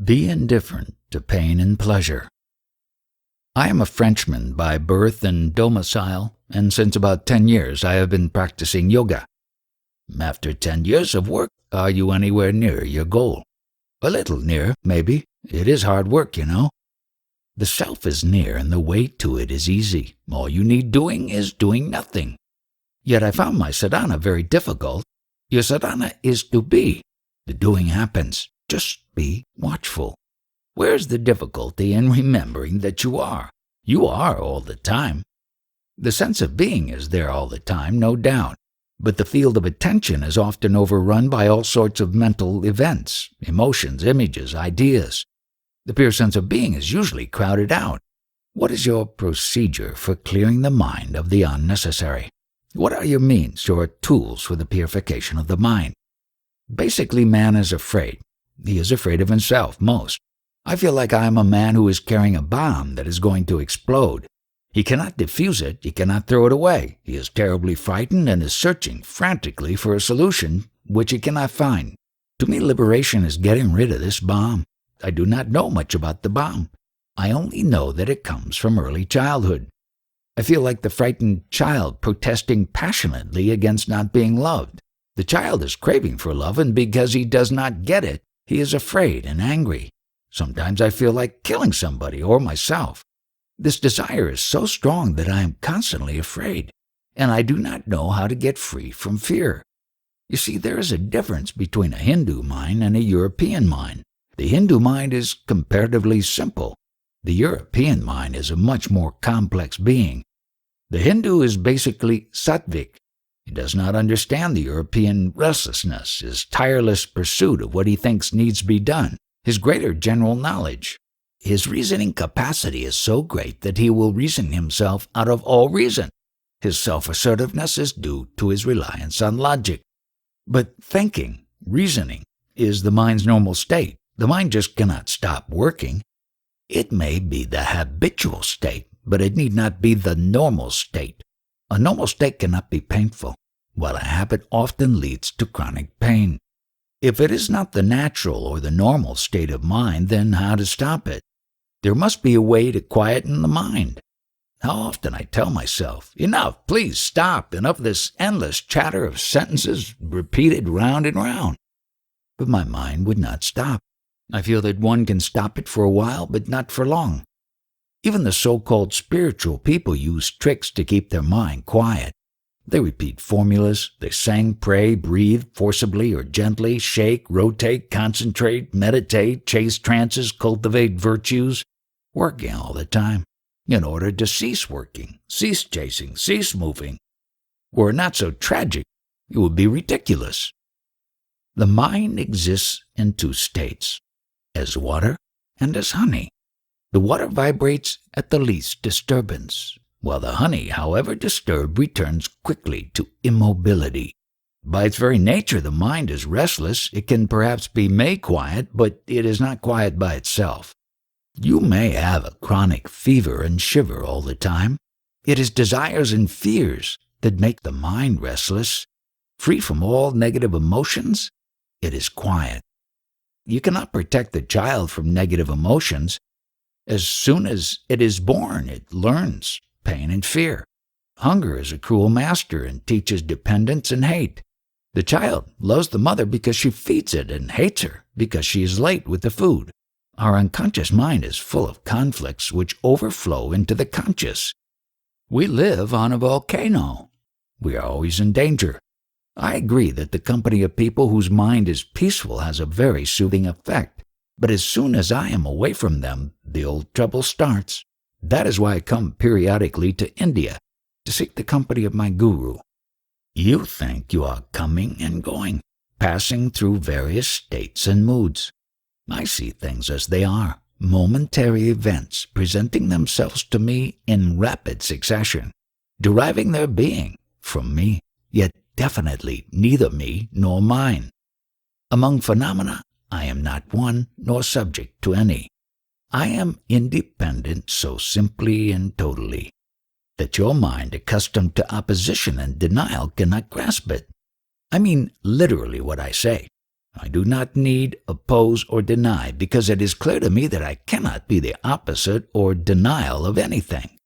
Be indifferent to pain and pleasure. I am a Frenchman by birth and domicile, and since about 10 years I have been practicing yoga. After 10 years of work, are you anywhere near your goal? A little near, maybe. It is hard work, you know. The self is near and the way to it is easy. All you need doing is doing nothing. Yet I found my sadhana very difficult. Your sadhana is to be. The doing happens. Just be watchful. Where's the difficulty in remembering that you are? You are all the time. The sense of being is there all the time, no doubt. But the field of attention is often overrun by all sorts of mental events, emotions, images, ideas. The pure sense of being is usually crowded out. What is your procedure for clearing the mind of the unnecessary? What are your means, your tools for the purification of the mind? Basically, man is afraid. He is afraid of himself most. I feel like I am a man who is carrying a bomb that is going to explode. He cannot defuse it, he cannot throw it away. He is terribly frightened and is searching frantically for a solution which he cannot find. To me, liberation is getting rid of this bomb. I do not know much about the bomb. I only know that it comes from early childhood. I feel like the frightened child protesting passionately against not being loved. The child is craving for love, and because he does not get it, he is afraid and angry. Sometimes I feel like killing somebody or myself. This desire is so strong that I am constantly afraid, and I do not know how to get free from fear. You see, there is a difference between a Hindu mind and a European mind. The Hindu mind is comparatively simple. The European mind is a much more complex being. The Hindu is basically sattvic. He does not understand the European restlessness, his tireless pursuit of what he thinks needs to be done, his greater general knowledge. His reasoning capacity is so great that he will reason himself out of all reason. His self-assertiveness is due to his reliance on logic. But thinking, reasoning, is the mind's normal state. The mind just cannot stop working. It may be the habitual state, but it need not be the normal state. A normal state cannot be painful, while a habit often leads to chronic pain. If it is not the natural or the normal state of mind, then how to stop it? There must be a way to quieten the mind. How often I tell myself, enough, please stop, enough of this endless chatter of sentences repeated round and round. But my mind would not stop. I feel that one can stop it for a while, but not for long. Even the so-called spiritual people use tricks to keep their mind quiet. They repeat formulas, they sing, pray, breathe forcibly or gently, shake, rotate, concentrate, meditate, chase trances, cultivate virtues, working all the time, in order to cease working, cease chasing, cease moving. Were it not so tragic, it would be ridiculous. The mind exists in two states, as water and as honey. The water vibrates at the least disturbance, while the honey, however disturbed, returns quickly to immobility. By its very nature, the mind is restless. It can perhaps be made quiet, but it is not quiet by itself. You may have a chronic fever and shiver all the time. It is desires and fears that make the mind restless. Free from all negative emotions, it is quiet. You cannot protect the child from negative emotions. As soon as it is born, it learns pain and fear. Hunger is a cruel master and teaches dependence and hate. The child loves the mother because she feeds it and hates her because she is late with the food. Our unconscious mind is full of conflicts which overflow into the conscious. We live on a volcano. We are always in danger. I agree that the company of people whose mind is peaceful has a very soothing effect, but as soon as I am away from them, the old trouble starts. That is why I come periodically to India, to seek the company of my guru. You think you are coming and going, passing through various states and moods. I see things as they are, momentary events presenting themselves to me in rapid succession, deriving their being from me, yet definitely neither me nor mine. Among phenomena, I am not one nor subject to any. I am independent so simply and totally that your mind accustomed to opposition and denial cannot grasp it. I mean literally what I say. I do not need, oppose, or deny, because it is clear to me that I cannot be the opposite or denial of anything.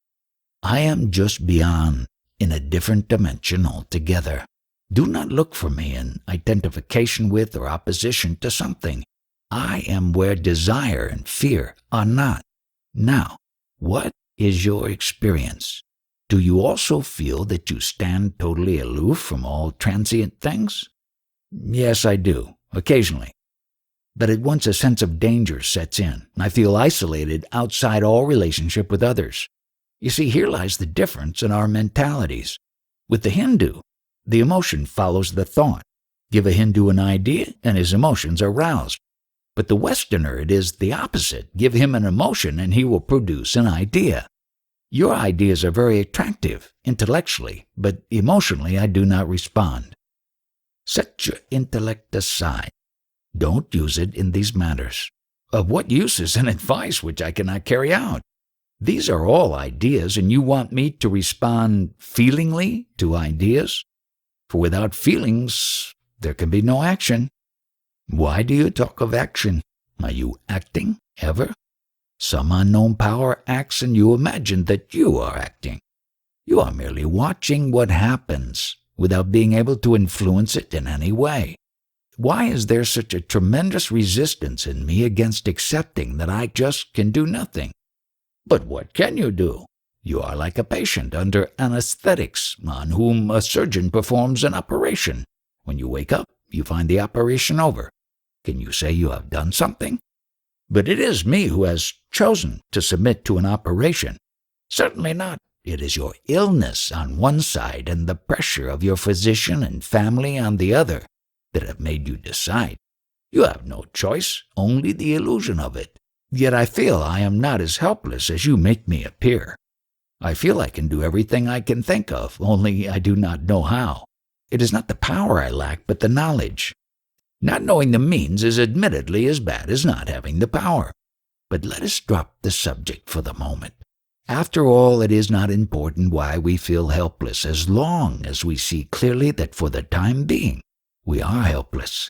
I am just beyond, in a different dimension altogether. Do not look for me in identification with or opposition to something. I am where desire and fear are not. Now, what is your experience? Do you also feel that you stand totally aloof from all transient things? Yes, I do, occasionally. But at once a sense of danger sets in. I feel isolated outside all relationship with others. You see, here lies the difference in our mentalities. With the Hindu, the emotion follows the thought. Give a Hindu an idea, and his emotions are roused. But the Westerner, it is the opposite. Give him an emotion, and he will produce an idea. Your ideas are very attractive, intellectually, but emotionally I do not respond. Set your intellect aside. Don't use it in these matters. Of what use is an advice which I cannot carry out? These are all ideas, and you want me to respond feelingly to ideas? For without feelings, there can be no action. Why do you talk of action? Are you acting, ever? Some unknown power acts, and you imagine that you are acting. You are merely watching what happens, without being able to influence it in any way. Why is there such a tremendous resistance in me against accepting that I just can do nothing? But what can you do? You are like a patient under anesthetics on whom a surgeon performs an operation. When you wake up, you find the operation over. Can you say you have done something? But it is me who has chosen to submit to an operation. Certainly not. It is your illness on one side and the pressure of your physician and family on the other that have made you decide. You have no choice, only the illusion of it. Yet I feel I am not as helpless as you make me appear. I feel I can do everything I can think of, only I do not know how. It is not the power I lack, but the knowledge. Not knowing the means is admittedly as bad as not having the power. But let us drop the subject for the moment. After all, it is not important why we feel helpless, as long as we see clearly that for the time being, we are helpless.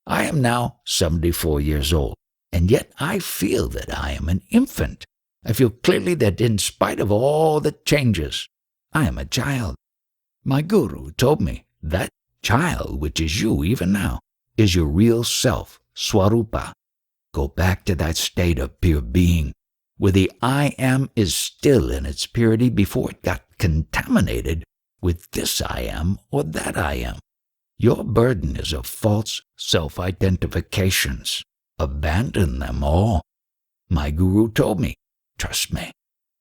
I am now 74 years old, and yet I feel that I am an infant. I feel clearly that in spite of all the changes, I am a child. My guru told me that child, which is you even now, is your real self, Swarupa. Go back to that state of pure being, where the I am is still in its purity before it got contaminated with this I am or that I am. Your burden is of false self-identifications. Abandon them all. My guru told me, trust me.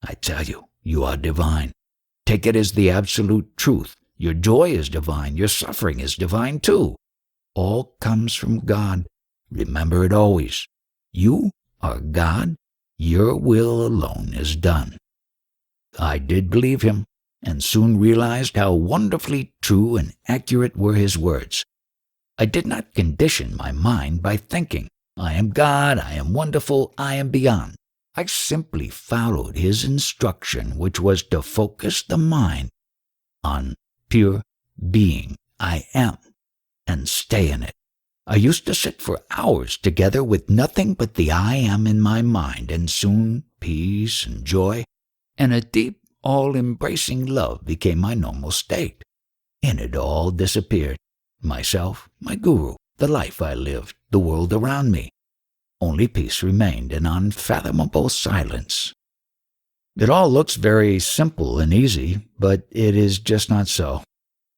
I tell you, you are divine. Take it as the absolute truth. Your joy is divine. Your suffering is divine too. All comes from God. Remember it always. You are God. Your will alone is done. I did believe him, and soon realized how wonderfully true and accurate were his words. I did not condition my mind by thinking, I am God, I am wonderful, I am beyond. I simply followed his instruction, which was to focus the mind on pure being, I am, and stay in it. I used to sit for hours together with nothing but the I am in my mind, and soon peace and joy and a deep, all-embracing love became my normal state. And it all disappeared. Myself, my guru, the life I lived, the world around me. Only peace remained and unfathomable silence. It all looks very simple and easy, but it is just not so.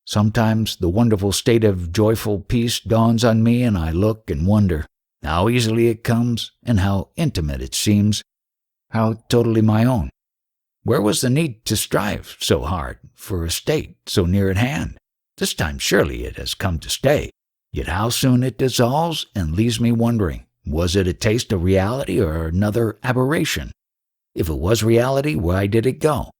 Sometimes the wonderful state of joyful peace dawns on me, and I look and wonder how easily it comes and how intimate it seems, how totally my own. Where was the need to strive so hard for a state so near at hand? This time surely it has come to stay. Yet how soon it dissolves and leaves me wondering, was it a taste of reality or another aberration? If it was reality, why did it go?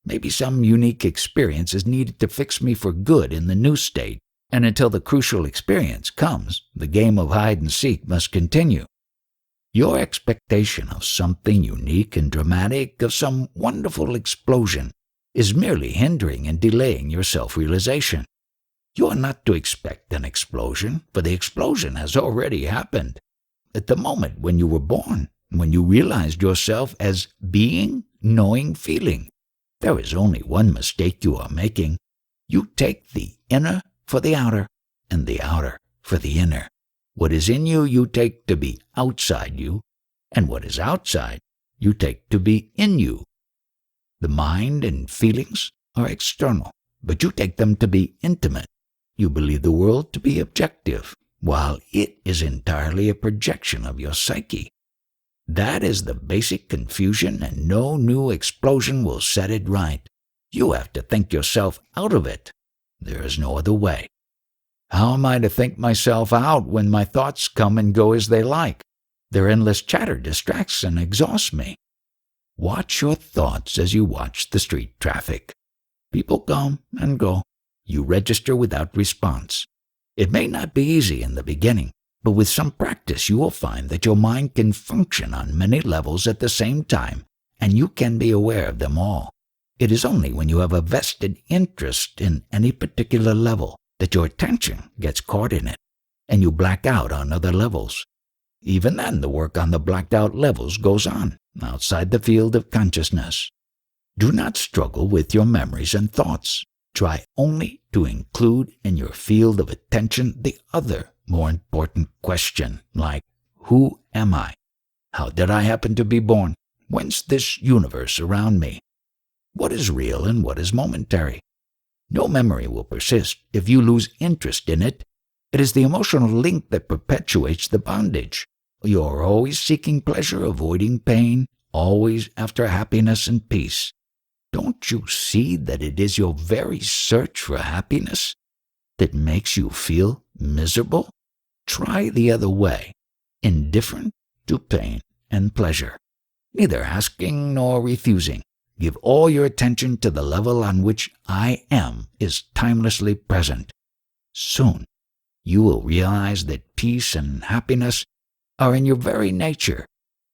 Maybe some unique experience is needed to fix me for good in the new state, and until the crucial experience comes, the game of hide and seek must continue. Your expectation of something unique and dramatic, of some wonderful explosion, is merely hindering and delaying your self-realization. You are not to expect an explosion, for the explosion has already happened. At the moment when you were born, when you realized yourself as being, knowing, feeling, there is only one mistake you are making. You take the inner for the outer, and the outer for the inner. What is in you, you take to be outside you, and what is outside, you take to be in you. The mind and feelings are external, but you take them to be intimate. You believe the world to be objective, while it is entirely a projection of your psyche. That is the basic confusion, and no new explosion will set it right. You have to think yourself out of it. There is no other way. How am I to think myself out when my thoughts come and go as they like? Their endless chatter distracts and exhausts me. Watch your thoughts as you watch the street traffic. People come and go. You register without response. It may not be easy in the beginning, but with some practice you will find that your mind can function on many levels at the same time, and you can be aware of them all. It is only when you have a vested interest in any particular level that your attention gets caught in it, and you black out on other levels. Even then, the work on the blacked out levels goes on, outside the field of consciousness. Do not struggle with your memories and thoughts. Try only to include in your field of attention the other, more important question, like, who am I? How did I happen to be born? Whence this universe around me? What is real and what is momentary? No memory will persist if you lose interest in it. It is the emotional link that perpetuates the bondage. You are always seeking pleasure, avoiding pain, always after happiness and peace. Don't you see that it is your very search for happiness that makes you feel miserable? Try the other way, indifferent to pain and pleasure, neither asking nor refusing. Give all your attention to the level on which I am is timelessly present. Soon, you will realize that peace and happiness are in your very nature,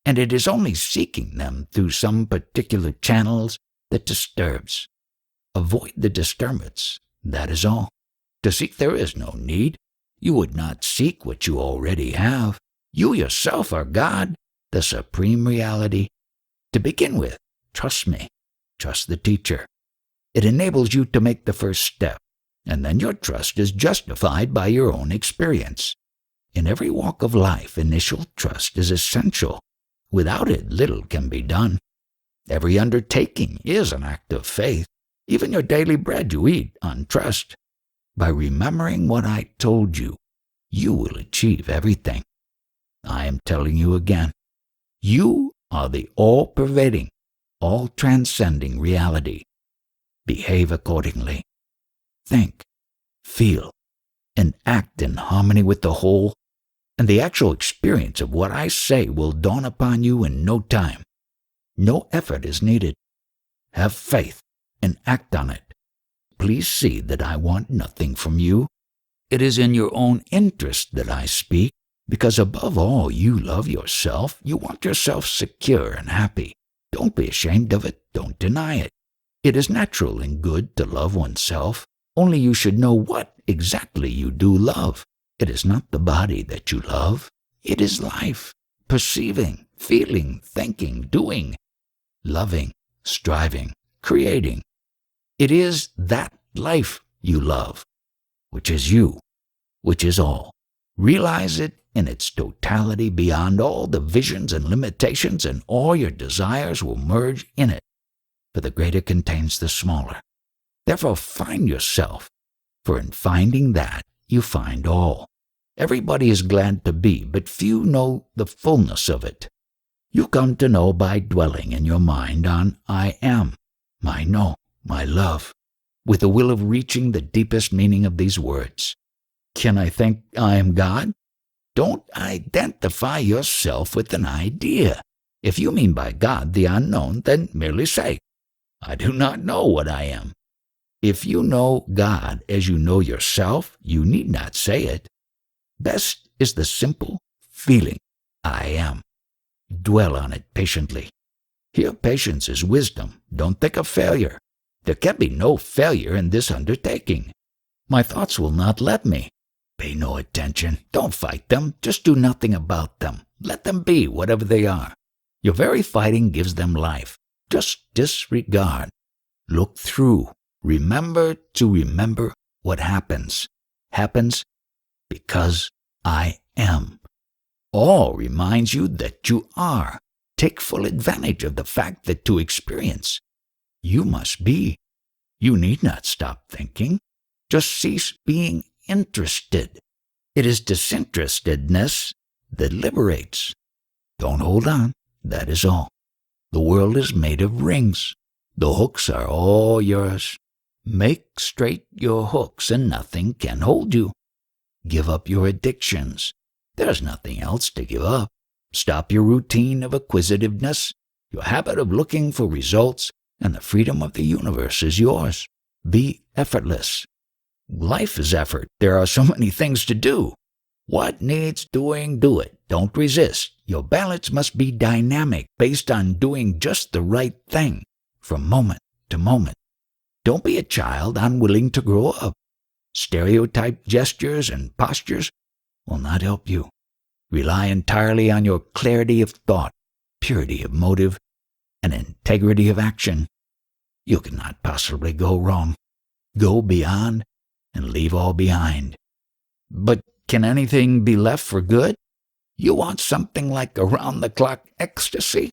and it is only seeking them through some particular channels that disturbs. Avoid the disturbance, that is all. To seek there is no need. You would not seek what you already have. You yourself are God, the supreme reality. To begin with, trust me. Trust the teacher. It enables you to make the first step, and then your trust is justified by your own experience. In every walk of life, initial trust is essential. Without it, little can be done. Every undertaking is an act of faith. Even your daily bread you eat on trust. By remembering what I told you, you will achieve everything. I am telling you again, you are the all-pervading, all-transcending reality. Behave accordingly. Think, feel, and act in harmony with the whole, and the actual experience of what I say will dawn upon you in no time. No effort is needed. Have faith and act on it. Please see that I want nothing from you. It is in your own interest that I speak, because above all you love yourself. You want yourself secure and happy. Don't be ashamed of it. Don't deny it. It is natural and good to love oneself. Only you should know what exactly you do love. It is not the body that you love. It is life, perceiving, feeling, thinking, doing, loving, striving, creating. It is that life you love, which is you, which is all. Realize it in its totality beyond all the visions and limitations, and all your desires will merge in it, for the greater contains the smaller. Therefore find yourself, for in finding that you find all. Everybody is glad to be, but few know the fullness of it. You come to know by dwelling in your mind on I am, my know, my love, with the will of reaching the deepest meaning of these words. Can I think I am God? Don't identify yourself with an idea. If you mean by God the unknown, then merely say, I do not know what I am. If you know God as you know yourself, you need not say it. Best is the simple feeling, I am. Dwell on it patiently. Here patience is wisdom. Don't think of failure. There can be no failure in this undertaking. My thoughts will not let me. Pay no attention. Don't fight them. Just do nothing about them. Let them be whatever they are. Your very fighting gives them life. Just disregard. Look through. Remember to remember what happens. Happens because I am. All reminds you that you are. Take full advantage of the fact that to experience, you must be. You need not stop thinking. Just cease being interested. It is disinterestedness that liberates. Don't hold on, that is all. The world is made of rings. The hooks are all yours. Make straight your hooks and nothing can hold you. Give up your addictions. There's nothing else to give up. Stop your routine of acquisitiveness, your habit of looking for results, and the freedom of the universe is yours. Be effortless. Life is effort. There are so many things to do. What needs doing, do it. Don't resist. Your balance must be dynamic, based on doing just the right thing, from moment to moment. Don't be a child unwilling to grow up. Stereotyped gestures and postures will not help you. Rely entirely on your clarity of thought, purity of motive, and integrity of action. You cannot possibly go wrong. Go beyond and leave all behind. But can anything be left for good? You want something like around-the-clock ecstasy?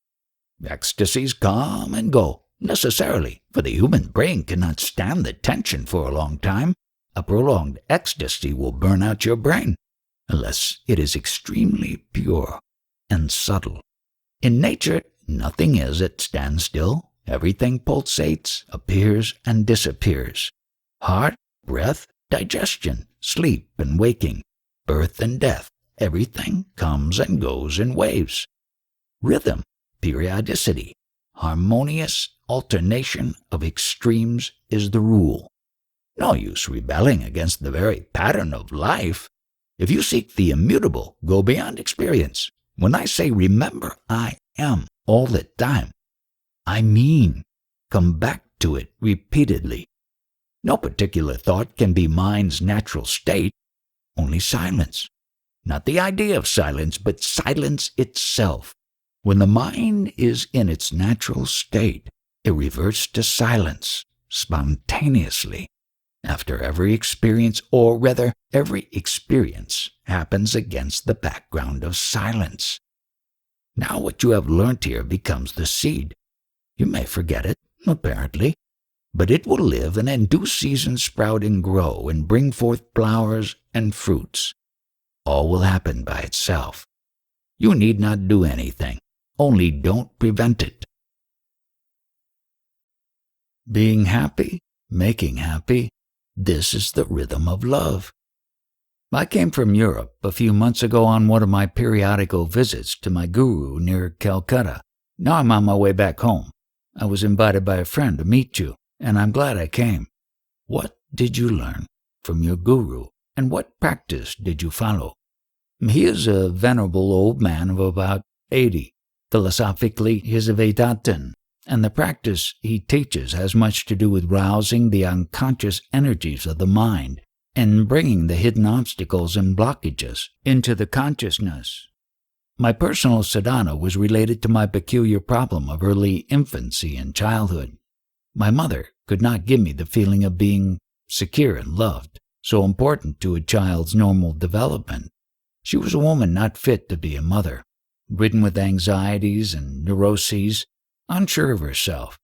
Ecstasies come and go, necessarily, for the human brain cannot stand the tension for a long time. A prolonged ecstasy will burn out your brain, unless it is extremely pure and subtle. In nature, nothing is at standstill. Everything pulsates, appears, and disappears. Heart, breath, digestion, sleep and waking, birth and death, everything comes and goes in waves. Rhythm, periodicity, harmonious alternation of extremes is the rule. No use rebelling against the very pattern of life. If you seek the immutable, go beyond experience. When I say remember I am all the time, I mean come back to it repeatedly. No particular thought can be mind's natural state, only silence. Not the idea of silence, but silence itself. When the mind is in its natural state, it reverts to silence, spontaneously. After every experience, or rather, every experience happens against the background of silence. Now what you have learnt here becomes the seed. You may forget it, apparently, but it will live and in due season sprout and grow and bring forth flowers and fruits. All will happen by itself. You need not do anything, only don't prevent it. Being happy, making happy, this is the rhythm of love. I came from Europe a few months ago on one of my periodical visits to my guru near Calcutta. Now I'm on my way back home. I was invited by a friend to meet you, and I'm glad I came. What did you learn from your guru, and what practice did you follow? He is a venerable old man of about 80. Philosophically, he is a Vedantin, and the practice he teaches has much to do with rousing the unconscious energies of the mind and bringing the hidden obstacles and blockages into the consciousness. My personal sadhana was related to my peculiar problem of early infancy and childhood. My mother could not give me the feeling of being secure and loved, so important to a child's normal development. She was a woman not fit to be a mother, ridden with anxieties and neuroses, unsure of herself.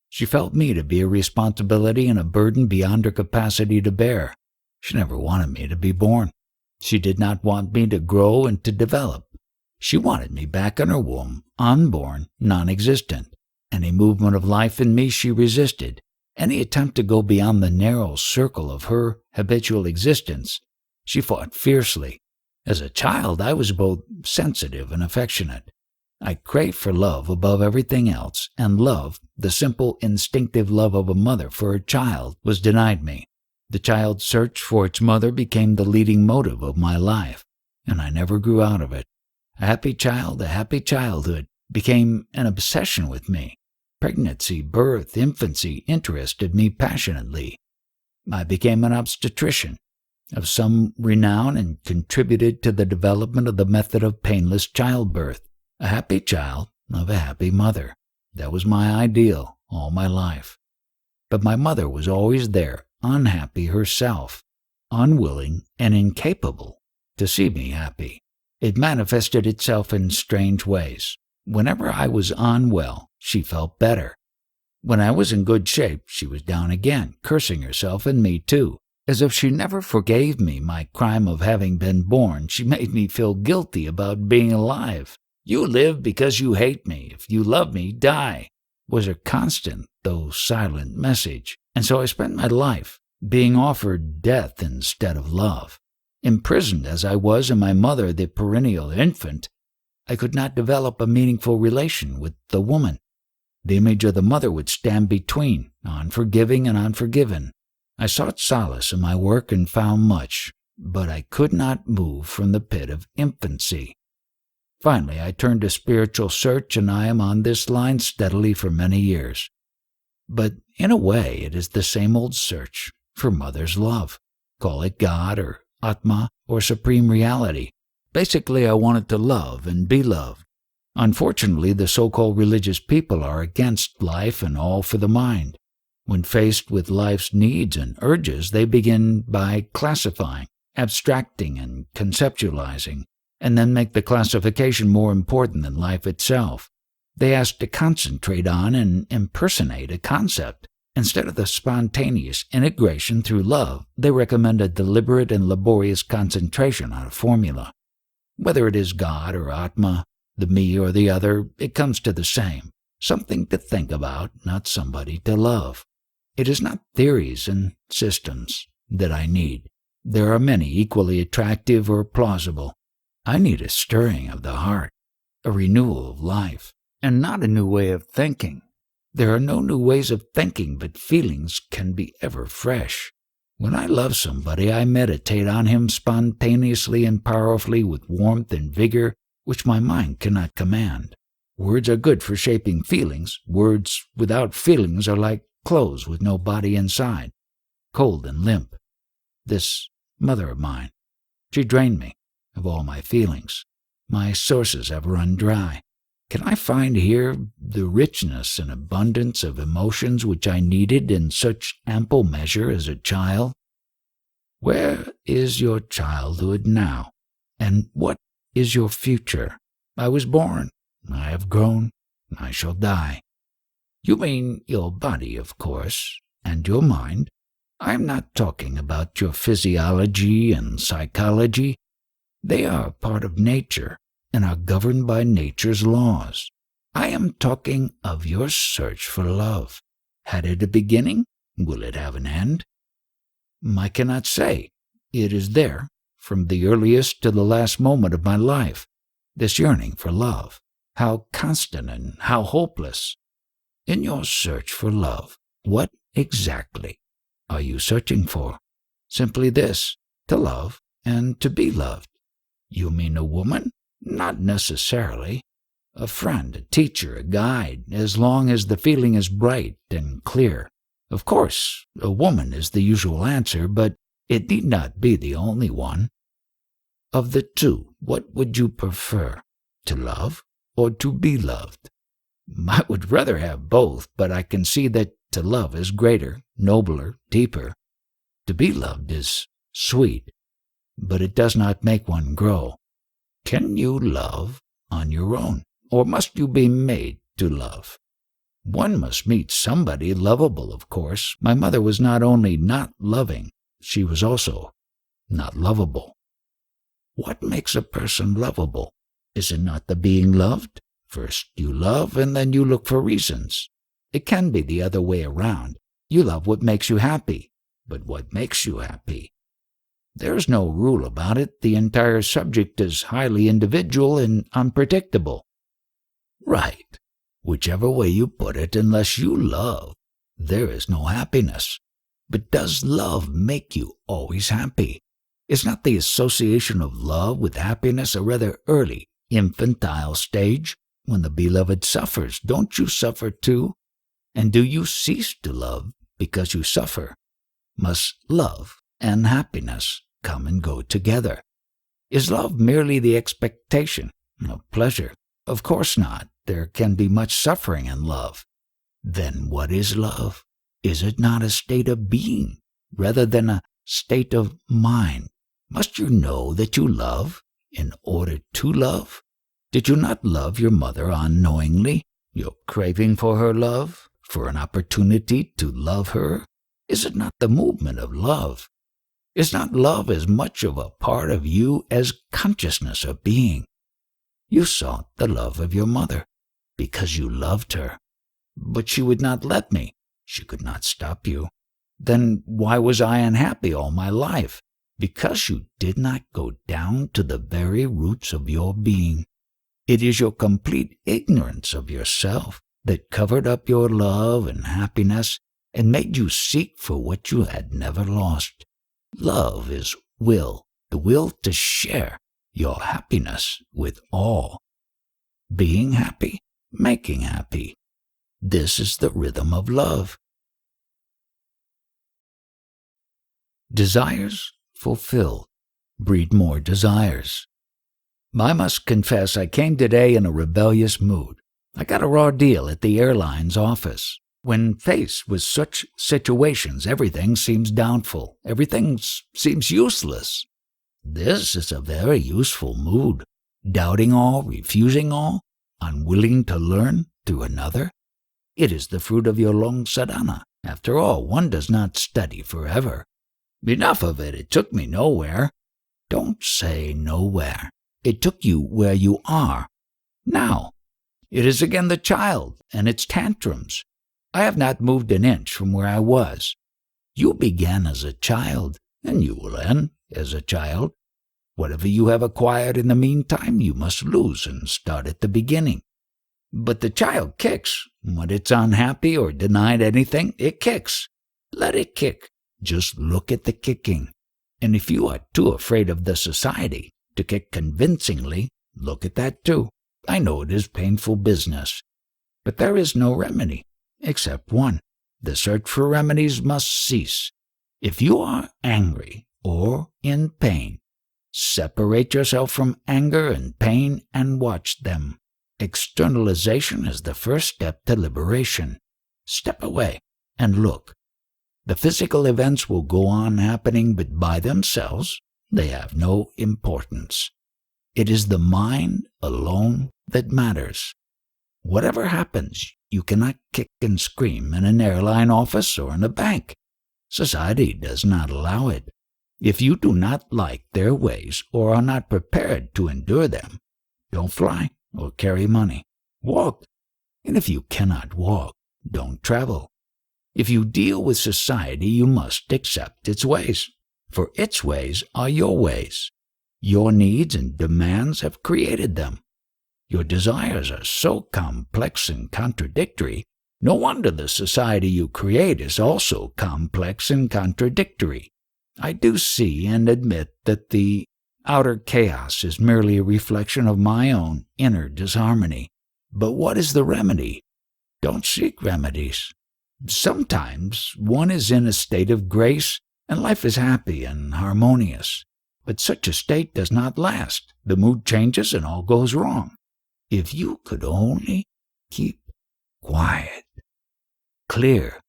She felt me to be a responsibility and a burden beyond her capacity to bear. She never wanted me to be born. She did not want me to grow and to develop. She wanted me back in her womb, unborn, non-existent. Any movement of life in me she resisted. Any attempt to go beyond the narrow circle of her habitual existence, she fought fiercely. As a child, I was both sensitive and affectionate. I craved for love above everything else, and love, the simple instinctive love of a mother for her child, was denied me. The child's search for its mother became the leading motive of my life, and I never grew out of it. A happy child, a happy childhood, became an obsession with me. Pregnancy, birth, infancy interested me passionately. I became an obstetrician of some renown and contributed to the development of the method of painless childbirth. A happy child of a happy mother. That was my ideal all my life. But my mother was always there, unhappy herself, unwilling and incapable to see me happy. It manifested itself in strange ways. Whenever I was unwell, she felt better. When I was in good shape, she was down again, cursing herself and me too. As if she never forgave me my crime of having been born, she made me feel guilty about being alive. "You live because you hate me. If you love me, die," was her constant, though silent, message. And so I spent my life being offered death instead of love. Imprisoned as I was in my mother, the perennial infant, I could not develop a meaningful relation with the woman. The image of the mother would stand between, unforgiving and unforgiven. I sought solace in my work and found much, but I could not move from the pit of infancy. Finally, I turned to spiritual search, and I am on this line steadily for many years. But in a way, it is the same old search for mother's love. Call it God or Atma or Supreme Reality. Basically, I wanted to love and be loved. Unfortunately, the so-called religious people are against life and all for the mind. When faced with life's needs and urges, they begin by classifying, abstracting, and conceptualizing, and then make the classification more important than life itself. They ask to concentrate on and impersonate a concept. Instead of the spontaneous integration through love, they recommend a deliberate and laborious concentration on a formula. Whether it is God or Atma, the me or the other, it comes to the same. Something to think about, not somebody to love. It is not theories and systems that I need. There are many equally attractive or plausible. I need a stirring of the heart, a renewal of life, and not a new way of thinking. There are no new ways of thinking, but feelings can be ever fresh. When I love somebody, I meditate on him spontaneously and powerfully with warmth and vigor which my mind cannot command. Words are good for shaping feelings. Words without feelings are like clothes with no body inside, cold and limp. This mother of mine, she drained me of all my feelings. My sources have run dry. Can I find here the richness and abundance of emotions which I needed in such ample measure as a child? Where is your childhood now? And what is your future? I was born, I have grown, I shall die. You mean your body, of course, and your mind. I am not talking about your physiology and psychology. They are part of nature and are governed by nature's laws. I am talking of your search for love. Had it a beginning? Will it have an end? I cannot say. It is there, from the earliest to the last moment of my life, this yearning for love. How constant and how hopeless. In your search for love, what exactly are you searching for? Simply this, to love and to be loved. You mean a woman? Not necessarily. A friend, a teacher, a guide, as long as the feeling is bright and clear. Of course, a woman is the usual answer, but it need not be the only one. Of the two, what would you prefer, to love or to be loved? I would rather have both, but I can see that to love is greater, nobler, deeper. To be loved is sweet, but it does not make one grow. Can you love on your own, or must you be made to love? One must meet somebody lovable, of course. My mother was not only not loving, she was also not lovable. What makes a person lovable? Is it not the being loved? First you love, and then you look for reasons. It can be the other way around. You love what makes you happy, but what makes you happy? There is no rule about it. The entire subject is highly individual and unpredictable. Right. Whichever way you put it, unless you love, there is no happiness. But does love make you always happy? Is not the association of love with happiness a rather early, infantile stage? When the beloved suffers, don't you suffer too? And do you cease to love because you suffer? Must love and happiness come and go together? Is love merely the expectation of pleasure? Of course not. There can be much suffering in love. Then what is love? Is it not a state of being rather than a state of mind? Must you know that you love in order to love? Did you not love your mother unknowingly? Your craving for her love, for an opportunity to love her? Is it not the movement of love? Is not love as much of a part of you as consciousness of being? You sought the love of your mother because you loved her, but she would not let me. She could not stop you. Then why was I unhappy all my life? Because you did not go down to the very roots of your being. It is your complete ignorance of yourself that covered up your love and happiness and made you seek for what you had never lost. Love is will, the will to share your happiness with all. Being happy, making happy. This is the rhythm of love. Desires fulfilled breed more desires. I must confess I came today in a rebellious mood. I got a raw deal at the airline's office. When faced with such situations, everything seems doubtful. Everything seems useless. This is a very useful mood. Doubting all, refusing all, unwilling to learn through another. It is the fruit of your long sadhana. After all, one does not study forever. Enough of it. It took me nowhere. Don't say nowhere. It took you where you are. Now, it is again the child and its tantrums. I have not moved an inch from where I was. You began as a child, and you will end as a child. Whatever you have acquired in the meantime, you must lose and start at the beginning. But the child kicks. When it's unhappy or denied anything, it kicks. Let it kick. Just look at the kicking. And if you are too afraid of the society to kick convincingly, look at that too. I know it is painful business. But there is no remedy, except one. The search for remedies must cease. If you are angry or in pain, separate yourself from anger and pain and watch them. Externalization is the first step to liberation. Step away and look. The physical events will go on happening, but by themselves, they have no importance. It is the mind alone that matters. Whatever happens, you cannot kick and scream in an airline office or in a bank. Society does not allow it. If you do not like their ways or are not prepared to endure them, don't fly or carry money. Walk. And if you cannot walk, don't travel. If you deal with society, you must accept its ways, for its ways are your ways. Your needs and demands have created them. Your desires are so complex and contradictory, no wonder the society you create is also complex and contradictory. I do see and admit that the outer chaos is merely a reflection of my own inner disharmony. But what is the remedy? Don't seek remedies. Sometimes one is in a state of grace and life is happy and harmonious. But such a state does not last. The mood changes and all goes wrong. If you could only keep quiet, clear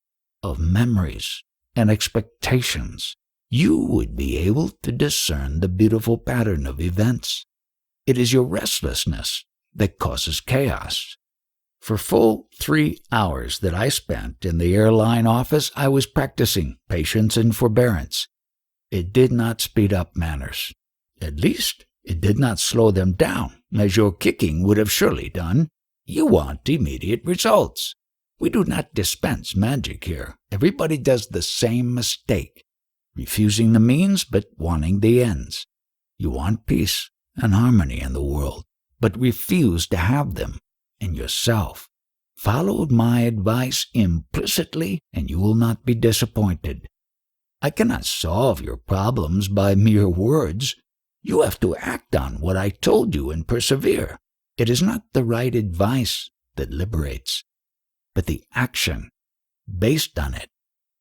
of memories and expectations, you would be able to discern the beautiful pattern of events. It is your restlessness that causes chaos. For full 3 hours that I spent in the airline office, I was practicing patience and forbearance. It did not speed up matters. At least, it did not slow them down, as your kicking would have surely done. You want immediate results. We do not dispense magic here. Everybody does the same mistake, refusing the means but wanting the ends. You want peace and harmony in the world, but refuse to have them in yourself. Follow my advice implicitly, and you will not be disappointed. I cannot solve your problems by mere words. You have to act on what I told you and persevere. It is not the right advice that liberates, but the action based on it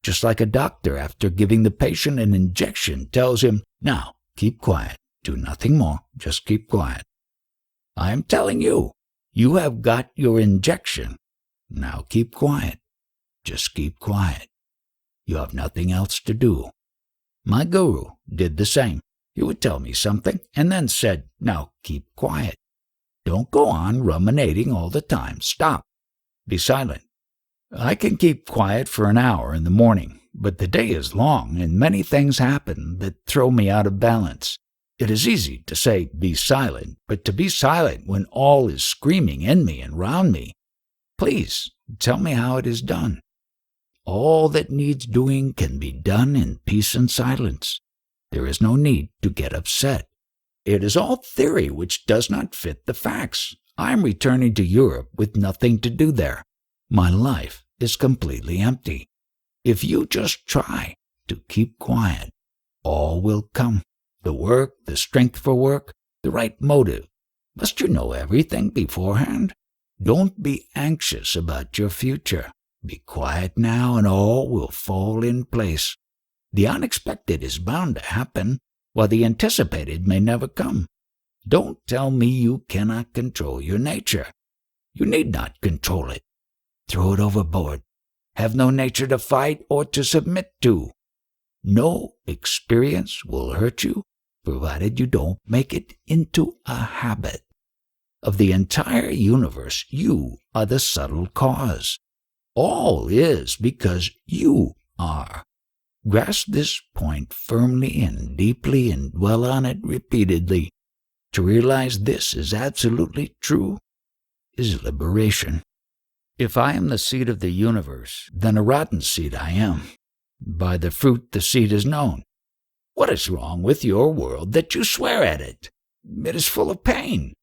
just like a doctor after giving the patient an injection tells him, "Now, keep quiet, do nothing more, just keep quiet." I am telling you, you have got your injection. Now keep quiet, just keep quiet. You have nothing else to do. My guru did the same. He would tell me something and then said, "Now keep quiet. Don't go on ruminating all the time. Stop. Be silent." I can keep quiet for an hour in the morning, but the day is long and many things happen that throw me out of balance. It is easy to say, "Be silent," but to be silent when all is screaming in me and round me. Please tell me how it is done. All that needs doing can be done in peace and silence. There is no need to get upset. It is all theory which does not fit the facts. I am returning to Europe with nothing to do there. My life is completely empty. If you just try to keep quiet, all will come. The work, the strength for work, the right motive. Must you know everything beforehand? Don't be anxious about your future. Be quiet now and all will fall in place. The unexpected is bound to happen, while the anticipated may never come. Don't tell me you cannot control your nature. You need not control it. Throw it overboard. Have no nature to fight or to submit to. No experience will hurt you, provided you don't make it into a habit. Of the entire universe, you are the subtle cause. All is because you are. Grasp this point firmly and deeply and dwell on it repeatedly. To realize this is absolutely true is liberation. If I am the seed of the universe, then a rotten seed I am. By the fruit the seed is known. What is wrong with your world that you swear at it? It is full of pain.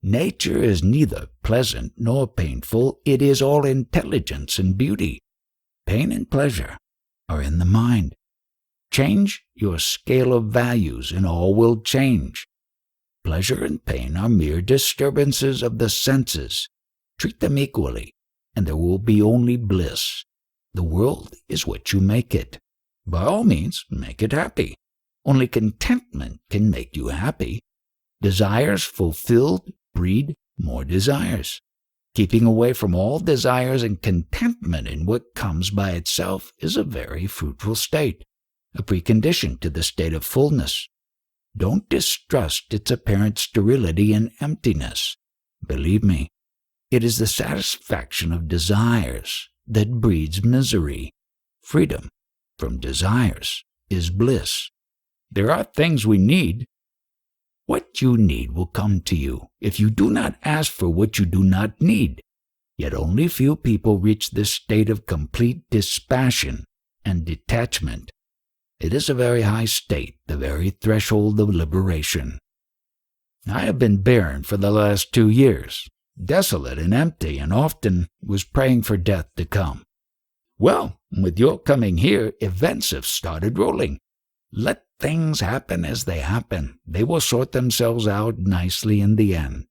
Nature is neither pleasant nor painful. It is all intelligence and beauty. Pain and pleasure are in the mind. Change your scale of values and all will change. Pleasure and pain are mere disturbances of the senses. Treat them equally, and there will be only bliss. The world is what you make it. By all means, make it happy. Only contentment can make you happy. Desires fulfilled breed more desires. Keeping away from all desires and contentment in what comes by itself is a very fruitful state, a precondition to the state of fullness. Don't distrust its apparent sterility and emptiness. Believe me, it is the satisfaction of desires that breeds misery. Freedom from desires is bliss. There are things we need. What you need will come to you if you do not ask for what you do not need. Yet only few people reach this state of complete dispassion and detachment. It is a very high state, the very threshold of liberation. I have been barren for the last 2 years, desolate and empty, and often was praying for death to come. Well, with your coming here, events have started rolling. Let things happen as they happen. They will sort themselves out nicely in the end.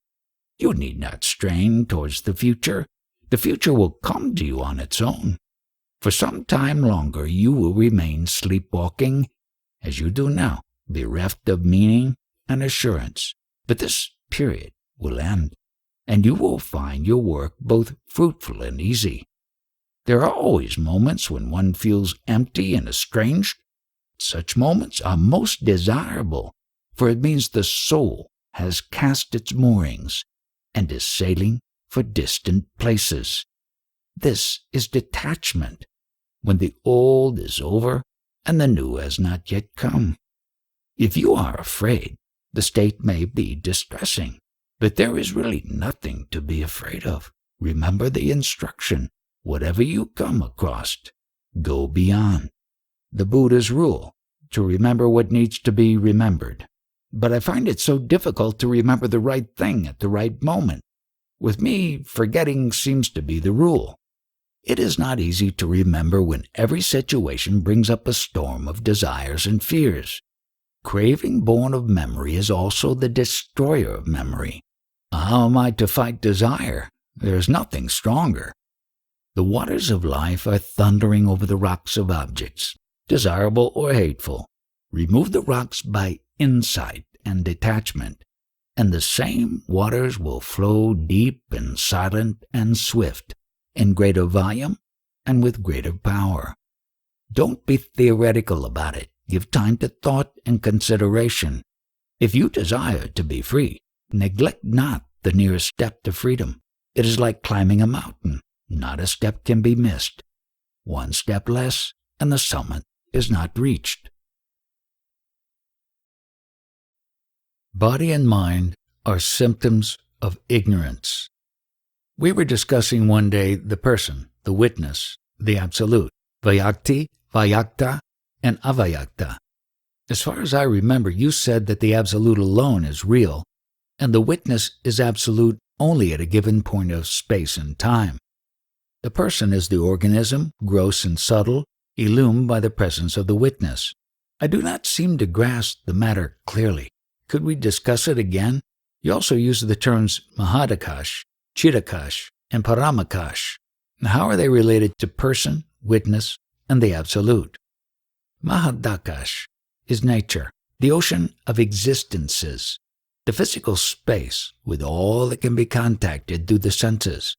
You need not strain towards the future. The future will come to you on its own. For some time longer you will remain sleepwalking, as you do now, bereft of meaning and assurance. But this period will end, and you will find your work both fruitful and easy. There are always moments when one feels empty and estranged. Such moments are most desirable, for it means the soul has cast its moorings and is sailing for distant places. This is detachment, when the old is over and the new has not yet come. If you are afraid, the state may be distressing, but there is really nothing to be afraid of. Remember the instruction. Whatever you come across, go beyond. The Buddha's rule, to remember what needs to be remembered. But I find it so difficult to remember the right thing at the right moment. With me, forgetting seems to be the rule. It is not easy to remember when every situation brings up a storm of desires and fears. Craving born of memory is also the destroyer of memory. How am I to fight desire? There is nothing stronger. The waters of life are thundering over the rocks of objects, desirable or hateful. Remove the rocks by insight and detachment, and the same waters will flow deep and silent and swift, in greater volume and with greater power. Don't be theoretical about it. Give time to thought and consideration. If you desire to be free, neglect not the nearest step to freedom. It is like climbing a mountain. Not a step can be missed. One step less, and the summit is not reached. Body and mind are symptoms of ignorance. We were discussing one day the person, the witness, the absolute, Vyakti, Vyakta, and Avyakta. As far as I remember, you said that the absolute alone is real, and the witness is absolute only at a given point of space and time. The person is the organism, gross and subtle, illumined by the presence of the witness. I do not seem to grasp the matter clearly. Could we discuss it again? You also use the terms Mahadakash, Chidakash, and Paramakash. How are they related to person, witness, and the absolute? Mahadakash is nature, the ocean of existences, the physical space with all that can be contacted through the senses.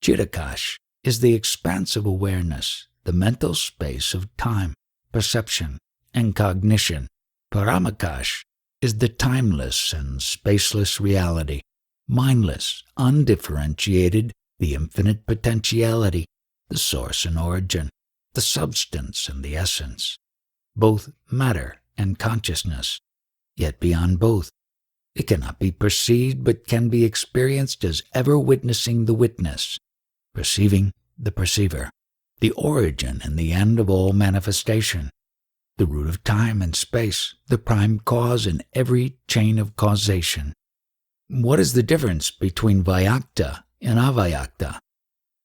Chidakash is the expanse of awareness, the mental space of time, perception, and cognition. Paramakash is the timeless and spaceless reality, mindless, undifferentiated, the infinite potentiality, the source and origin, the substance and the essence, both matter and consciousness, yet beyond both. It cannot be perceived but can be experienced as ever witnessing the witness, perceiving the perceiver, the origin and the end of all manifestation, the root of time and space, the prime cause in every chain of causation. What is the difference between Vyakta and Avyakta?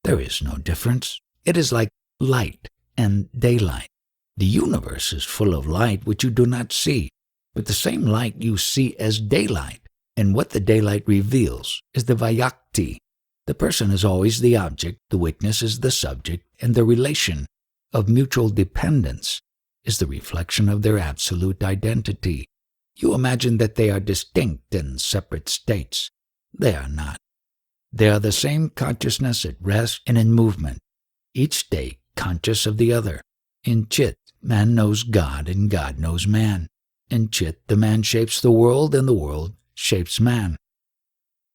There is no difference. It is like light and daylight. The universe is full of light which you do not see, but the same light you see as daylight, and what the daylight reveals is the Vyakti. The person is always the object, the witness is the subject, and the relation of mutual dependence is the reflection of their absolute identity. You imagine that they are distinct and separate states. They are not. They are the same consciousness at rest and in movement, each state conscious of the other. In Chit, man knows God and God knows man. In Chit, the man shapes the world and the world shapes man.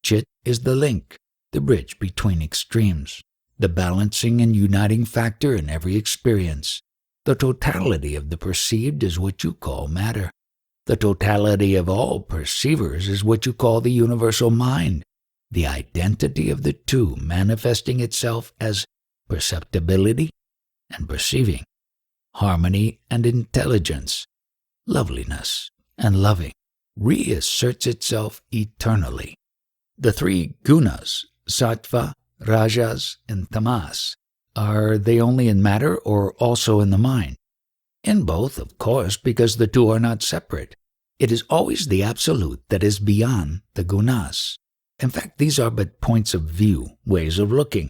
Chit is the link, the bridge between extremes, the balancing and uniting factor in every experience. The totality of the perceived is what you call matter. The totality of all perceivers is what you call the universal mind, the identity of the two manifesting itself as perceptibility and perceiving, harmony and intelligence, loveliness and loving, reasserts itself eternally. The three gunas, sattva, rajas, and tamas, are they only in matter or also in the mind? In both, of course, because the two are not separate. It is always the absolute that is beyond the gunas. In fact, these are but points of view, ways of looking.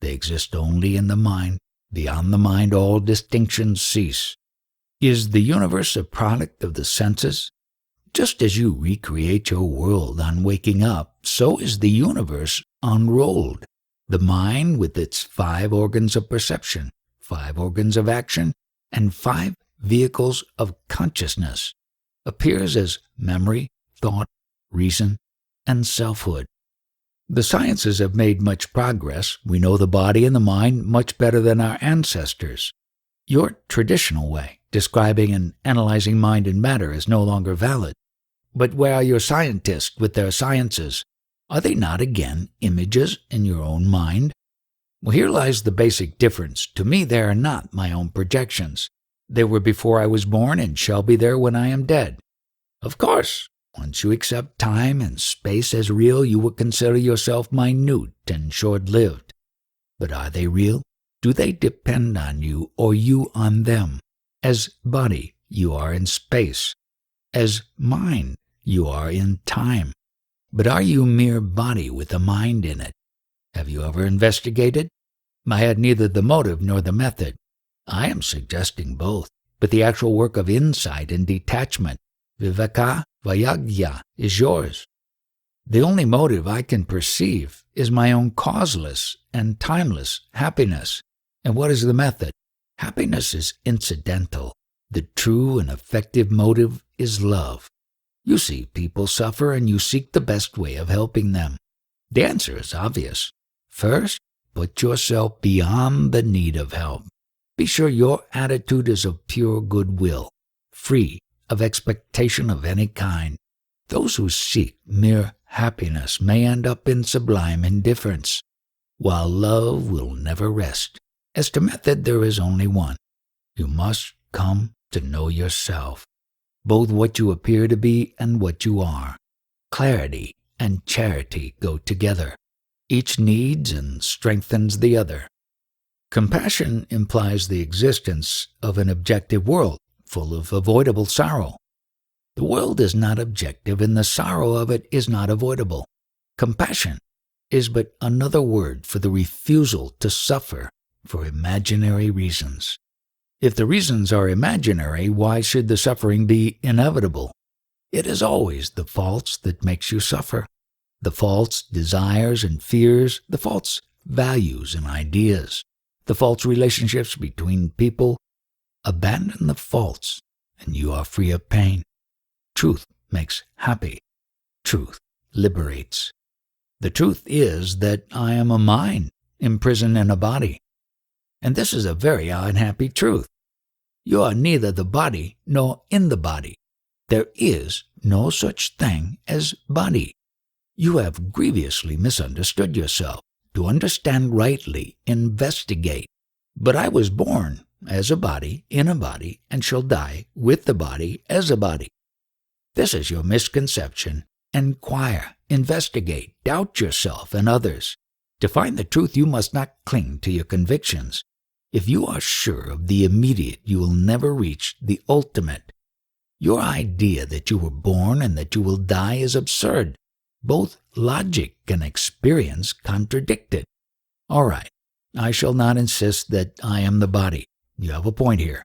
They exist only in the mind. Beyond the mind, all distinctions cease. Is the universe a product of the senses? Just as you recreate your world on waking up, so is the universe unrolled. The mind, with its 5 organs of perception, 5 organs of action, and 5 vehicles of consciousness, appears as memory, thought, reason, and selfhood. The sciences have made much progress. We know the body and the mind much better than our ancestors. Your traditional way, describing and analyzing mind and matter, is no longer valid. But where are your scientists with their sciences? Are they not again images in your own mind? Well, here lies the basic difference. To me, they are not my own projections. They were before I was born and shall be there when I am dead. Of course, once you accept time and space as real, you will consider yourself minute and short-lived. But are they real? Do they depend on you or you on them? As body, you are in space. As mind, you are in time. But are you mere body with a mind in it? Have you ever investigated? I had neither the motive nor the method. I am suggesting both, but the actual work of insight and detachment, viveka vairagya, is yours. The only motive I can perceive is my own causeless and timeless happiness. And what is the method? Happiness is incidental. The true and effective motive is love. You see people suffer and you seek the best way of helping them. The answer is obvious. First, put yourself beyond the need of help. Be sure your attitude is of pure goodwill, free of expectation of any kind. Those who seek mere happiness may end up in sublime indifference, while love will never rest. As to method, there is only one. You must come to know yourself, both what you appear to be and what you are. Clarity and charity go together. Each needs and strengthens the other. Compassion implies the existence of an objective world, full of avoidable sorrow. The world is not objective, and the sorrow of it is not avoidable. Compassion is but another word for the refusal to suffer for imaginary reasons. If the reasons are imaginary, why should the suffering be inevitable? It is always the false that makes you suffer. The false desires and fears, the false values and ideas, the false relationships between people. Abandon the false, and you are free of pain. Truth makes happy. Truth liberates. The truth is that I am a mind imprisoned in a body. And this is a very unhappy truth. You are neither the body nor in the body. There is no such thing as body. You have grievously misunderstood yourself. To understand rightly, investigate. But I was born as a body, in a body, and shall die with the body as a body. This is your misconception. Inquire, investigate, doubt yourself and others. To find the truth, you must not cling to your convictions. If you are sure of the immediate, you will never reach the ultimate. Your idea that you were born and that you will die is absurd. Both logic and experience contradict it. All right, I shall not insist that I am the body. You have a point here.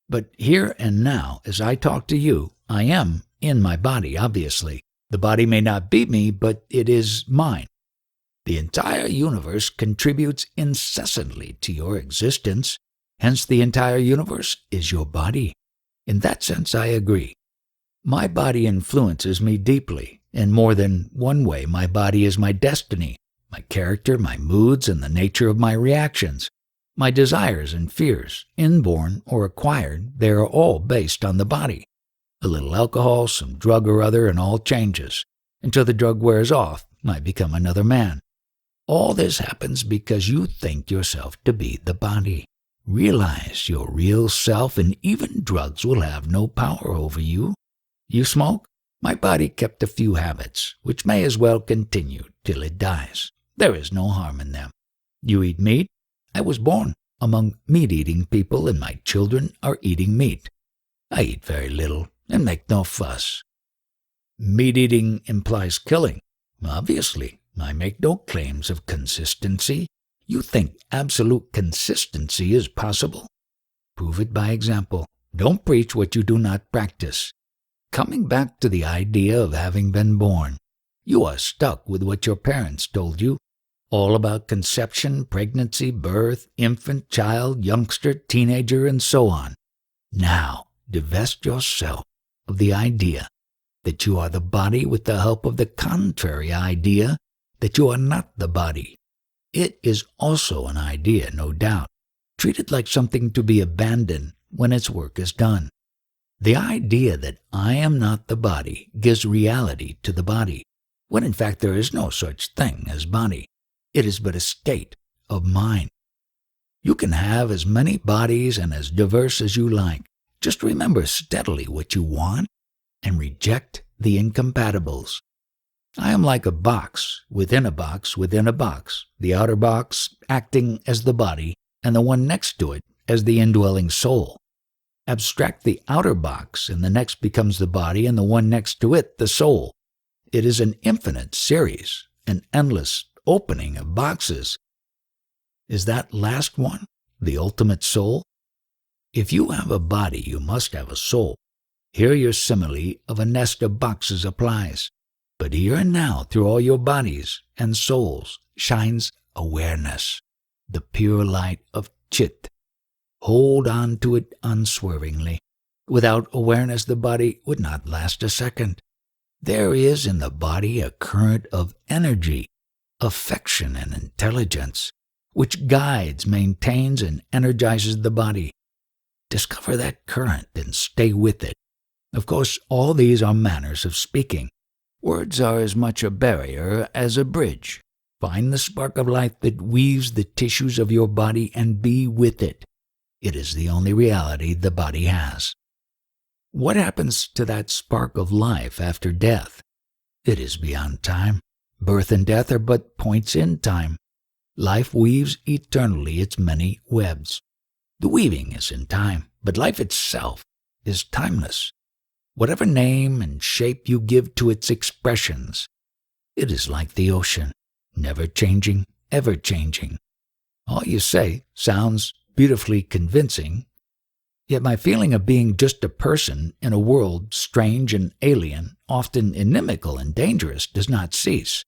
But here and now, as I talk to you, I am in my body, obviously. The body may not be me, but it is mine. The entire universe contributes incessantly to your existence. Hence, the entire universe is your body. In that sense, I agree. My body influences me deeply. In more than one way, my body is my destiny, my character, my moods, and the nature of my reactions. My desires and fears, inborn or acquired, they are all based on the body. A little alcohol, some drug or other, and all changes. Until the drug wears off, I become another man. All this happens because you think yourself to be the body. Realize your real self, and even drugs will have no power over you. You smoke? My body kept a few habits, which may as well continue till it dies. There is no harm in them. You eat meat? I was born among meat-eating people, and my children are eating meat. I eat very little and make no fuss. Meat-eating implies killing. Obviously, I make no claims of consistency. You think absolute consistency is possible? Prove it by example. Don't preach what you do not practice. Coming back to the idea of having been born, you are stuck with what your parents told you, all about conception, pregnancy, birth, infant, child, youngster, teenager, and so on. Now, divest yourself of the idea that you are the body with the help of the contrary idea that you are not the body. It is also an idea, no doubt, treated like something to be abandoned when its work is done. The idea that I am not the body gives reality to the body, when in fact there is no such thing as body. It is but a state of mind. You can have as many bodies and as diverse as you like. Just remember steadily what you want and reject the incompatibles. I am like a box within a box within a box, the outer box acting as the body and the one next to it as the indwelling soul. Abstract the outer box, and the next becomes the body, and the one next to it the soul. It is an infinite series, an endless opening of boxes. Is that last one the ultimate soul? If you have a body, you must have a soul. Here your simile of a nest of boxes applies. But here and now, through all your bodies and souls, shines awareness, the pure light of Chit. Hold on to it unswervingly. Without awareness, the body would not last a second. There is in the body a current of energy, affection, and intelligence, which guides, maintains, and energizes the body. Discover that current and stay with it. Of course, all these are manners of speaking. Words are as much a barrier as a bridge. Find the spark of light that weaves the tissues of your body and be with it. It is the only reality the body has. What happens to that spark of life after death? It is beyond time. Birth and death are but points in time. Life weaves eternally its many webs. The weaving is in time, but life itself is timeless. Whatever name and shape you give to its expressions, it is like the ocean, never changing, ever changing. All you say sounds beautifully convincing, yet my feeling of being just a person in a world strange and alien, often inimical and dangerous, does not cease.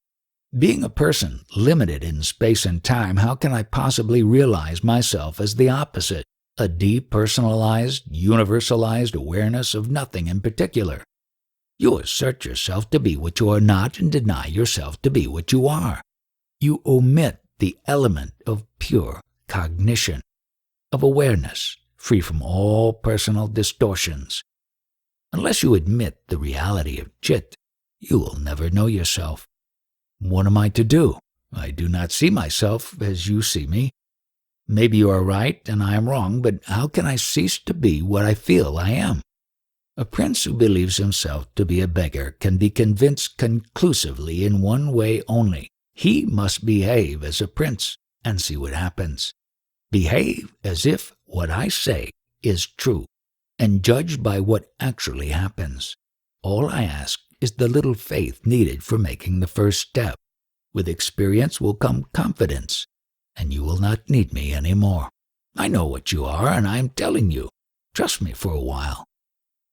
Being a person limited in space and time, how can I possibly realize myself as the opposite? A depersonalized, universalized awareness of nothing in particular. You assert yourself to be what you are not and deny yourself to be what you are. You omit the element of pure cognition, of awareness, free from all personal distortions. Unless you admit the reality of Chit, you will never know yourself. What am I to do? I do not see myself as you see me. Maybe you are right and I am wrong, but how can I cease to be what I feel I am? A prince who believes himself to be a beggar can be convinced conclusively in one way only. He must behave as a prince and see what happens. Behave as if what I say is true, and judge by what actually happens. All I ask is the little faith needed for making the first step. With experience will come confidence, and you will not need me any more. I know what you are, and I am telling you. Trust me for a while.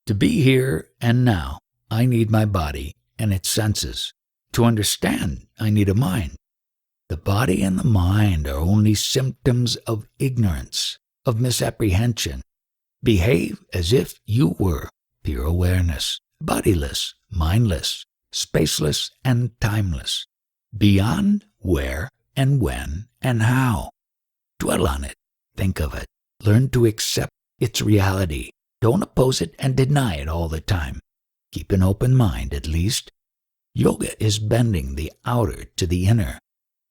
To be here and now, I need my body and its senses. To understand, I need a mind. The body and the mind are only symptoms of ignorance, of misapprehension. Behave as if you were pure awareness, bodiless, mindless, spaceless, and timeless, beyond where and when and how. Dwell on it, think of it, learn to accept its reality. Don't oppose it and deny it all the time. Keep an open mind at least. Yoga is bending the outer to the inner.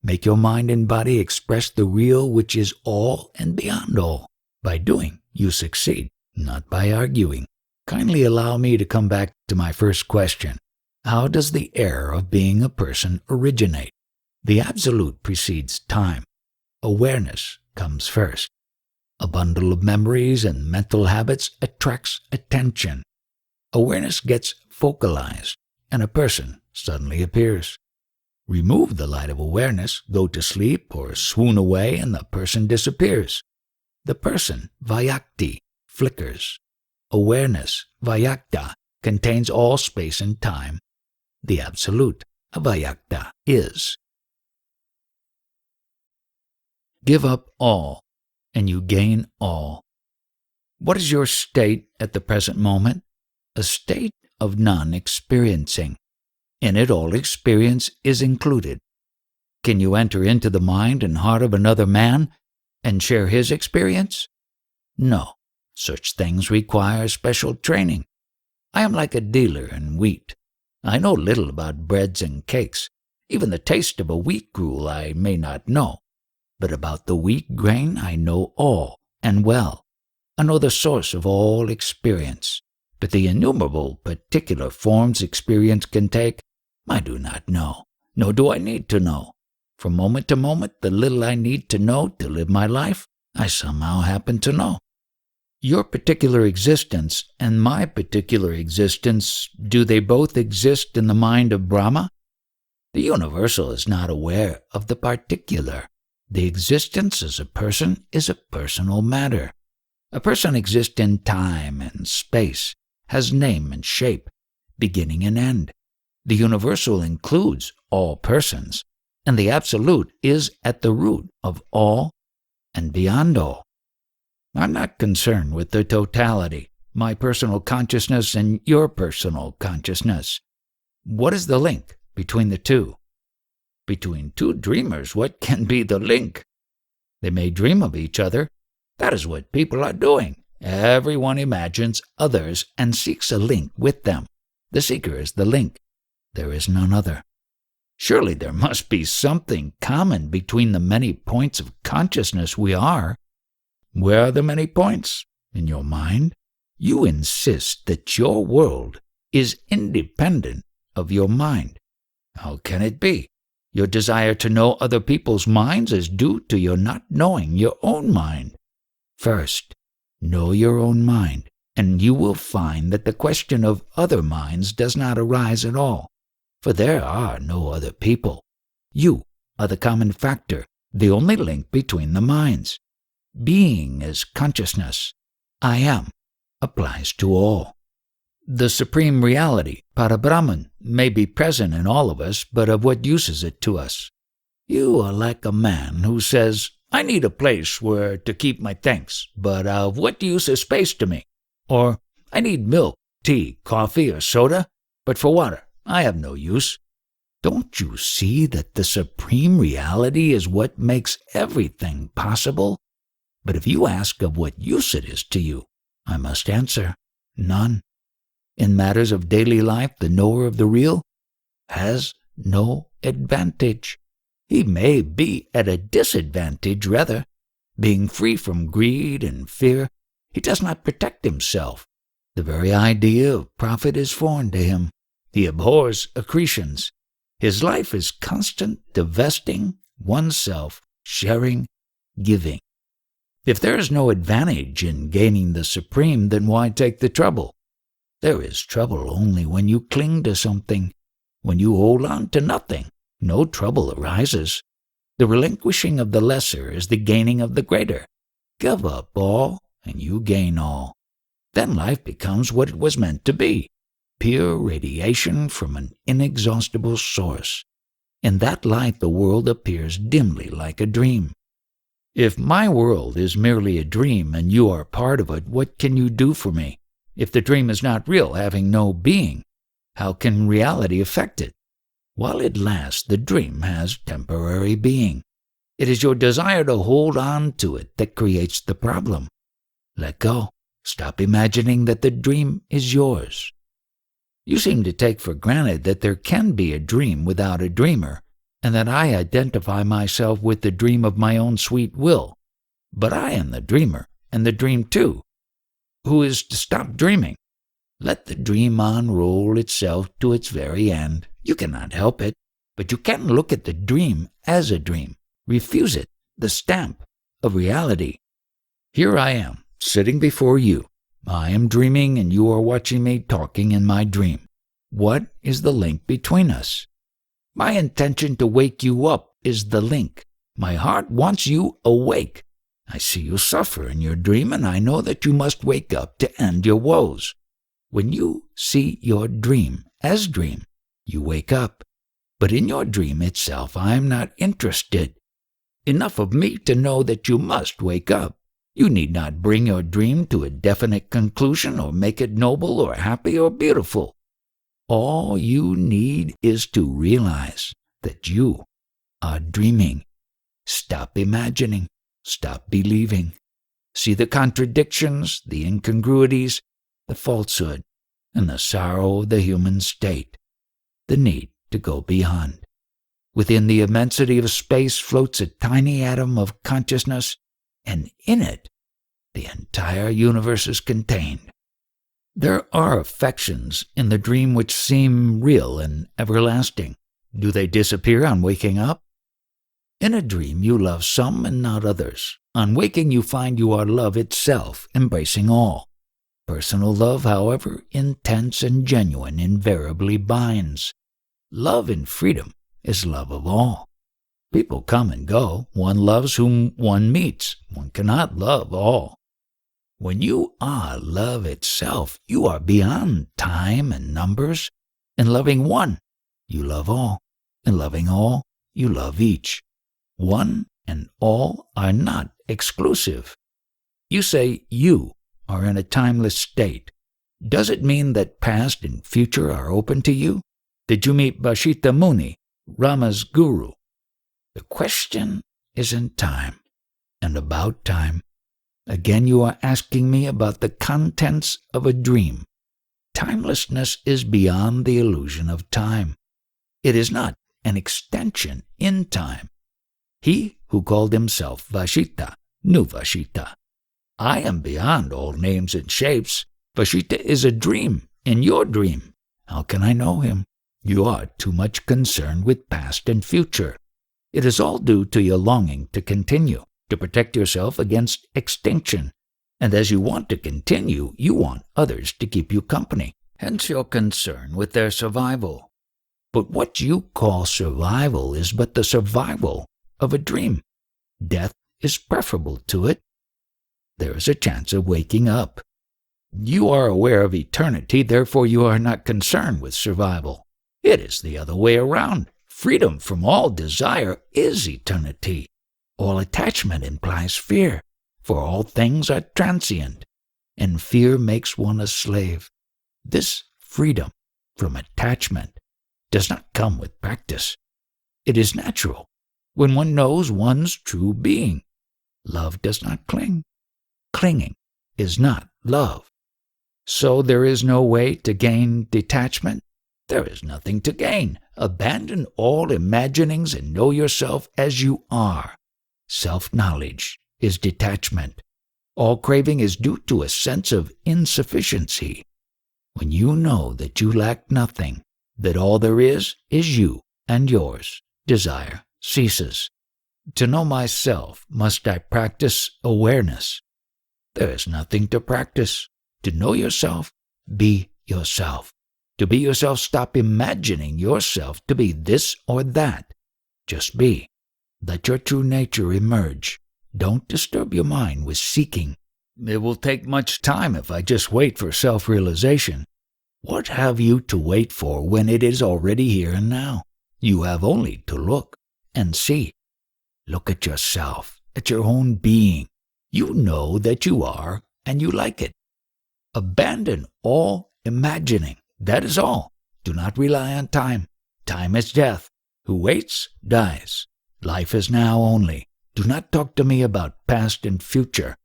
Make your mind and body express the real which is all and beyond all. By doing, you succeed, not by arguing. Kindly allow me to come back to my first question. How does the error of being a person originate? The absolute precedes time. Awareness comes first. A bundle of memories and mental habits attracts attention. Awareness gets focalized, and a person suddenly appears. Remove the light of awareness, go to sleep, or swoon away, and the person disappears. The person, Vyakti, flickers. Awareness, Vyakta, contains all space and time. The absolute, Avyakta, is. Give up all, and you gain all. What is your state at the present moment? A state of non-experiencing. In it all experience is included. Can you enter into the mind and heart of another man and share his experience? No, such things require special training. I am like a dealer in wheat. I know little about breads and cakes. Even the taste of a wheat gruel I may not know. But about the wheat grain I know all and well. I know the source of all experience. But the innumerable particular forms experience can take, I do not know, nor do I need to know. From moment to moment, the little I need to know to live my life, I somehow happen to know. Your particular existence and my particular existence, do they both exist in the mind of Brahma? The universal is not aware of the particular. The existence as a person is a personal matter. A person exists in time and space, has name and shape, beginning and end. The universal includes all persons, and the absolute is at the root of all and beyond all. I'm not concerned with the totality, my personal consciousness and your personal consciousness. What is the link between the two? Between two dreamers, what can be the link? They may dream of each other. That is what people are doing. Everyone imagines others and seeks a link with them. The seeker is the link. There is none other. Surely there must be something common between the many points of consciousness we are. Where are the many points? In your mind? You insist that your world is independent of your mind. How can it be? Your desire to know other people's minds is due to your not knowing your own mind. First, know your own mind, and you will find that the question of other minds does not arise at all, for there are no other people. You are the common factor, the only link between the minds. Being is consciousness. I am applies to all. The supreme reality, Parabrahman, may be present in all of us, but of what use is it to us? You are like a man who says, I need a place where to keep my things, but of what use is space to me? Or, I need milk, tea, coffee, or soda, but for water, I have no use. Don't you see that the supreme reality is what makes everything possible? But if you ask of what use it is to you, I must answer, none. In matters of daily life, the knower of the real has no advantage. He may be at a disadvantage, rather. Being free from greed and fear, he does not protect himself. The very idea of profit is foreign to him. He abhors accretions. His life is constant divesting oneself, sharing, giving. If there is no advantage in gaining the supreme, then why take the trouble? There is trouble only when you cling to something. When you hold on to nothing, no trouble arises. The relinquishing of the lesser is the gaining of the greater. Give up all, and you gain all. Then life becomes what it was meant to be, pure radiation from an inexhaustible source. In that light the world appears dimly like a dream. If my world is merely a dream and you are part of it, what can you do for me? If the dream is not real, having no being, how can reality affect it? While it lasts, the dream has temporary being. It is your desire to hold on to it that creates the problem. Let go. Stop imagining that the dream is yours. You seem to take for granted that there can be a dream without a dreamer, and that I identify myself with the dream of my own sweet will. But I am the dreamer, and the dream too. Who is to stop dreaming? Let the dream unroll itself to its very end. You cannot help it, but you can look at the dream as a dream. Refuse it, the stamp of reality. Here I am, sitting before you. I am dreaming and you are watching me talking in my dream. What is the link between us? My intention to wake you up is the link. My heart wants you awake. I see you suffer in your dream, and I know that you must wake up to end your woes. When you see your dream as dream, you wake up. But in your dream itself, I am not interested. Enough of me to know that you must wake up. You need not bring your dream to a definite conclusion or make it noble or happy or beautiful. All you need is to realize that you are dreaming. Stop imagining. Stop believing. See the contradictions, the incongruities, the falsehood, and the sorrow of the human state. The need to go beyond. Within the immensity of space floats a tiny atom of consciousness, and in it, the entire universe is contained. There are affections in the dream which seem real and everlasting. Do they disappear on waking up? In a dream you love some and not others. On waking you find you are love itself, embracing all. Personal love, however intense and genuine, invariably binds. Love in freedom is love of all. People come and go. One loves whom one meets. One cannot love all. When you are love itself, you are beyond time and numbers. In loving one, you love all. In loving all, you love each. One and all are not exclusive. You say you are in a timeless state. Does it mean that past and future are open to you? Did you meet Vashita Muni, Rama's guru? The question is in time and about time. Again, you are asking me about the contents of a dream. Timelessness is beyond the illusion of time. It is not an extension in time. He who called himself Vashita knew Vashita. I am beyond all names and shapes. Vashita is a dream in your dream. How can I know him? You are too much concerned with past and future. It is all due to your longing to continue, to protect yourself against extinction. And as you want to continue, you want others to keep you company. Hence your concern with their survival. But what you call survival is but the survival of a dream. Death is preferable to it. There is a chance of waking up. You are aware of eternity, therefore you are not concerned with survival. It is the other way around. Freedom from all desire is eternity. All attachment implies fear, for all things are transient, and fear makes one a slave. This freedom from attachment does not come with practice. It is natural when one knows one's true being. Love does not cling. Clinging is not love. So there is no way to gain detachment. There is nothing to gain. Abandon all imaginings and know yourself as you are. Self-knowledge is detachment. All craving is due to a sense of insufficiency. When you know that you lack nothing, that all there is you and yours, desire ceases. To know myself, must I practice awareness? There is nothing to practice. To know yourself, be yourself. To be yourself, stop imagining yourself to be this or that. Just be. Let your true nature emerge. Don't disturb your mind with seeking. It will take much time if I just wait for self-realization. What have you to wait for when it is already here and now? You have only to look and see. Look at yourself, at your own being. You know that you are, and you like it. Abandon all imagining. That is all. Do not rely on time. Time is death. Who waits, dies. Life is now only. Do not talk to me about past and future.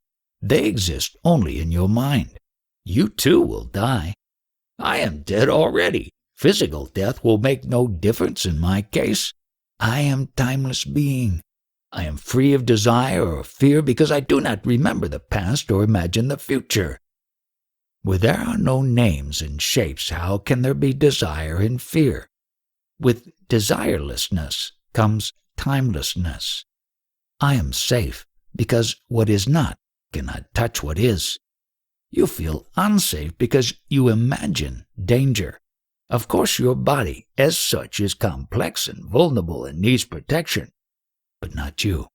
They exist only in your mind. You too will die. I am dead already. Physical death will make no difference in my case. I am timeless being. I am free of desire or fear because I do not remember the past or imagine the future. Where there are no names and shapes, how can there be desire and fear? With desirelessness comes timelessness. I am safe because what is not cannot touch what is. You feel unsafe because you imagine danger. Of course, your body as such is complex and vulnerable and needs protection, but not you.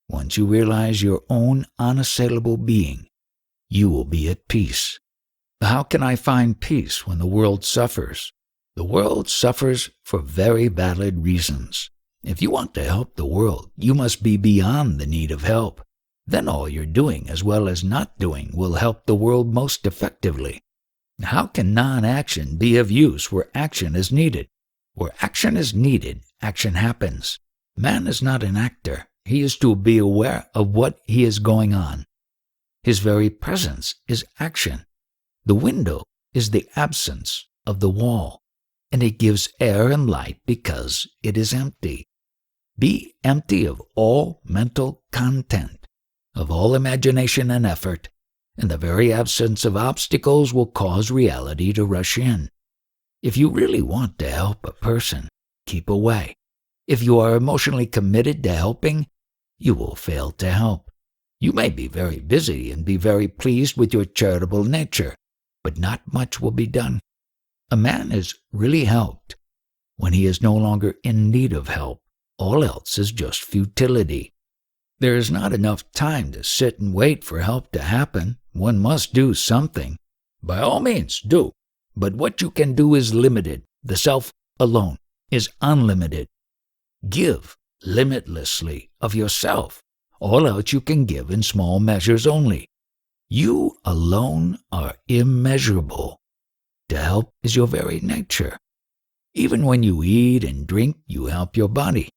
Once you realize your own unassailable being, you will be at peace. How can I find peace when the world suffers? The world suffers for very valid reasons. If you want to help the world, you must be beyond the need of help. Then all you're doing, as well as not doing, will help the world most effectively. How can non-action be of use where action is needed? Where action is needed, action happens. Man is not an actor. He is to be aware of what he is going on. His very presence is action. The window is the absence of the wall, and it gives air and light because it is empty. Be empty of all mental content, of all imagination and effort, and the very absence of obstacles will cause reality to rush in. If you really want to help a person, keep away. If you are emotionally committed to helping, you will fail to help. You may be very busy and be very pleased with your charitable nature, but not much will be done. A man is really helped when he is no longer in need of help. All else is just futility. There is not enough time to sit and wait for help to happen. One must do something. By all means, do. But what you can do is limited. The self alone is unlimited. Give limitlessly of yourself. All else you can give in small measures only. You alone are immeasurable. To help is your very nature. Even when you eat and drink, you help your body.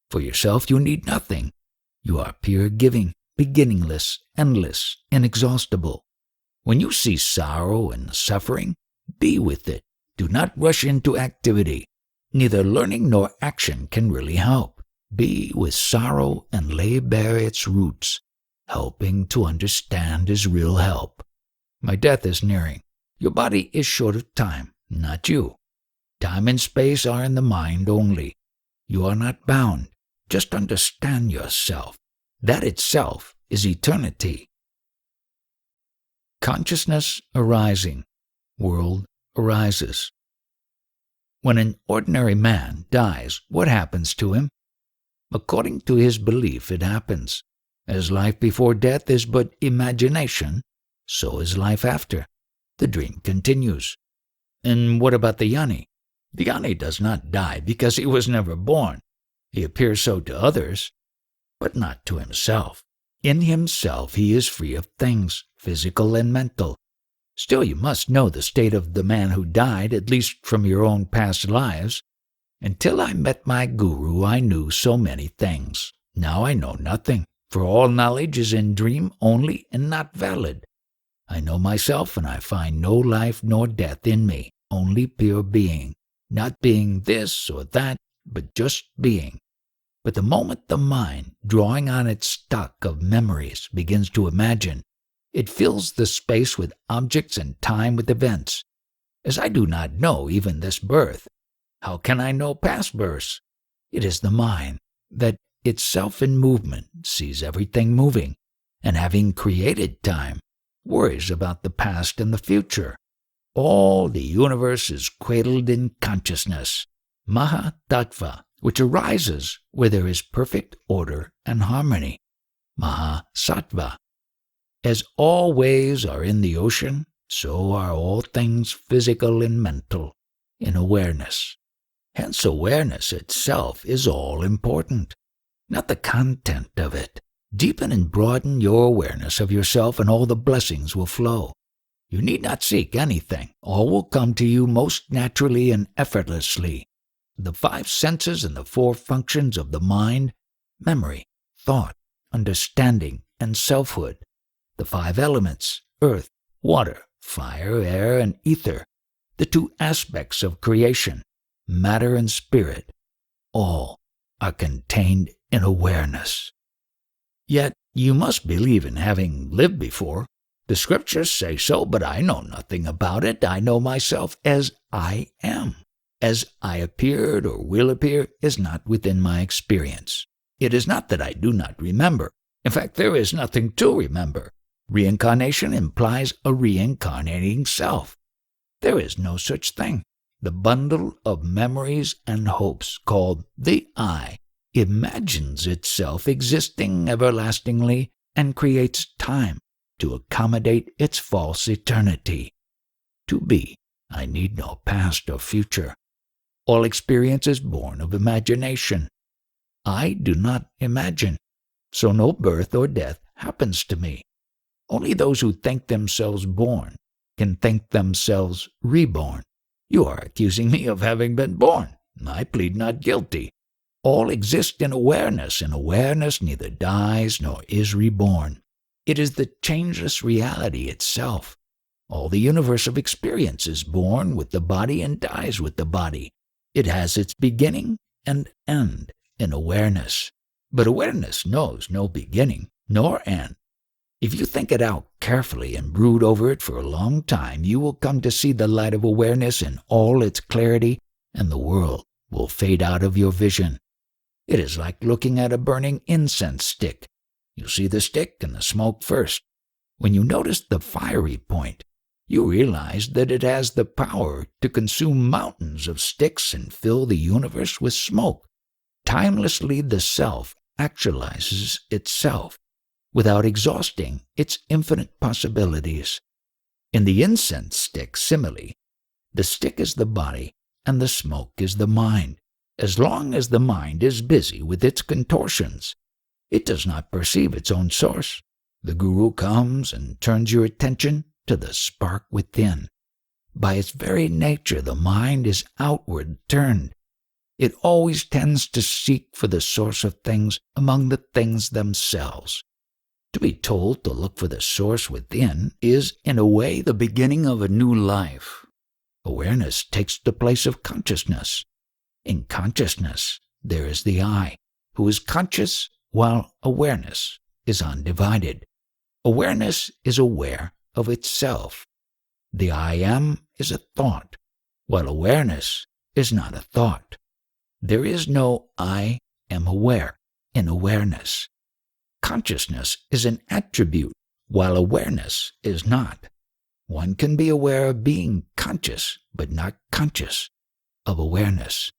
For yourself, you need nothing. You are pure giving, beginningless, endless, inexhaustible. When you see sorrow and suffering, be with it. Do not rush into activity. Neither learning nor action can really help. Be with sorrow and lay bare its roots. Helping to understand is real help. My death is nearing. Your body is short of time, not you. Time and space are in the mind only. You are not bound. Just understand yourself. That itself is eternity. Consciousness arising. World arises. When an ordinary man dies, what happens to him? According to his belief, it happens. As life before death is but imagination, so is life after. The dream continues. And what about the Jnani? The Jnani does not die because he was never born. He appears so to others, but not to himself. In himself he is free of things, physical and mental. Still, you must know the state of the man who died, at least from your own past lives. Until I met my guru, I knew so many things. Now I know nothing, for all knowledge is in dream only and not valid. I know myself, and I find no life nor death in me, only pure being, not being this or that, but just being. But the moment the mind, drawing on its stock of memories, begins to imagine, it fills the space with objects and time with events. As I do not know even this birth, how can I know past births? It is the mind that itself in movement sees everything moving, and having created time, worries about the past and the future. All the universe is cradled in consciousness, Mahatattva, which arises where there is perfect order and harmony, Mahasattva. As all waves are in the ocean, so are all things physical and mental in awareness. Hence awareness itself is all important, not the content of it. Deepen and broaden your awareness of yourself and all the blessings will flow. You need not seek anything. All will come to you most naturally and effortlessly. The 5 senses and the 4 functions of the mind, memory, thought, understanding, and selfhood. The 5 elements, earth, water, fire, air, and ether. The 2 aspects of creation, matter and spirit. All are contained in awareness. Yet you must believe in having lived before. The scriptures say so, but I know nothing about it. I know myself as I am. As I appeared or will appear is not within my experience. It is not that I do not remember. In fact, there is nothing to remember. Reincarnation implies a reincarnating self. There is no such thing. The bundle of memories and hopes called the I imagines itself existing everlastingly and creates time to accommodate its false eternity. To be, I need no past or future. All experience is born of imagination. I do not imagine, so no birth or death happens to me. Only those who think themselves born can think themselves reborn. You are accusing me of having been born. I plead not guilty. All exist in awareness, and awareness neither dies nor is reborn. It is the changeless reality itself. All the universe of experience is born with the body and dies with the body. It has its beginning and end in awareness. But awareness knows no beginning nor end. If you think it out carefully and brood over it for a long time, you will come to see the light of awareness in all its clarity, and the world will fade out of your vision. It is like looking at a burning incense stick. You see the stick and the smoke first. When you notice the fiery point, you realize that it has the power to consume mountains of sticks and fill the universe with smoke. timelessly the self actualizes itself without exhausting its infinite possibilities. In the incense stick simile, the stick is the body and the smoke is the mind. As long as the mind is busy with its contortions, it does not perceive its own source. The Guru comes and turns your attention to the spark within. By its very nature, the mind is outward turned. It always tends to seek for the source of things among the things themselves. To be told to look for the source within is, in a way, the beginning of a new life. Awareness takes the place of consciousness. In consciousness, there is the I, who is conscious while awareness is undivided. Awareness is aware of itself. The I am is a thought, while awareness is not a thought. There is no I am aware in awareness. Consciousness is an attribute, while awareness is not. One can be aware of being conscious, but not conscious of awareness.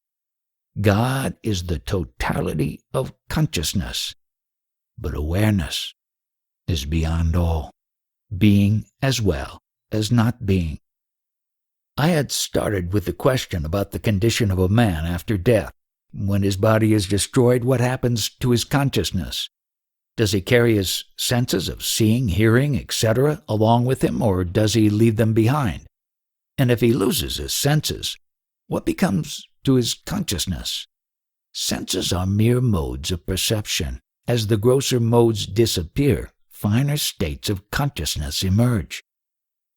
God is the totality of consciousness, but awareness is beyond all, being as well as not being. I had started with the question about the condition of a man after death. When his body is destroyed, what happens to his consciousness? Does he carry his senses of seeing, hearing, etc. along with him, or does he leave them behind? And if he loses his senses, what becomes to his consciousness? Senses are mere modes of perception. As the grosser modes disappear, finer states of consciousness emerge.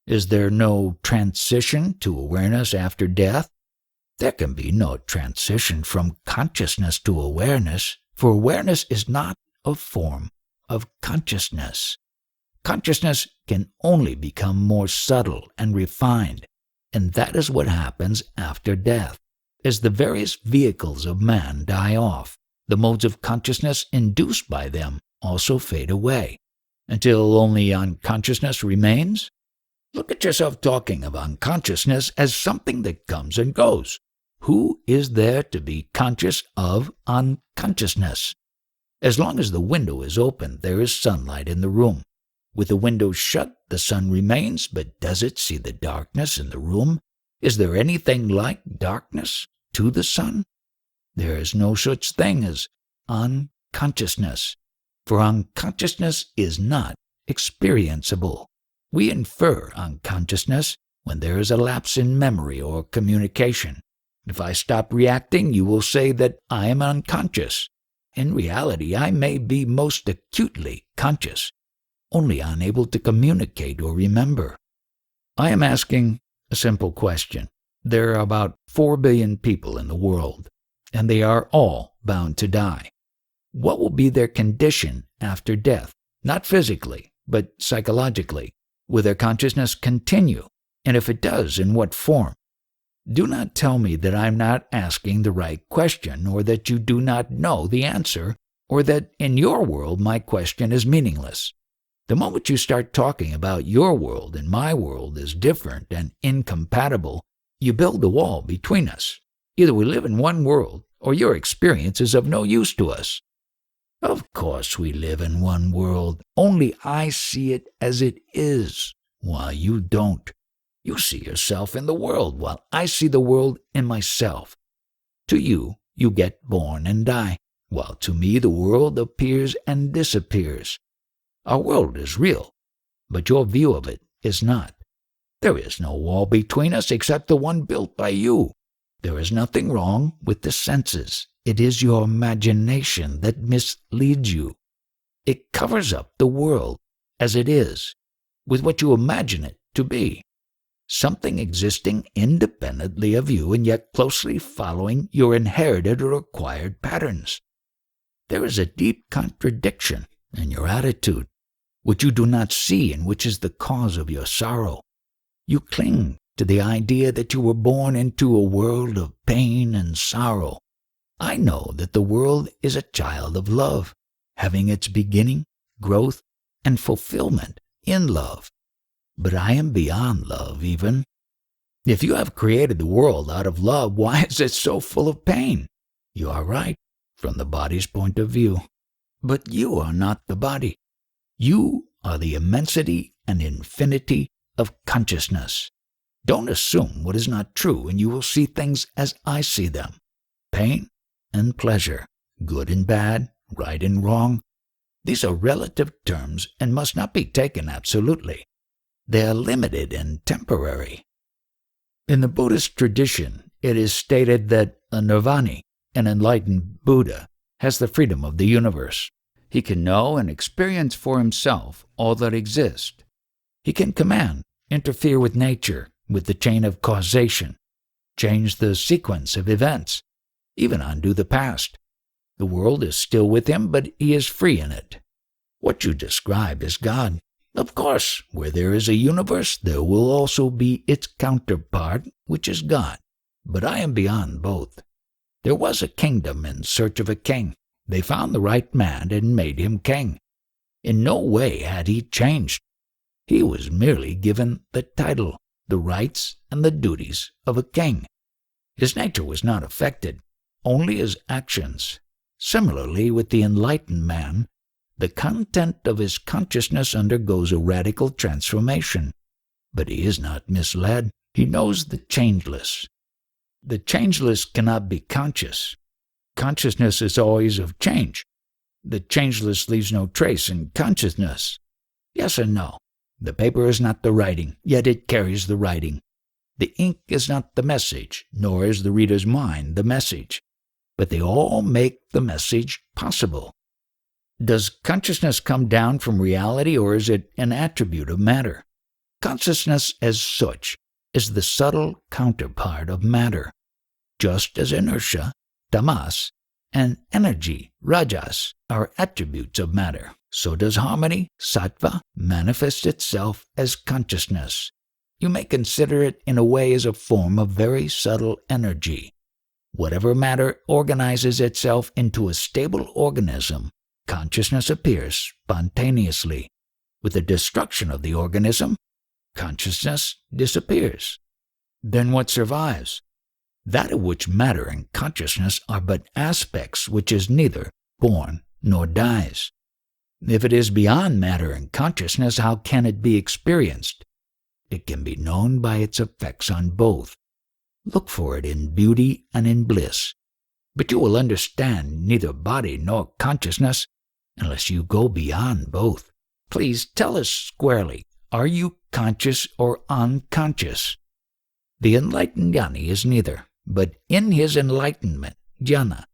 Is there no transition to awareness after death? There can be no transition from consciousness to awareness, for awareness is not a form of consciousness. Consciousness can only become more subtle and refined, and that is what happens after death. As the various vehicles of man die off, the modes of consciousness induced by them also fade away, until only unconsciousness remains. Look at yourself talking of unconsciousness as something that comes and goes. Who is there to be conscious of unconsciousness? As long as the window is open, there is sunlight in the room. With the window shut, the sun remains, but does it see the darkness in the room? Is there anything like darkness to the sun? There is no such thing as unconsciousness, for unconsciousness is not experienceable. We infer unconsciousness when there is a lapse in memory or communication. If I stop reacting, you will say that I am unconscious. In reality, I may be most acutely conscious, only unable to communicate or remember. I am asking a simple question. There are about 4 billion people in the world, and they are all bound to die. What will be their condition after death? Not physically, but psychologically. Will their consciousness continue? And if it does, in what form? Do not tell me that I am not asking the right question, or that you do not know the answer, or that in your world my question is meaningless. The moment you start talking about your world and my world is different and incompatible, you build a wall between us. Either we live in one world, or your experience is of no use to us. Of course we live in one world, only I see it as it is, while you don't. You see yourself in the world, while I see the world in myself. To you, you get born and die, while to me the world appears and disappears. Our world is real, but your view of it is not. There is no wall between us except the one built by you. There is nothing wrong with the senses. It is your imagination that misleads you. It covers up the world as it is, with what you imagine it to be. Something existing independently of you and yet closely following your inherited or acquired patterns. There is a deep contradiction in your attitude, which you do not see and which is the cause of your sorrow. You cling to the idea that you were born into a world of pain and sorrow. I know that the world is a child of love, having its beginning, growth, and fulfillment in love. But I am beyond love even. If you have created the world out of love, why is it so full of pain? You are right. from the body's point of view. But you are not the body. You are the immensity and infinity of consciousness. Don't assume what is not true, and you will see things as I see them. Pain and pleasure, good and bad, right and wrong. These are relative terms and must not be taken absolutely. They are limited and temporary. In the Buddhist tradition, it is stated that a nirvani, an enlightened Buddha, has the freedom of the universe. He can know and experience for himself all that exists. He can command, interfere with nature, with the chain of causation, change the sequence of events, even undo the past. The world is still with him, but he is free in it. What you describe is God. Of course, where there is a universe, there will also be its counterpart, which is God. But I am beyond both. There was a kingdom in search of a king. They found the right man and made him king. In no way had he changed. He was merely given the title, the rights, and the duties of a king. His nature was not affected, only his actions. Similarly, with the enlightened man, the content of his consciousness undergoes a radical transformation. But he is not misled. He knows the changeless. The changeless cannot be conscious. Consciousness is always of change. The changeless leaves no trace in consciousness. Yes and no. The paper is not the writing, yet it carries the writing. The ink is not the message, nor is the reader's mind the message. But they all make the message possible. Does consciousness come down from reality, or is it an attribute of matter? Consciousness as such is the subtle counterpart of matter. Just as inertia, tamas, and energy, rajas, are attributes of matter, so does harmony, sattva, manifest itself as consciousness. You may consider it in a way as a form of very subtle energy. Whatever matter organizes itself into a stable organism, consciousness appears spontaneously. With the destruction of the organism, consciousness disappears. Then what survives? That of which matter and consciousness are but aspects, which is neither born nor dies. If it is beyond matter and consciousness, how can it be experienced? It can be known by its effects on both. Look for it in beauty and in bliss. But you will understand neither body nor consciousness unless you go beyond both. Please tell us squarely, are you conscious or unconscious? The enlightened jnani is neither, but in his enlightenment, jnana,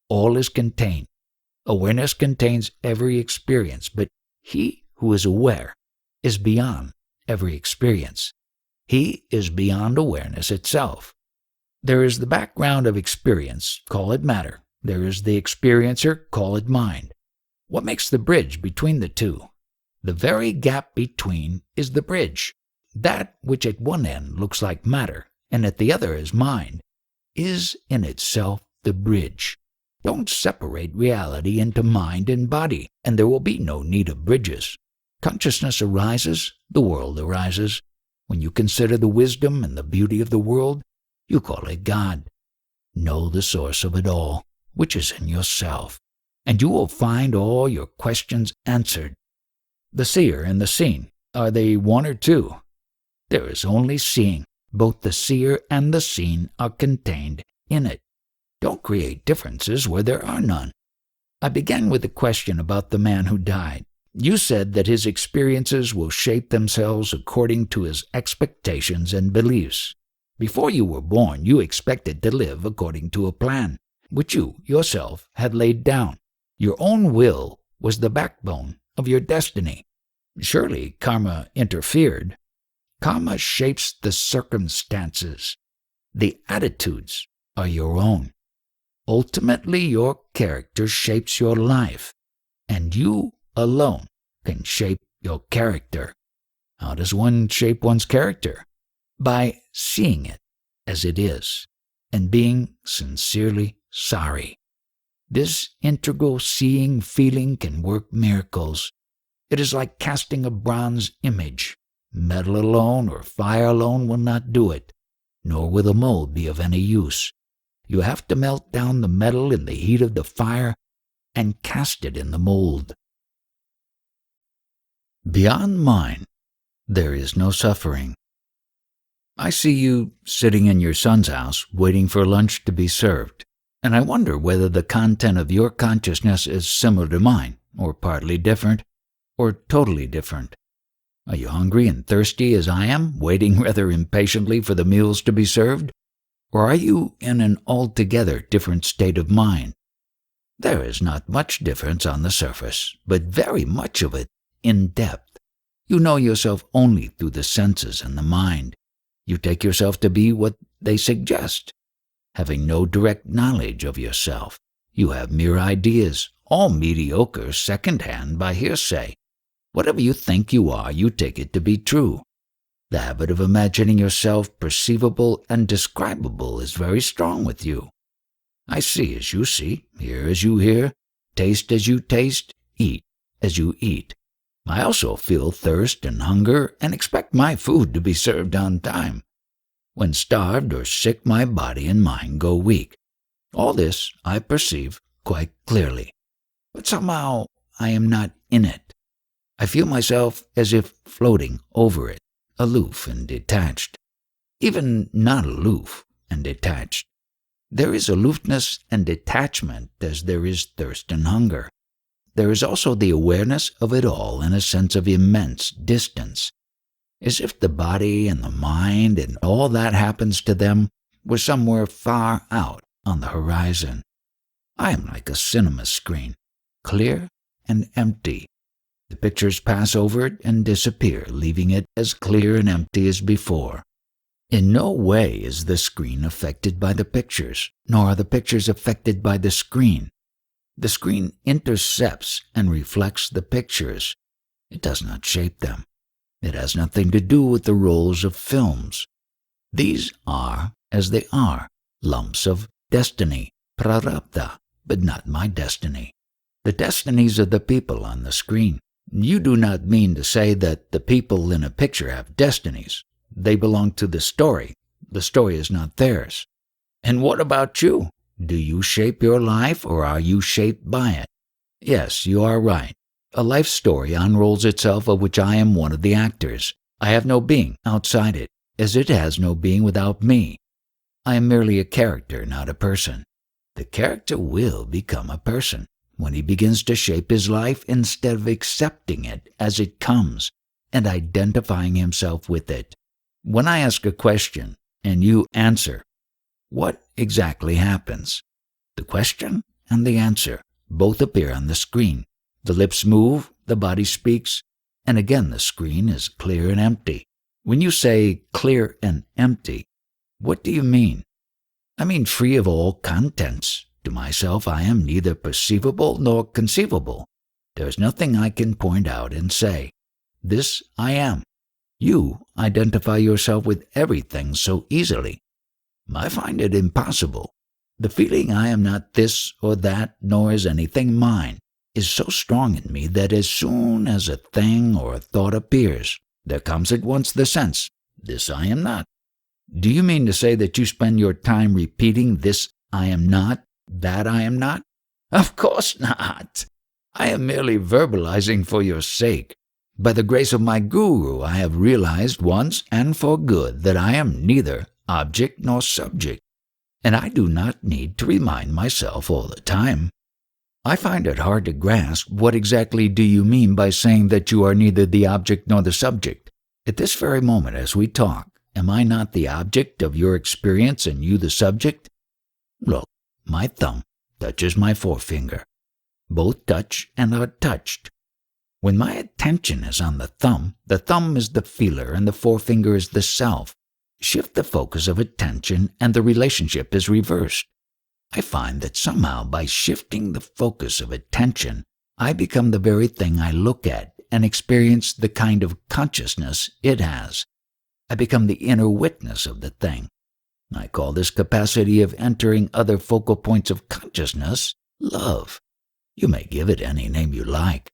all is contained. Awareness contains every experience, but he who is aware is beyond every experience. He is beyond awareness itself. There is the background of experience, call it matter. There is the experiencer, call it mind. What makes the bridge between the two? The very gap between is the bridge. That which at one end looks like matter, and at the other is mind, is in itself the bridge. Don't separate reality into mind and body, and there will be no need of bridges. Consciousness arises, the world arises. When you consider the wisdom and the beauty of the world, you call it God. Know the source of it all, which is in yourself, and you will find all your questions answered. The seer and the seen, are they one or two? There is only seeing. Both the seer and the seen are contained in it. Don't create differences where there are none. I began with a question about the man who died. You said that his experiences will shape themselves according to his expectations and beliefs. Before you were born, you expected to live according to a plan, which you, yourself, had laid down. Your own will was the backbone of your destiny. Surely karma interfered. Karma shapes the circumstances. The attitudes are your own. Ultimately, your character shapes your life, and you alone can shape your character. How does one shape one's character? By seeing it as it is, and being sincerely sorry. This integral seeing feeling can work miracles. It is like casting a bronze image. Metal alone or fire alone will not do it, nor will the mold be of any use. You have to melt down the metal in the heat of the fire and cast it in the mold. Beyond mind, there is no suffering. I see you sitting in your son's house waiting for lunch to be served, and I wonder whether the content of your consciousness is similar to mine, or partly different, or totally different. Are you hungry and thirsty as I am, waiting rather impatiently for the meals to be served? Or are you in an altogether different state of mind? There is not much difference on the surface, but very much of it in depth. You know yourself only through the senses and the mind. You take yourself to be what they suggest. Having no direct knowledge of yourself, you have mere ideas, all mediocre, second-hand by hearsay. Whatever you think you are, you take it to be true. The habit of imagining yourself perceivable and describable is very strong with you. I see as you see, hear as you hear, taste as you taste, eat as you eat. I also feel thirst and hunger and expect my food to be served on time. When starved or sick, my body and mind go weak. All this I perceive quite clearly. But somehow I am not in it. I feel myself as if floating over it, aloof and detached. Even not aloof and detached. There is aloofness and detachment as there is thirst and hunger. There is also the awareness of it all in a sense of immense distance, as if the body and the mind and all that happens to them were somewhere far out on the horizon. I am like a cinema screen, clear and empty. The pictures pass over it and disappear, leaving it as clear and empty as before. In no way is the screen affected by the pictures, nor are the pictures affected by the screen. The screen intercepts and reflects the pictures. It does not shape them. It has nothing to do with the rolls of films. These are as they are, lumps of destiny, prarabdha, but not my destiny. The destinies of the people on the screen. You do not mean to say that the people in a picture have destinies. They belong to the story. The story is not theirs. And what about you? Do you shape your life, or are you shaped by it? Yes, you are right. A life story unrolls itself of which I am one of the actors. I have no being outside it, as it has no being without me. I am merely a character, not a person. The character will become a person when he begins to shape his life instead of accepting it as it comes and identifying himself with it. When I ask a question and you answer, what exactly happens? The question and the answer both appear on the screen. The lips move, the body speaks, and again the screen is clear and empty. When you say clear and empty, what do you mean? I mean free of all contents. To myself I am neither perceivable nor conceivable. There is nothing I can point out and say, this I am. You identify yourself with everything so easily. I find it impossible. The feeling I am not this or that, nor is anything mine, is so strong in me that as soon as a thing or a thought appears, there comes at once the sense, this I am not. Do you mean to say that you spend your time repeating this I am not, that I am not? Of course not. I am merely verbalizing for your sake. By the grace of my guru, I have realized once and for good that I am neither object nor subject, and I do not need to remind myself all the time. I find it hard to grasp what exactly do you mean by saying that you are neither the object nor the subject. At this very moment as we talk, am I not the object of your experience and you the subject? Look, my thumb touches my forefinger. Both touch and are touched. When my attention is on the thumb is the feeler and the forefinger is the self. Shift the focus of attention and the relationship is reversed. I find that somehow by shifting the focus of attention, I become the very thing I look at and experience the kind of consciousness it has. I become the inner witness of the thing. I call this capacity of entering other focal points of consciousness love. You may give it any name you like.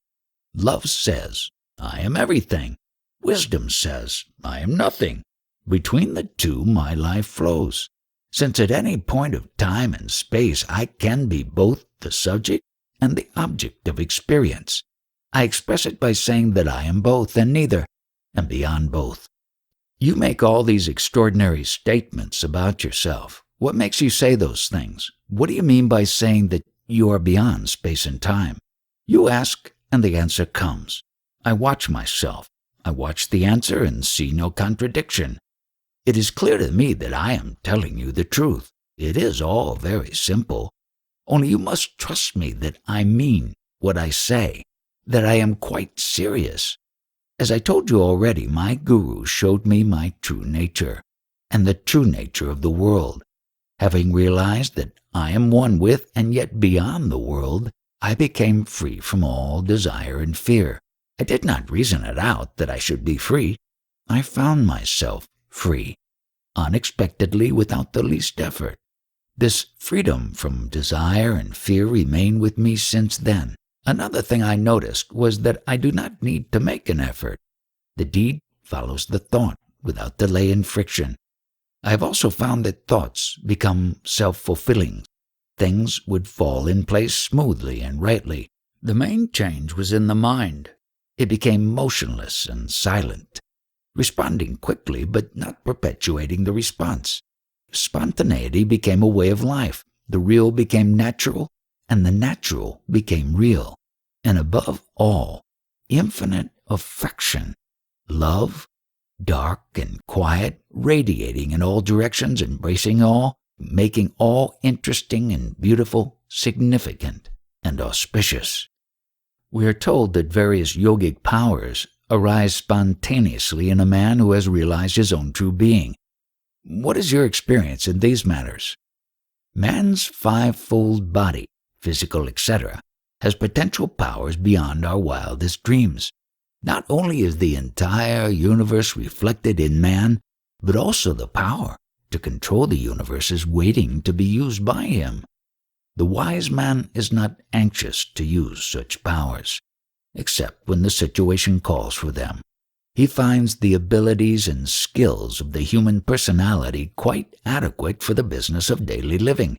Love says, I am everything. Wisdom says, I am nothing. Between the two, my life flows. since at any point of time and space I can be both the subject and the object of experience. I express it by saying that I am both and neither, and beyond both. You make all these extraordinary statements about yourself. What makes you say those things? What do you mean by saying that you are beyond space and time? You ask, and the answer comes. I watch myself. I watch the answer and see no contradiction. It is clear to me that I am telling you the truth. It is all very simple. Only you must trust me that I mean what I say, that I am quite serious. As I told you already, my guru showed me my true nature, and the true nature of the world. Having realized that I am one with and yet beyond the world, I became free from all desire and fear. I did not reason it out that I should be free. I found myself free, unexpectedly, without the least effort. This freedom from desire and fear remained with me since then. Another thing I noticed was that I do not need to make an effort. The deed follows the thought without delay and friction. I have also found that thoughts become self-fulfilling. Things would fall in place smoothly and rightly. The main change was in the mind. It became motionless and silent, responding quickly but not perpetuating the response. Spontaneity became a way of life. The real became natural, and the natural became real. And above all, infinite affection, love, dark and quiet, radiating in all directions, embracing all, making all interesting and beautiful, significant and auspicious. We are told that various yogic powers arise spontaneously in a man who has realized his own true being. What is your experience in these matters? Man's five-fold body, physical, etc., has potential powers beyond our wildest dreams. Not only is the entire universe reflected in man, but also the power to control the universe is waiting to be used by him. The wise man is not anxious to use such powers, except when the situation calls for them. He finds the abilities and skills of the human personality quite adequate for the business of daily living.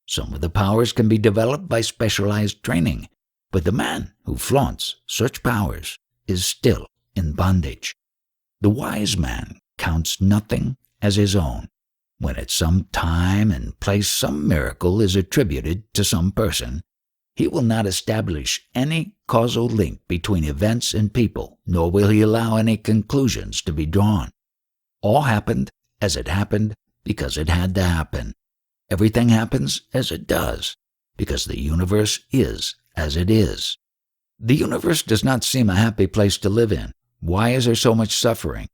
Some of the powers can be developed by specialized training, but the man who flaunts such powers is still in bondage. The wise man counts nothing as his own. When at some time and place some miracle is attributed to some person, he will not establish any causal link between events and people, nor will he allow any conclusions to be drawn. All happened as it happened because it had to happen. Everything happens as it does because the universe is as it is. The universe does not seem a happy place to live in. Why is there so much suffering?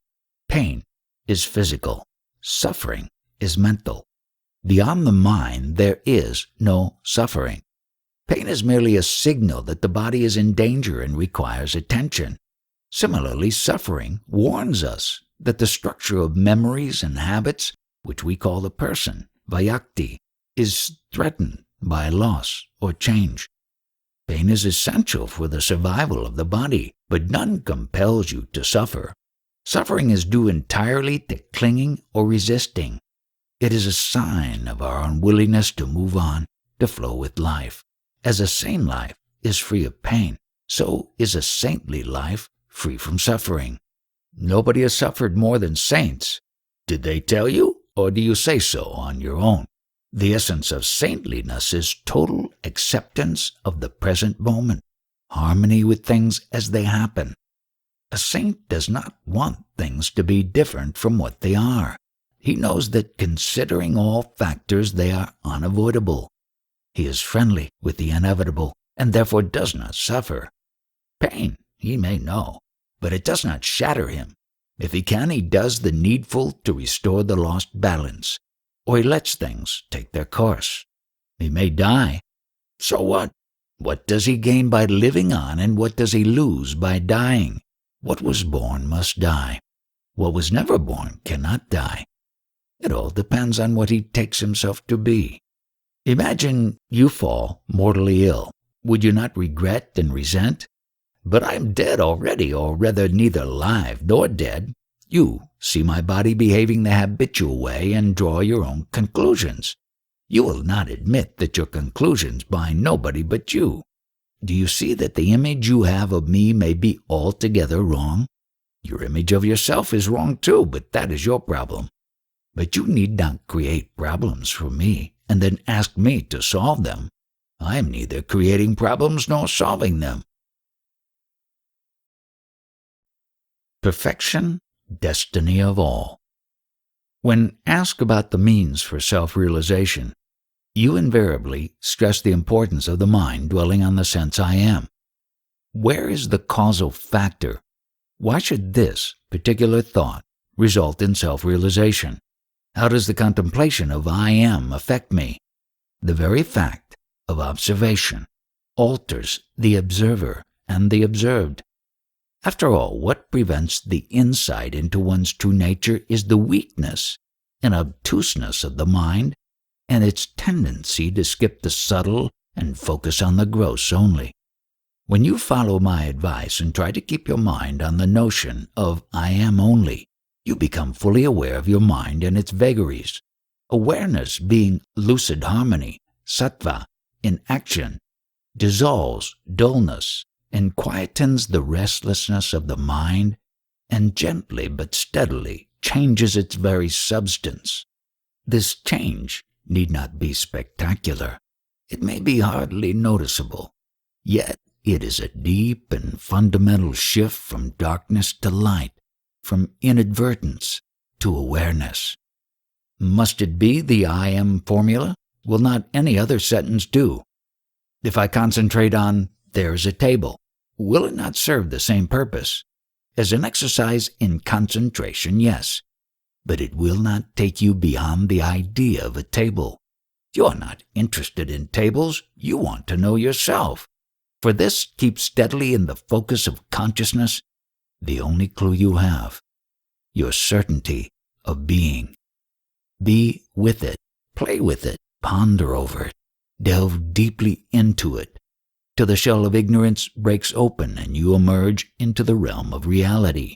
Pain is physical. Suffering is mental. Beyond the mind, there is no suffering. Pain is merely a signal that the body is in danger and requires attention. Similarly, suffering warns us that the structure of memories and habits, which we call the person, vyakti, is threatened by loss or change. Pain is essential for the survival of the body, but none compels you to suffer. Suffering is due entirely to clinging or resisting. It is a sign of our unwillingness to move on, to flow with life. As a sane life is free of pain, so is a saintly life free from suffering. Nobody has suffered more than saints. Did they tell you, or do you say so on your own? The essence of saintliness is total acceptance of the present moment, harmony with things as they happen. A saint does not want things to be different from what they are. He knows that considering all factors, they are unavoidable. He is friendly with the inevitable and therefore does not suffer. Pain, he may know, but it does not shatter him. If he can, he does the needful to restore the lost balance, or he lets things take their course. He may die. So what? What does he gain by living on, and what does he lose by dying? What was born must die. What was never born cannot die. It all depends on what he takes himself to be. Imagine you fall mortally ill. Would you not regret and resent? But I am dead already, or rather neither alive nor dead. You see my body behaving the habitual way, and draw your own conclusions. You will not admit that your conclusions bind nobody but you. Do you see that the image you have of me may be altogether wrong? Your image of yourself is wrong too, but that is your problem. But you need not create problems for me and then ask me to solve them. I am neither creating problems nor solving them. Perfection, destiny of all. When asked about the means for self-realization, you invariably stress the importance of the mind dwelling on the sense I am. Where is the causal factor? Why should this particular thought result in self-realization? How does the contemplation of I am affect me? The very fact of observation alters the observer and the observed. After all, what prevents the insight into one's true nature is the weakness and obtuseness of the mind and its tendency to skip the subtle and focus on the gross only. When you follow my advice and try to keep your mind on the notion of I am only, you become fully aware of your mind and its vagaries. Awareness, being lucid harmony, sattva, in action, dissolves dullness and quietens the restlessness of the mind and gently but steadily changes its very substance. This change need not be spectacular. It may be hardly noticeable, yet it is a deep and fundamental shift from darkness to light, from inadvertence to awareness. Must it be the I am formula? Will not any other sentence do? If I concentrate on there's a table, will it not serve the same purpose? As an exercise in concentration, yes, but it will not take you beyond the idea of a table. You are not interested in tables, you want to know yourself. For this, keep steadily in the focus of consciousness the only clue you have, your certainty of being. Be with it, play with it, ponder over it, delve deeply into it, till the shell of ignorance breaks open and you emerge into the realm of reality.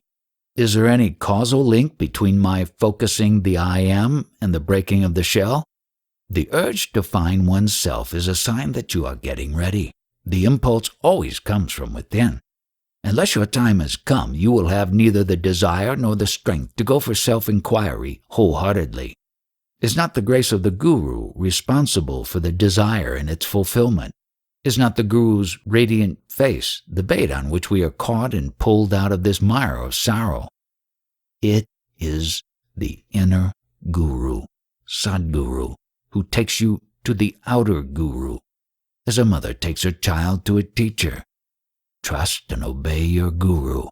Is there any causal link between my focusing the I am and the breaking of the shell? The urge to find oneself is a sign that you are getting ready. The impulse always comes from within. Unless your time has come, you will have neither the desire nor the strength to go for self-inquiry wholeheartedly. Is not the grace of the Guru responsible for the desire and its fulfillment? Is not the Guru's radiant face the bait on which we are caught and pulled out of this mire of sorrow? It is the inner Guru, Sadguru, who takes you to the outer Guru, as a mother takes her child to a teacher. Trust and obey your Guru,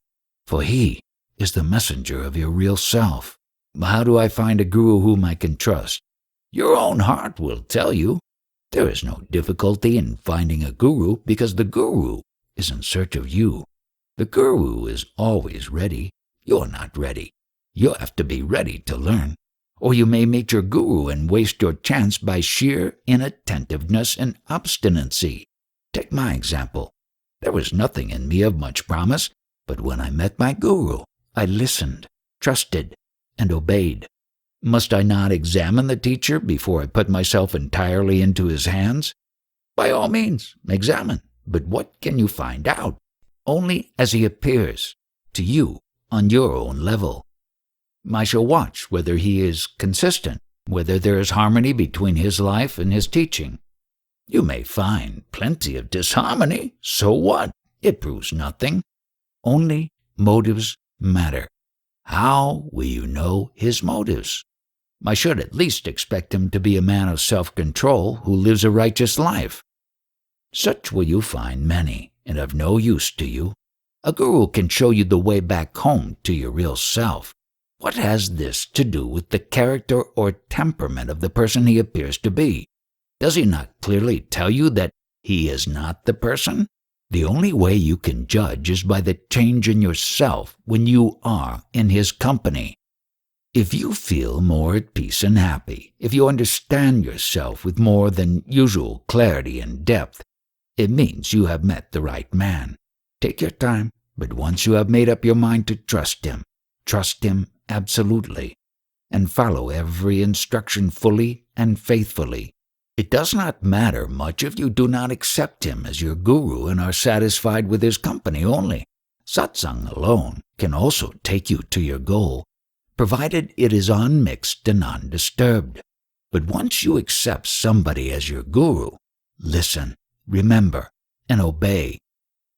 for he is the messenger of your real self. How do I find a Guru whom I can trust? Your own heart will tell you. There is no difficulty in finding a Guru because the Guru is in search of you. The Guru is always ready. You're not ready. You have to be ready to learn, or you may meet your Guru and waste your chance by sheer inattentiveness and obstinacy. Take my example. There was nothing in me of much promise, but when I met my Guru, I listened, trusted, and obeyed. Must I not examine the teacher before I put myself entirely into his hands? By all means, examine, but what can you find out? Only as he appears to you on your own level. I shall watch whether he is consistent, whether there is harmony between his life and his teaching. You may find plenty of disharmony. So what? It proves nothing. Only motives matter. How will you know his motives? I should at least expect him to be a man of self-control who lives a righteous life. Such will you find many, and of no use to you. A Guru can show you the way back home to your real self. What has this to do with the character or temperament of the person he appears to be? Does he not clearly tell you that he is not the person? The only way you can judge is by the change in yourself when you are in his company. If you feel more at peace and happy, if you understand yourself with more than usual clarity and depth, it means you have met the right man. Take your time, but once you have made up your mind to trust him absolutely, and follow every instruction fully and faithfully. It does not matter much if you do not accept him as your guru and are satisfied with his company only. Satsang alone can also take you to your goal, provided it is unmixed and undisturbed. But once you accept somebody as your guru, listen, remember, and obey.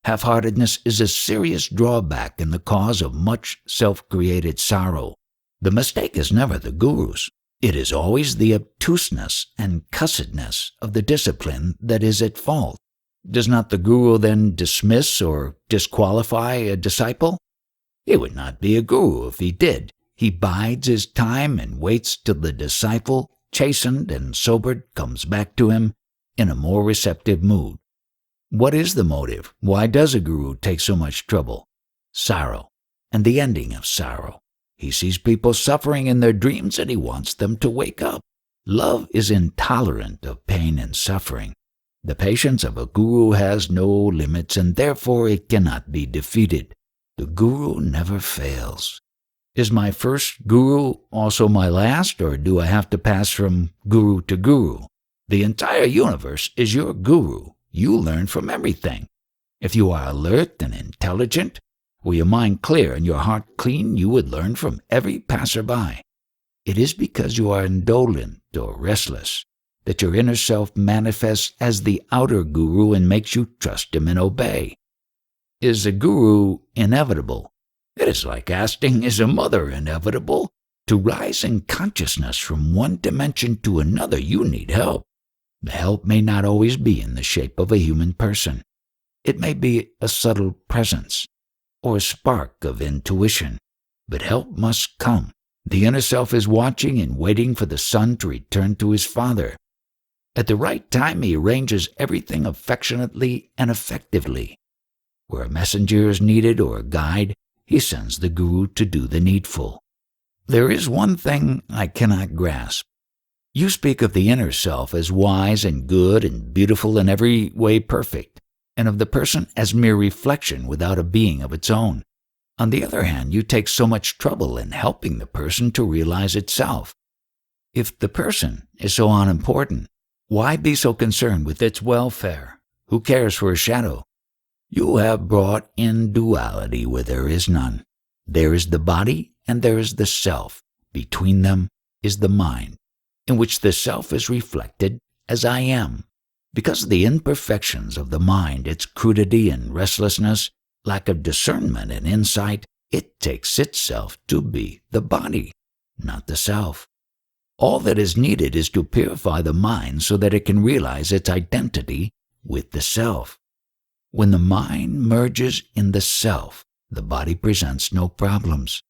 Half-heartedness is a serious drawback and the cause of much self-created sorrow. The mistake is never the guru's. It is always the obtuseness and cussedness of the discipline that is at fault. Does not the guru then dismiss or disqualify a disciple? He would not be a guru if he did. He bides his time and waits till the disciple, chastened and sobered, comes back to him in a more receptive mood. What is the motive? Why does a guru take so much trouble? Sorrow, and the ending of sorrow. He sees people suffering in their dreams and he wants them to wake up. Love is intolerant of pain and suffering. The patience of a guru has no limits and therefore it cannot be defeated. The guru never fails. Is my first guru also my last, or do I have to pass from guru to guru? The entire universe is your guru. You learn from everything. If you are alert and intelligent, with your mind clear and your heart clean, you would learn from every passerby. It is because you are indolent or restless that your inner self manifests as the outer guru and makes you trust him and obey. Is a guru inevitable? It is like asking, is a mother inevitable? To rise in consciousness from one dimension to another, you need help. The help may not always be in the shape of a human person. It may be a subtle presence or a spark of intuition, but help must come. The inner self is watching and waiting for the son to return to his father. At the right time, he arranges everything affectionately and effectively. Where a messenger is needed or a guide, he sends the guru to do the needful. There is one thing I cannot grasp. You speak of the inner self as wise and good and beautiful in every way perfect, and of the person as mere reflection without a being of its own. On the other hand, you take so much trouble in helping the person to realize itself. If the person is so unimportant, why be so concerned with its welfare? Who cares for a shadow? You have brought in duality where there is none. There is the body and there is the self. Between them is the mind, in which the self is reflected as I am. Because of the imperfections of the mind, its crudity and restlessness, lack of discernment and insight, it takes itself to be the body, not the self. All that is needed is to purify the mind so that it can realize its identity with the self. When the mind merges in the self, the body presents no problems.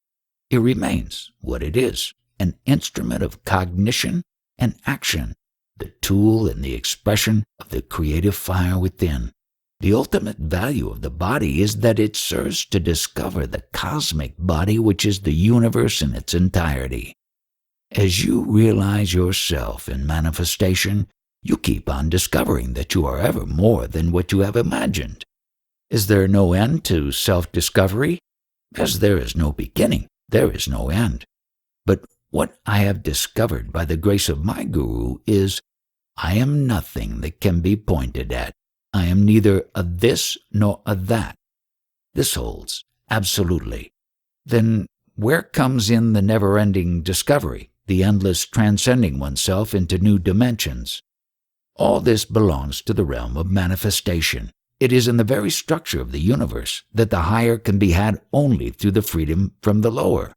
It remains what it is, an instrument of cognition and action, the tool and the expression of the creative fire within. The ultimate value of the body is that it serves to discover the cosmic body, which is the universe in its entirety. As you realize yourself in manifestation, you keep on discovering that you are ever more than what you have imagined. Is there no end to self-discovery? As there is no beginning, there is no end. But what I have discovered by the grace of my guru is, I am nothing that can be pointed at. I am neither a this nor a that. This holds absolutely. Then where comes in the never-ending discovery, the endless transcending oneself into new dimensions? All this belongs to the realm of manifestation. It is in the very structure of the universe that the higher can be had only through the freedom from the lower.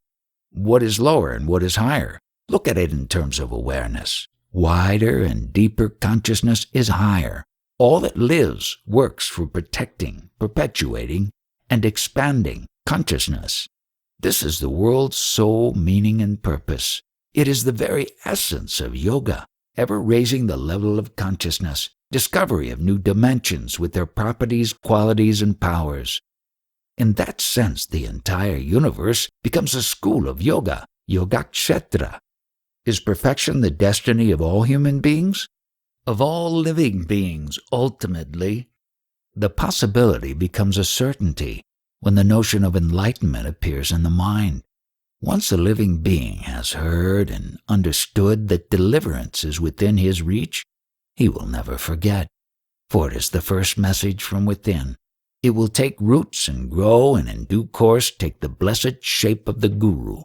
What is lower and what is higher? Look at it in terms of awareness. Wider and deeper consciousness is higher. All that lives works for protecting, perpetuating, and expanding consciousness. This is the world's sole meaning and purpose. It is the very essence of yoga, ever raising the level of consciousness, discovery of new dimensions with their properties, qualities, and powers. In that sense, the entire universe becomes a school of yoga, yogakshetra. Is perfection the destiny of all human beings? Of all living beings, ultimately? The possibility becomes a certainty when the notion of enlightenment appears in the mind. Once a living being has heard and understood that deliverance is within his reach, he will never forget, for it is the first message from within. It will take roots and grow, and in due course take the blessed shape of the Guru.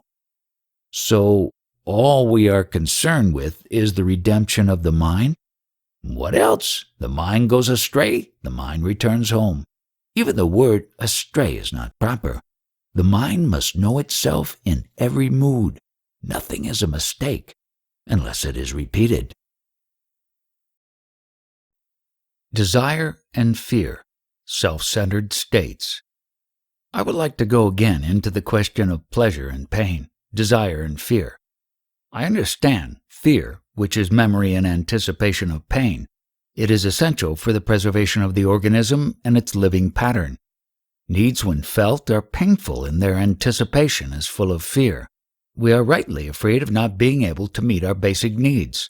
So, all we are concerned with is the redemption of the mind? What else? The mind goes astray, the mind returns home. Even the word astray is not proper. The mind must know itself in every mood. Nothing is a mistake, unless it is repeated. Desire and fear, self-centered states. I would like to go again into the question of pleasure and pain, desire and fear. I understand fear, which is memory and anticipation of pain. It is essential for the preservation of the organism and its living pattern. Needs when felt are painful in their anticipation as full of fear. We are rightly afraid of not being able to meet our basic needs.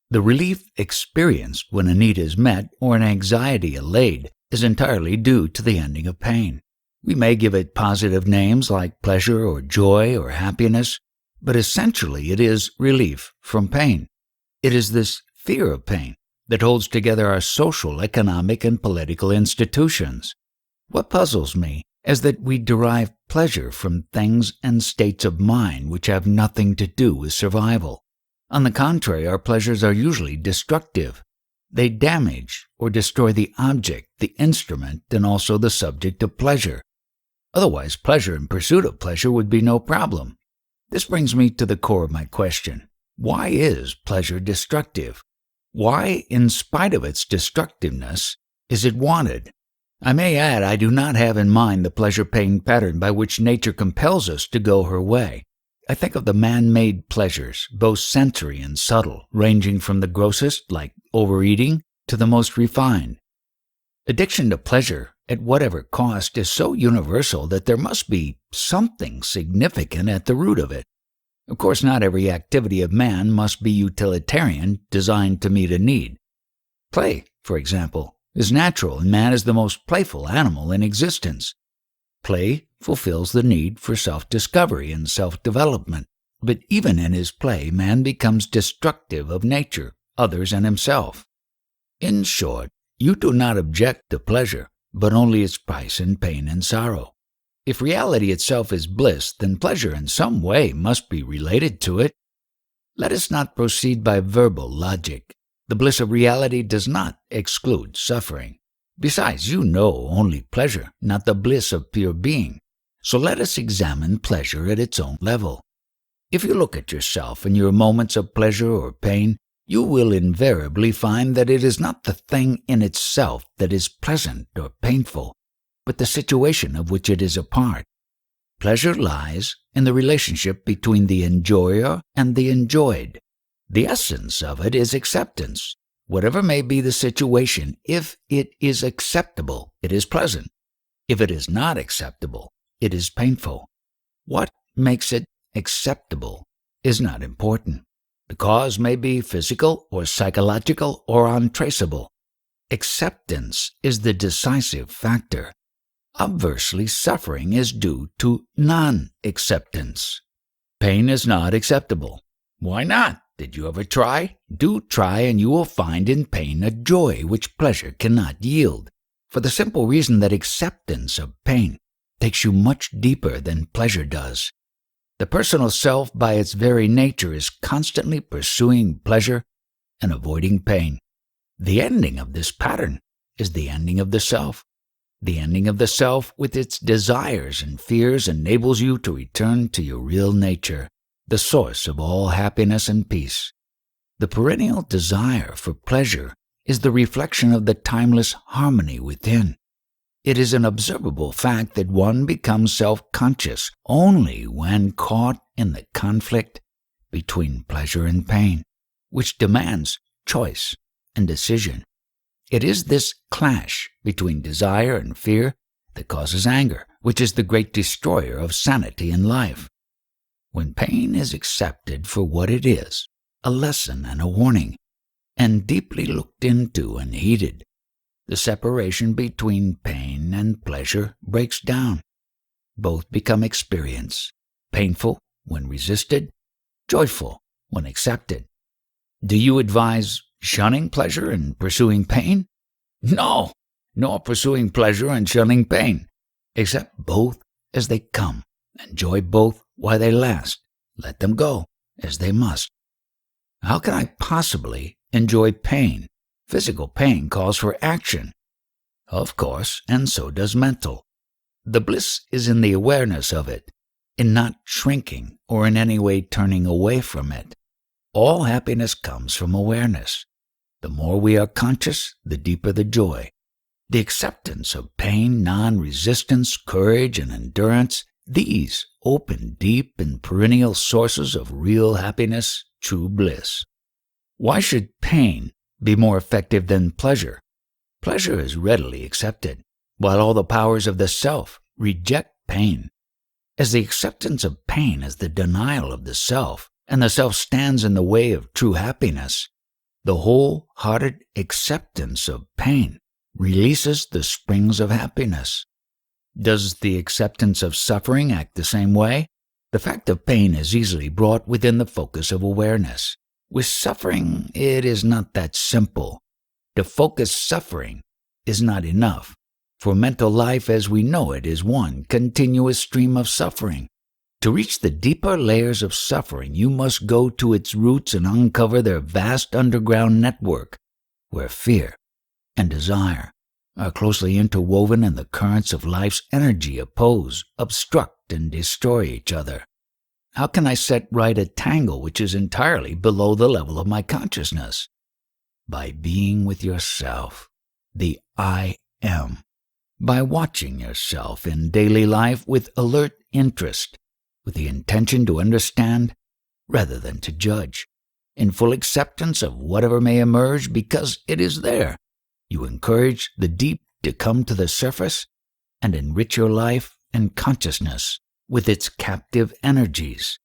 The relief experienced when a need is met or an anxiety allayed is entirely due to the ending of pain. We may give it positive names like pleasure or joy or happiness, but essentially it is relief from pain. It is this fear of pain that holds together our social, economic, and political institutions. What puzzles me is that we derive pleasure from things and states of mind which have nothing to do with survival. On the contrary, our pleasures are usually destructive. They damage or destroy the object, the instrument, and also the subject of pleasure. Otherwise, pleasure and pursuit of pleasure would be no problem. This brings me to the core of my question. Why is pleasure destructive? Why, in spite of its destructiveness, is it wanted? I may add, I do not have in mind the pleasure-pain pattern by which nature compels us to go her way. I think of the man-made pleasures, both sensory and subtle, ranging from the grossest, like overeating, to the most refined. Addiction to pleasure, at whatever cost, is so universal that there must be something significant at the root of it. Of course, not every activity of man must be utilitarian, designed to meet a need. Play, for example, is natural, and man is the most playful animal in existence. Play fulfills the need for self-discovery and self-development, but even in his play, man becomes destructive of nature, others, and himself. In short, you do not object to pleasure, but only its price in pain and sorrow. If reality itself is bliss, then pleasure in some way must be related to it. Let us not proceed by verbal logic. The bliss of reality does not exclude suffering. Besides, you know only pleasure, not the bliss of pure being. So let us examine pleasure at its own level. If you look at yourself in your moments of pleasure or pain, you will invariably find that it is not the thing in itself that is pleasant or painful, but the situation of which it is a part. Pleasure lies in the relationship between the enjoyer and the enjoyed. The essence of it is acceptance. Whatever may be the situation, if it is acceptable, it is pleasant. If it is not acceptable, it is painful. What makes it acceptable is not important. The cause may be physical or psychological or untraceable. Acceptance is the decisive factor. Obversely, suffering is due to non-acceptance. Pain is not acceptable. Why not? Did you ever try? Do try, and you will find in pain a joy which pleasure cannot yield, for the simple reason that acceptance of pain takes you much deeper than pleasure does. The personal self, by its very nature, is constantly pursuing pleasure and avoiding pain. The ending of this pattern is the ending of the self. The ending of the self with its desires and fears enables you to return to your real nature, the source of all happiness and peace. The perennial desire for pleasure is the reflection of the timeless harmony within. It is an observable fact that one becomes self-conscious only when caught in the conflict between pleasure and pain, which demands choice and decision. It is this clash between desire and fear that causes anger, which is the great destroyer of sanity in life. When pain is accepted for what it is, a lesson and a warning, and deeply looked into and heeded, the separation between pain and pleasure breaks down. Both become experience, painful when resisted, joyful when accepted. Do you advise shunning pleasure and pursuing pain? No, nor pursuing pleasure and shunning pain. Accept both as they come. Enjoy both while they last. Let them go as they must. How can I possibly enjoy pain? Physical pain calls for action. Of course, and so does mental. The bliss is in the awareness of it, in not shrinking or in any way turning away from it. All happiness comes from awareness. The more we are conscious, the deeper the joy. The acceptance of pain, non-resistance, courage, and endurance, these open deep and perennial sources of real happiness, true bliss. Why should pain be more effective than pleasure? Pleasure is readily accepted, while all the powers of the self reject pain. As the acceptance of pain is the denial of the self, and the self stands in the way of true happiness, the wholehearted acceptance of pain releases the springs of happiness. Does the acceptance of suffering act the same way? The fact of pain is easily brought within the focus of awareness. With suffering, it is not that simple. To focus suffering is not enough, for mental life as we know it is one continuous stream of suffering. To reach the deeper layers of suffering, you must go to its roots and uncover their vast underground network, where fear and desire are closely interwoven and the currents of life's energy oppose, obstruct, and destroy each other. How can I set right a tangle which is entirely below the level of my consciousness? By being with yourself, the I am. By watching yourself in daily life with alert interest, with the intention to understand rather than to judge, in full acceptance of whatever may emerge because it is there. You encourage the deep to come to the surface and enrich your life and consciousness with its captive energies.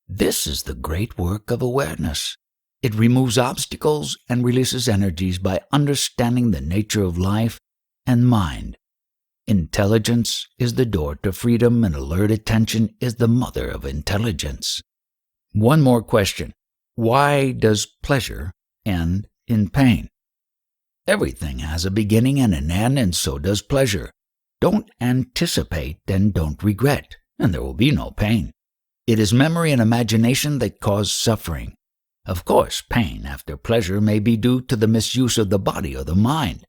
This is the great work of awareness. It removes obstacles and releases energies by understanding the nature of life and mind. Intelligence is the door to freedom, and alert attention is the mother of intelligence. One more question. Why does pleasure end in pain? Everything has a beginning and an end, and so does pleasure. Don't anticipate and don't regret, and there will be no pain. It is memory and imagination that cause suffering. Of course, pain after pleasure may be due to the misuse of the body or the mind.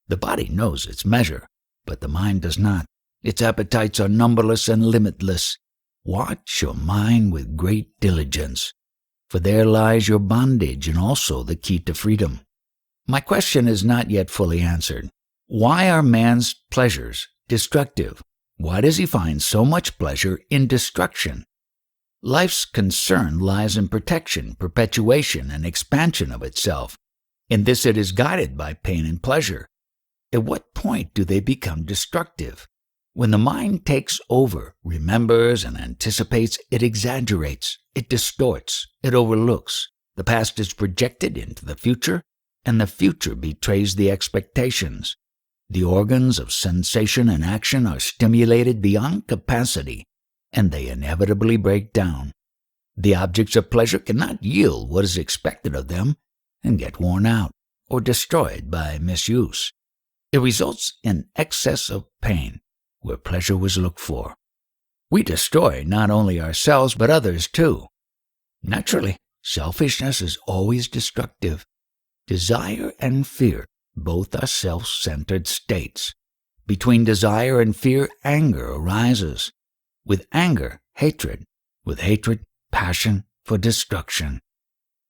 The body knows its measure, but the mind does not. Its appetites are numberless and limitless. Watch your mind with great diligence, for there lies your bondage and also the key to freedom. My question is not yet fully answered. Why are man's pleasures destructive? Why does he find so much pleasure in destruction? Life's concern lies in protection, perpetuation, and expansion of itself. In this it is guided by pain and pleasure. At what point do they become destructive? When the mind takes over, remembers, and anticipates, it exaggerates, it distorts, it overlooks. The past is projected into the future, and the future betrays the expectations. The organs of sensation and action are stimulated beyond capacity, and they inevitably break down. The objects of pleasure cannot yield what is expected of them and get worn out or destroyed by misuse. It results in excess of pain where pleasure was looked for. We destroy not only ourselves but others too. Naturally, selfishness is always destructive. Desire and fear both are self-centered states. Between desire and fear, anger arises. With anger, hatred. With hatred, passion for destruction.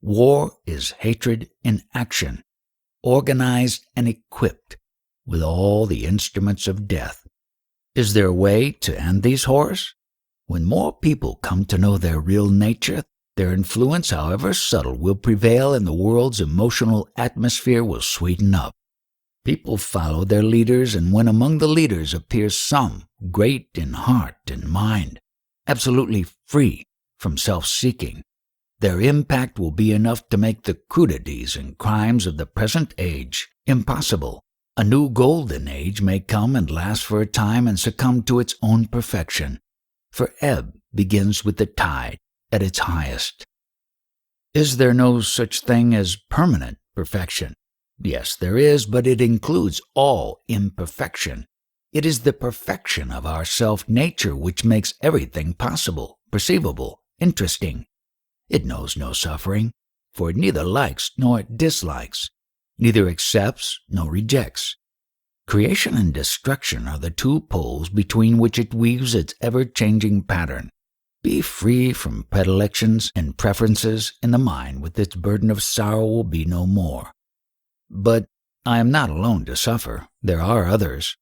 War is hatred in action, organized and equipped with all the instruments of death. Is there a way to end these horrors? When more people come to know their real nature, their influence, however subtle, will prevail and the world's emotional atmosphere will sweeten up. People follow their leaders, and when among the leaders appears some great in heart and mind, absolutely free from self-seeking, their impact will be enough to make the crudities and crimes of the present age impossible. A new golden age may come and last for a time and succumb to its own perfection. For ebb begins with the tide at its highest. Is there no such thing as permanent perfection? Yes, there is, but it includes all imperfection. It is the perfection of our self-nature which makes everything possible, perceivable, interesting. It knows no suffering, for it neither likes nor dislikes, neither accepts nor rejects. Creation and destruction are the two poles between which it weaves its ever-changing pattern. Be free from predilections and preferences, and the mind with its burden of sorrow will be no more. But I am not alone to suffer. There are others.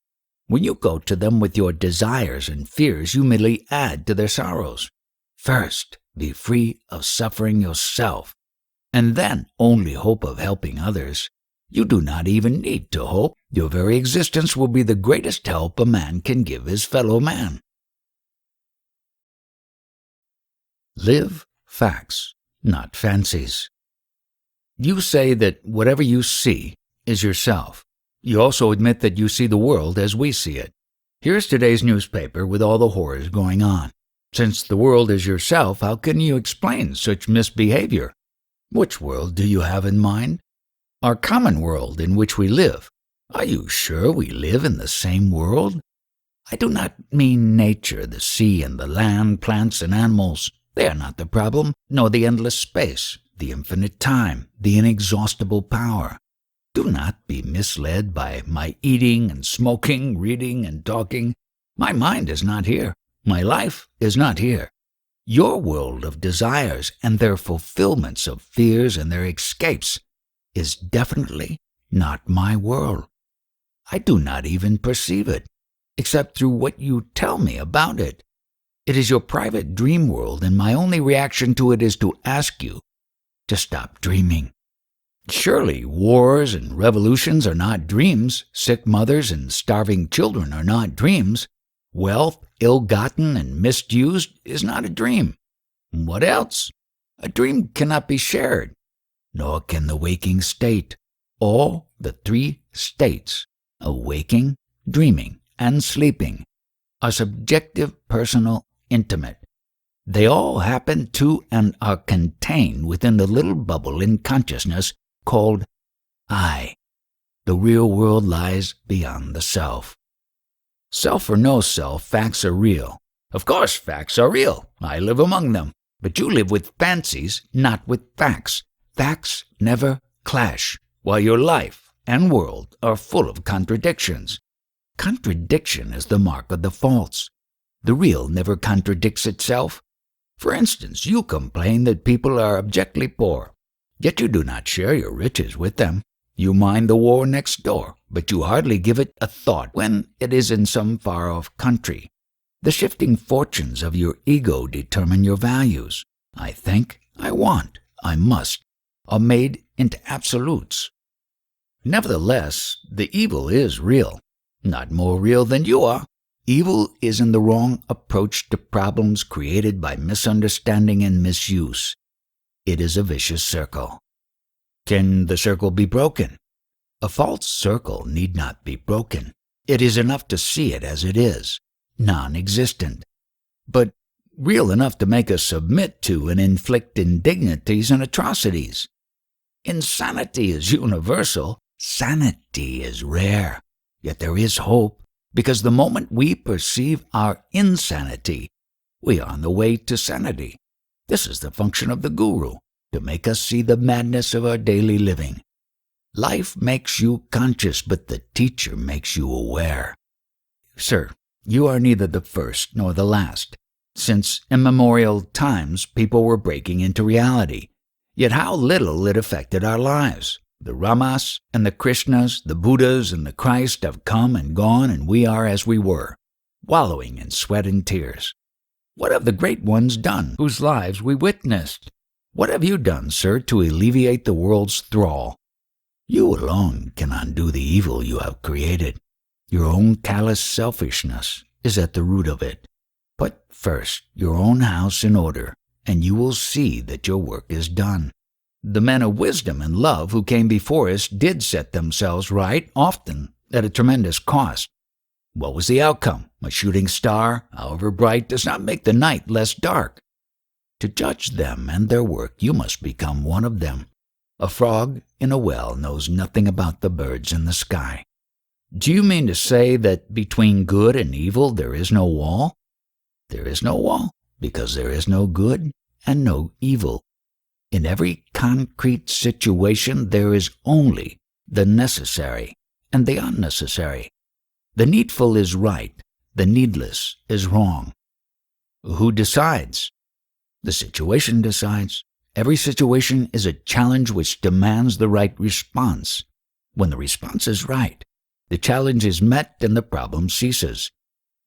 When you go to them with your desires and fears, you merely add to their sorrows. First, be free of suffering yourself, and then only hope of helping others. You do not even need to hope. Your very existence will be the greatest help a man can give his fellow man. Live facts, not fancies. You say that whatever you see is yourself. You also admit that you see the world as we see it. Here's today's newspaper with all the horrors going on. Since the world is yourself, how can you explain such misbehavior? Which world do you have in mind? Our common world in which we live. Are you sure we live in the same world? I do not mean nature, the sea and the land, plants and animals. They are not the problem, nor the endless space, the infinite time, the inexhaustible power. Do not be misled by my eating and smoking, reading and talking. My mind is not here. My life is not here. Your world of desires and their fulfillments of fears and their escapes is definitely not my world. I do not even perceive it, except through what you tell me about it. It is your private dream world, and my only reaction to it is to ask you to stop dreaming. Surely wars and revolutions are not dreams. Sick mothers and starving children are not dreams. Wealth, ill-gotten and misused, is not a dream. What else? A dream cannot be shared, nor can the waking state. All the three states of waking, dreaming, and sleeping are subjective, personal, intimate. They all happen to and are contained within the little bubble in consciousness called I. The real world lies beyond the self. Self or no self, facts are real. Of course, facts are real. I live among them. But you live with fancies, not with facts. Facts never clash, while your life and world are full of contradictions. Contradiction is the mark of the false. The real never contradicts itself. For instance, you complain that people are abjectly poor, yet you do not share your riches with them. You mind the war next door, but you hardly give it a thought when it is in some far-off country. The shifting fortunes of your ego determine your values. I think, I want, I must, are made into absolutes. Nevertheless, the evil is real, not more real than you are. Evil is in the wrong approach to problems created by misunderstanding and misuse. It is a vicious circle. Can the circle be broken? A false circle need not be broken. It is enough to see it as it is, non-existent, but real enough to make us submit to and inflict indignities and atrocities. Insanity is universal. Sanity is rare. Yet there is hope, because the moment we perceive our insanity, we are on the way to sanity. This is the function of the guru, to make us see the madness of our daily living. Life makes you conscious, but the teacher makes you aware. Sir, you are neither the first nor the last. Since immemorial times, people were breaking into reality. Yet how little it affected our lives. The Ramas and the Krishnas, the Buddhas and the Christ have come and gone, and we are as we were, wallowing in sweat and tears. What have the great ones done, whose lives we witnessed? What have you done, sir, to alleviate the world's thrall? You alone can undo the evil you have created. Your own callous selfishness is at the root of it. Put first your own house in order, and you will see that your work is done. The men of wisdom and love who came before us did set themselves right, often at a tremendous cost. What was the outcome? A shooting star, however bright, does not make the night less dark. To judge them and their work, you must become one of them. A frog in a well knows nothing about the birds in the sky. Do you mean to say that between good and evil there is no wall? There is no wall because there is no good and no evil. In every concrete situation there is only the necessary and the unnecessary. The needful is right, the needless is wrong. Who decides? The situation decides. Every situation is a challenge which demands the right response. When the response is right, the challenge is met and the problem ceases.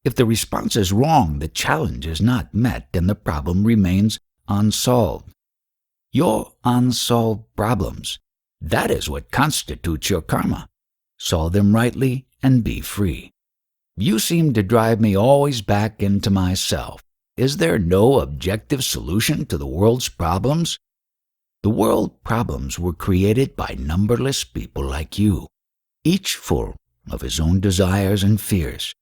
If the response is wrong, the challenge is not met and the problem remains unsolved. Your unsolved problems, that is what constitutes your karma. Solve them rightly and be free. You seem to drive me always back into myself. Is there no objective solution to the world's problems? The world problems were created by numberless people like you, each full of his own desires and fears.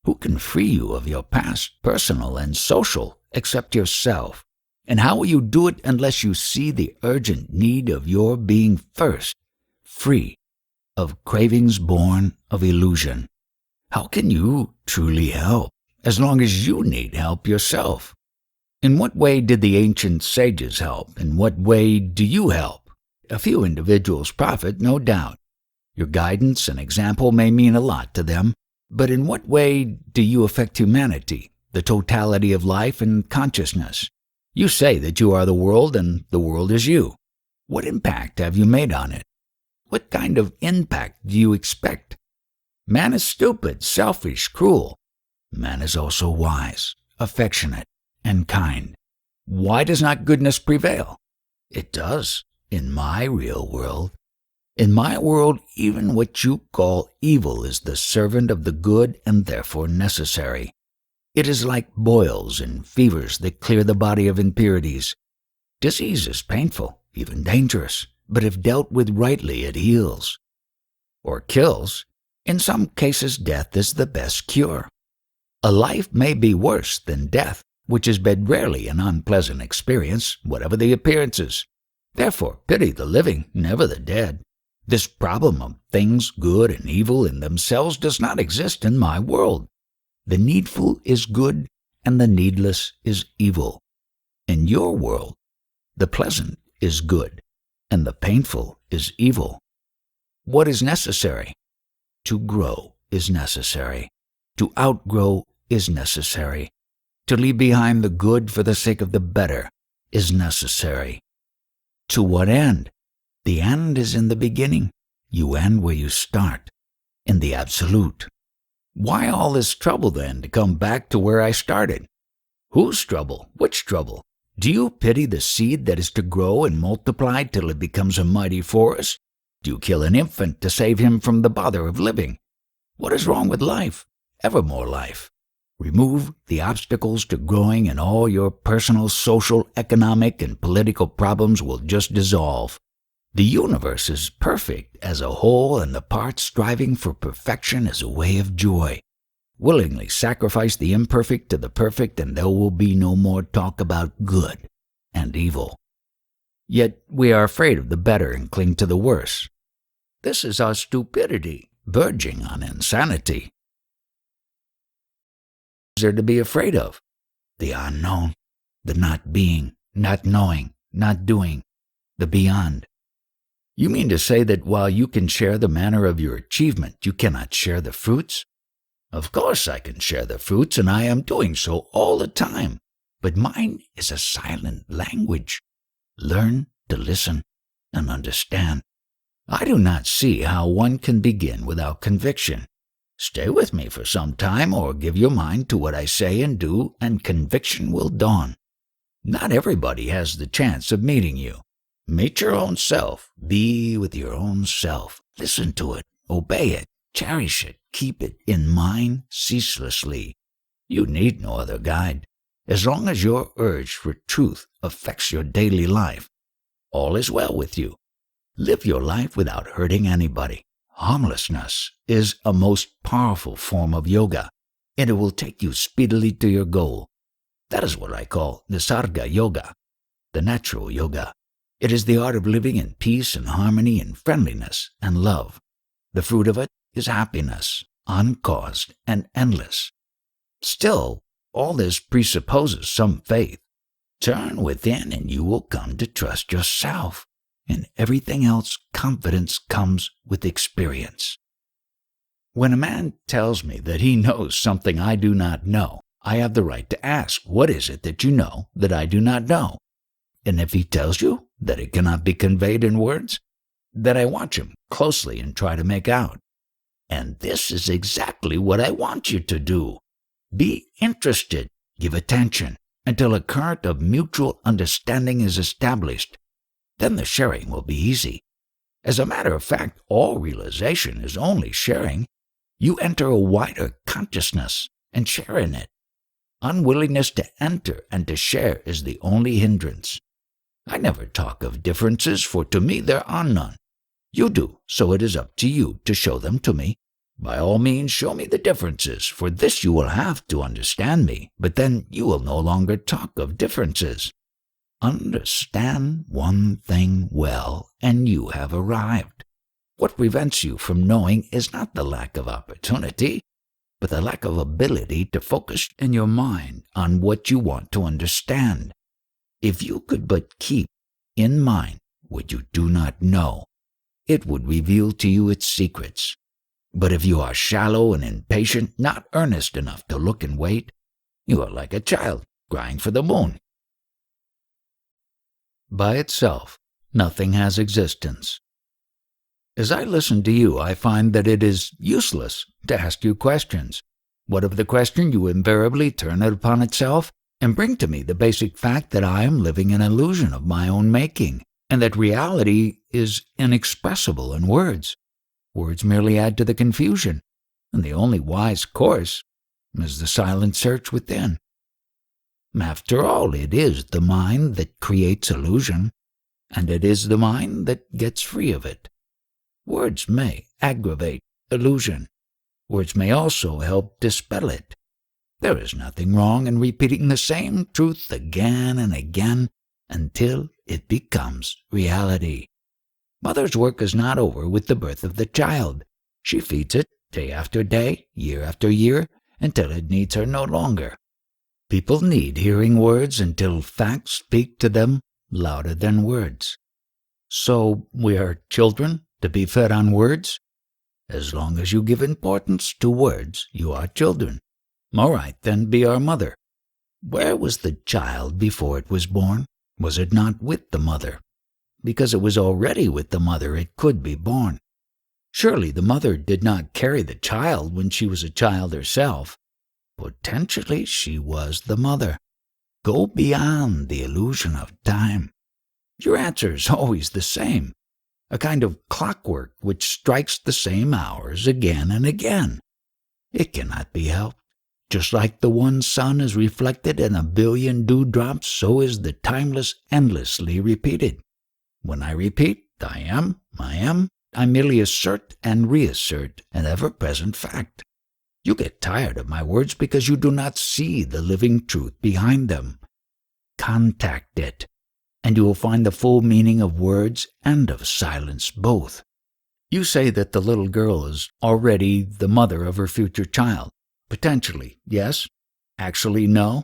Who can free you of your past, personal and social, except yourself? And how will you do it unless you see the urgent need of your being first, free of cravings born of illusion? How can you truly help as long as you need help yourself? In what way did the ancient sages help? In what way do you help? A few individuals profit, no doubt. Your guidance and example may mean a lot to them, but in what way do you affect humanity, the totality of life and consciousness? You say that you are the world and the world is you. What impact have you made on it? What kind of impact do you expect? Man is stupid, selfish, cruel. Man is also wise, affectionate, and kind. Why does not goodness prevail? It does, in my real world. In my world, even what you call evil is the servant of the good and therefore necessary. It is like boils and fevers that clear the body of impurities. Disease is painful, even dangerous, but if dealt with rightly, it heals. Or kills. In some cases, death is the best cure. A life may be worse than death, which is but rarely an unpleasant experience, whatever the appearances. Therefore, pity the living, never the dead. This problem of things good and evil in themselves does not exist in my world. The needful is good and the needless is evil. In your world, the pleasant is good and the painful is evil. What is necessary? To grow is necessary. To outgrow is necessary. To leave behind the good for the sake of the better is necessary. To what end? The end is in the beginning. You end where you start, in the absolute. Why all this trouble then to come back to where I started? Whose trouble? Which trouble? Do you pity the seed that is to grow and multiply till it becomes a mighty forest? Do you kill an infant to save him from the bother of living? What is wrong with life? Ever more life. Remove the obstacles to growing and all your personal, social, economic, and political problems will just dissolve. The universe is perfect as a whole, and the parts striving for perfection is a way of joy. Willingly sacrifice the imperfect to the perfect, and there will be no more talk about good and evil. Yet we are afraid of the better and cling to the worse. This is our stupidity, verging on insanity. What is there to be afraid of? The unknown, the not being, not knowing, not doing, the beyond. You mean to say that while you can share the manner of your achievement, you cannot share the fruits? Of course I can share the fruits, and I am doing so all the time. But mine is a silent language. Learn to listen and understand. I do not see how one can begin without conviction. Stay with me for some time, or give your mind to what I say and do, and conviction will dawn. Not everybody has the chance of meeting you. Meet your own self. Be with your own self. Listen to it. Obey it. Cherish it. Keep it in mind ceaselessly. You need no other guide. As long as your urge for truth affects your daily life, all is well with you. Live your life without hurting anybody. harmlessness, is a most powerful form of yoga, and it will take you speedily to your goal. That is what I call Nisarga Yoga, the natural yoga. It is the art of living in peace and harmony and friendliness and love. The fruit of it is happiness, uncaused and endless. Still, all this presupposes some faith. Turn within and you will come to trust yourself. In everything else, confidence comes with experience. When a man tells me that he knows something I do not know, I have the right to ask, what is it that you know that I do not know? And if he tells you that it cannot be conveyed in words, then I watch him closely and try to make out. And this is exactly what I want you to do. Be interested, give attention, until a current of mutual understanding is established. Then the sharing will be easy. As a matter of fact, all realization is only sharing. You enter a wider consciousness and share in it. Unwillingness to enter and to share is the only hindrance. I never talk of differences, for to me there are none. You do, so it is up to you to show them to me. By all means, show me the differences, for this you will have to understand me, but then you will no longer talk of differences. Understand one thing well, and you have arrived. What prevents you from knowing is not the lack of opportunity, but the lack of ability to focus in your mind on what you want to understand. If you could but keep in mind what you do not know, it would reveal to you its secrets. But if you are shallow and impatient, not earnest enough to look and wait, you are like a child crying for the moon. By itself, nothing has existence. As I listen to you, I find that it is useless to ask you questions. What of the question? You invariably turn it upon itself and bring to me the basic fact that I am living an illusion of my own making, and that reality is inexpressible in words. Words merely add to the confusion, and the only wise course is the silent search within. After all, it is the mind that creates illusion, and it is the mind that gets free of it. Words may aggravate illusion. Words may also help dispel it. There is nothing wrong in repeating the same truth again and again until it becomes reality. Mother's work is not over with the birth of the child. She feeds it day after day, year after year, until it needs her no longer. People need hearing words until facts speak to them louder than words. So we are children to be fed on words? As long as you give importance to words, you are children. All right, then be our mother. Where was the child before it was born? Was it not with the mother? Because it was already with the mother, it could be born. Surely the mother did not carry the child when she was a child herself. Potentially she was the mother. Go beyond the illusion of time. Your answer is always the same, a kind of clockwork which strikes the same hours again and again. It cannot be helped. Just like the one sun is reflected in a billion dewdrops, so is the timeless endlessly repeated. When I repeat, I am, I merely assert and reassert an ever-present fact. You get tired of my words because you do not see the living truth behind them. Contact it, and you will find the full meaning of words and of silence both. You say that the little girl is already the mother of her future child. Potentially, yes. Actually, no.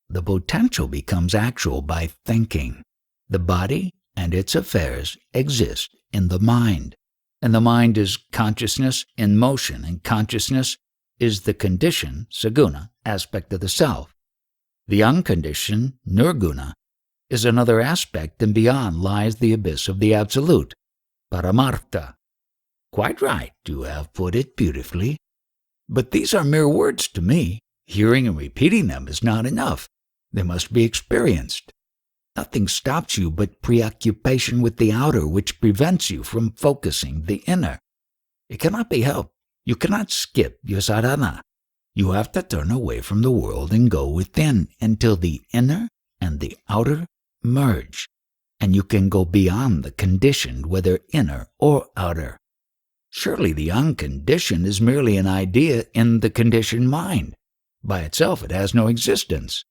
The potential becomes actual by thinking. The body and its affairs exist in the mind, and the mind is consciousness in motion, and consciousness is the conditioned, saguna, aspect of the self. The unconditioned, nirguna, is another aspect, and beyond lies the abyss of the absolute, paramartha. Quite right, you have put it beautifully. But these are mere words to me. Hearing and repeating them is not enough. They must be experienced. Nothing stops you but preoccupation with the outer, which prevents you from focusing the inner. It cannot be helped. You cannot skip your sadhana. You have to turn away from the world and go within until the inner and the outer merge, and you can go beyond the conditioned, whether inner or outer. Surely the unconditioned is merely an idea in the conditioned mind. By itself it has no existence.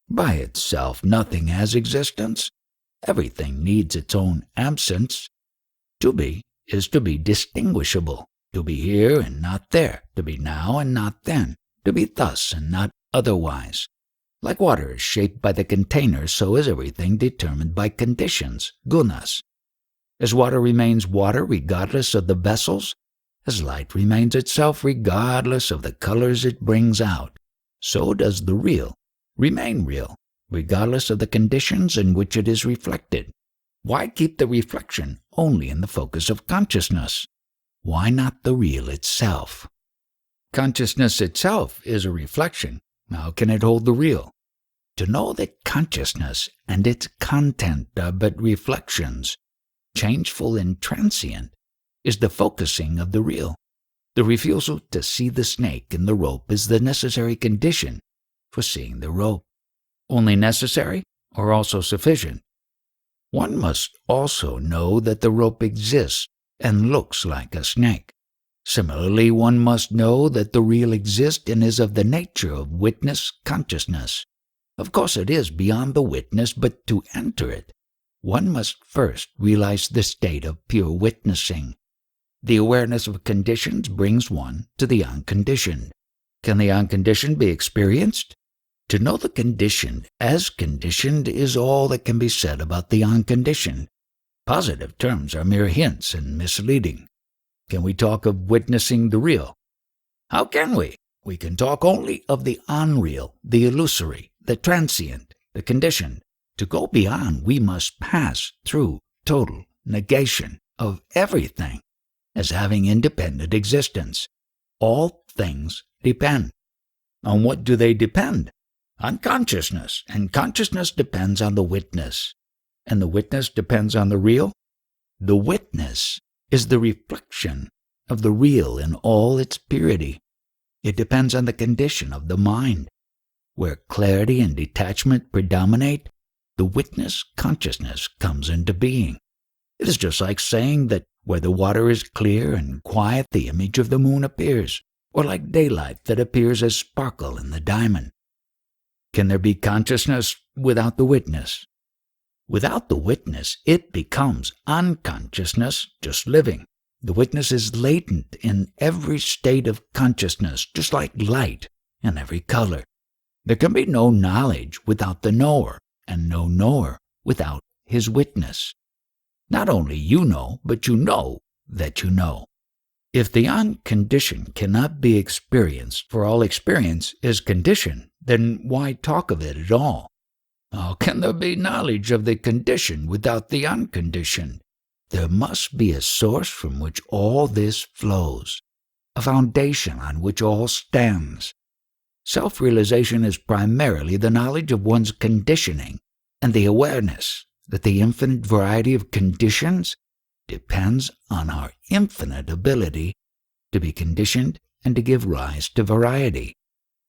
By itself nothing has existence. Everything needs its own absence. To be is to be distinguishable, to be here and not there, to be now and not then, to be thus and not otherwise. Like water is shaped by the container, so is everything determined by conditions, gunas. As water remains water regardless of the vessels, as light remains itself regardless of the colors it brings out, so does the real remain real, regardless of the conditions in which it is reflected. Why keep the reflection only in the focus of consciousness? Why not the real itself? Consciousness itself is a reflection. How can it hold the real? To know that consciousness and its content are but reflections, changeful and transient, is the focusing of the real. The refusal to see the snake in the rope is the necessary condition for seeing the rope. Only necessary or also sufficient? One must also know that the rope exists and looks like a snake. Similarly, one must know that the real exists and is of the nature of witness consciousness. Of course it is beyond the witness, but to enter it, one must first realize the state of pure witnessing. The awareness of conditions brings one to the unconditioned. Can the unconditioned be experienced? To know the conditioned as conditioned is all that can be said about the unconditioned. Positive terms are mere hints and misleading. Can we talk of witnessing the real? How can we? We can talk only of the unreal, the illusory, the transient, the conditioned. To go beyond, we must pass through total negation of everything as having independent existence. All things depend. On what do they depend? On consciousness, and consciousness depends on the witness. And the witness depends on the real? The witness is the reflection of the real in all its purity. It depends on the condition of the mind. Where clarity and detachment predominate, the witness consciousness comes into being. It is just like saying that where the water is clear and quiet, the image of the moon appears, or like daylight that appears as sparkle in the diamond. Can there be consciousness without the witness? Without the witness, it becomes unconsciousness, just living. The witness is latent in every state of consciousness, just like light in every color. There can be no knowledge without the knower, and no knower without his witness. Not only you know, but you know that you know. If the unconditioned cannot be experienced, for all experience is conditioned, then why talk of it at all? How can there be knowledge of the conditioned without the unconditioned? There must be a source from which all this flows, a foundation on which all stands. Self-realization is primarily the knowledge of one's conditioning and the awareness that the infinite variety of conditions depends on our infinite ability to be conditioned and to give rise to variety.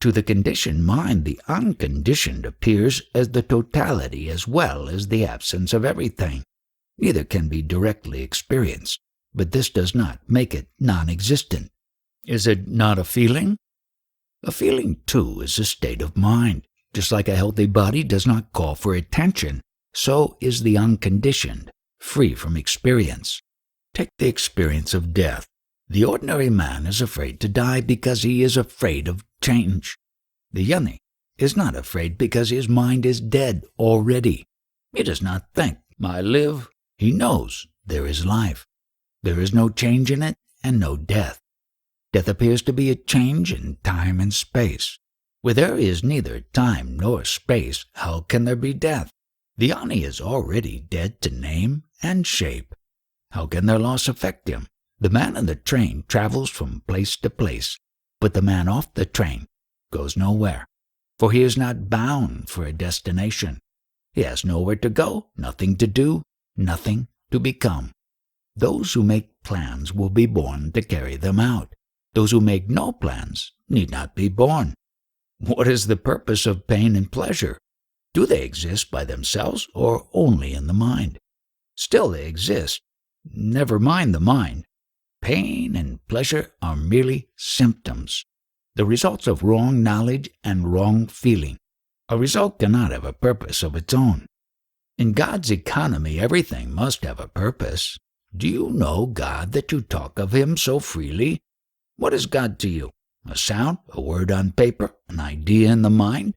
To the conditioned mind, the unconditioned appears as the totality as well as the absence of everything. Neither can be directly experienced, but this does not make it non-existent. Is it not a feeling? A feeling, too, is a state of mind. Just like a healthy body does not call for attention, so is the unconditioned, free from experience. Take the experience of death. The ordinary man is afraid to die because he is afraid of change. The yoni is not afraid because his mind is dead already. He does not think, I live. He knows there is life. There is no change in it and no death. Death appears to be a change in time and space. Where there is neither time nor space, how can there be death? The yoni is already dead to name and shape. How can their loss affect him? The man in the train travels from place to place, but the man off the train goes nowhere, for he is not bound for a destination. He has nowhere to go, nothing to do, nothing to become. Those who make plans will be born to carry them out. Those who make no plans need not be born. What is the purpose of pain and pleasure? Do they exist by themselves or only in the mind? Still they exist. Never mind the mind. Pain and pleasure are merely symptoms, the results of wrong knowledge and wrong feeling. A result cannot have a purpose of its own. In God's economy, everything must have a purpose. Do you know God that you talk of Him so freely? What is God to you? A sound, a word on paper, an idea in the mind?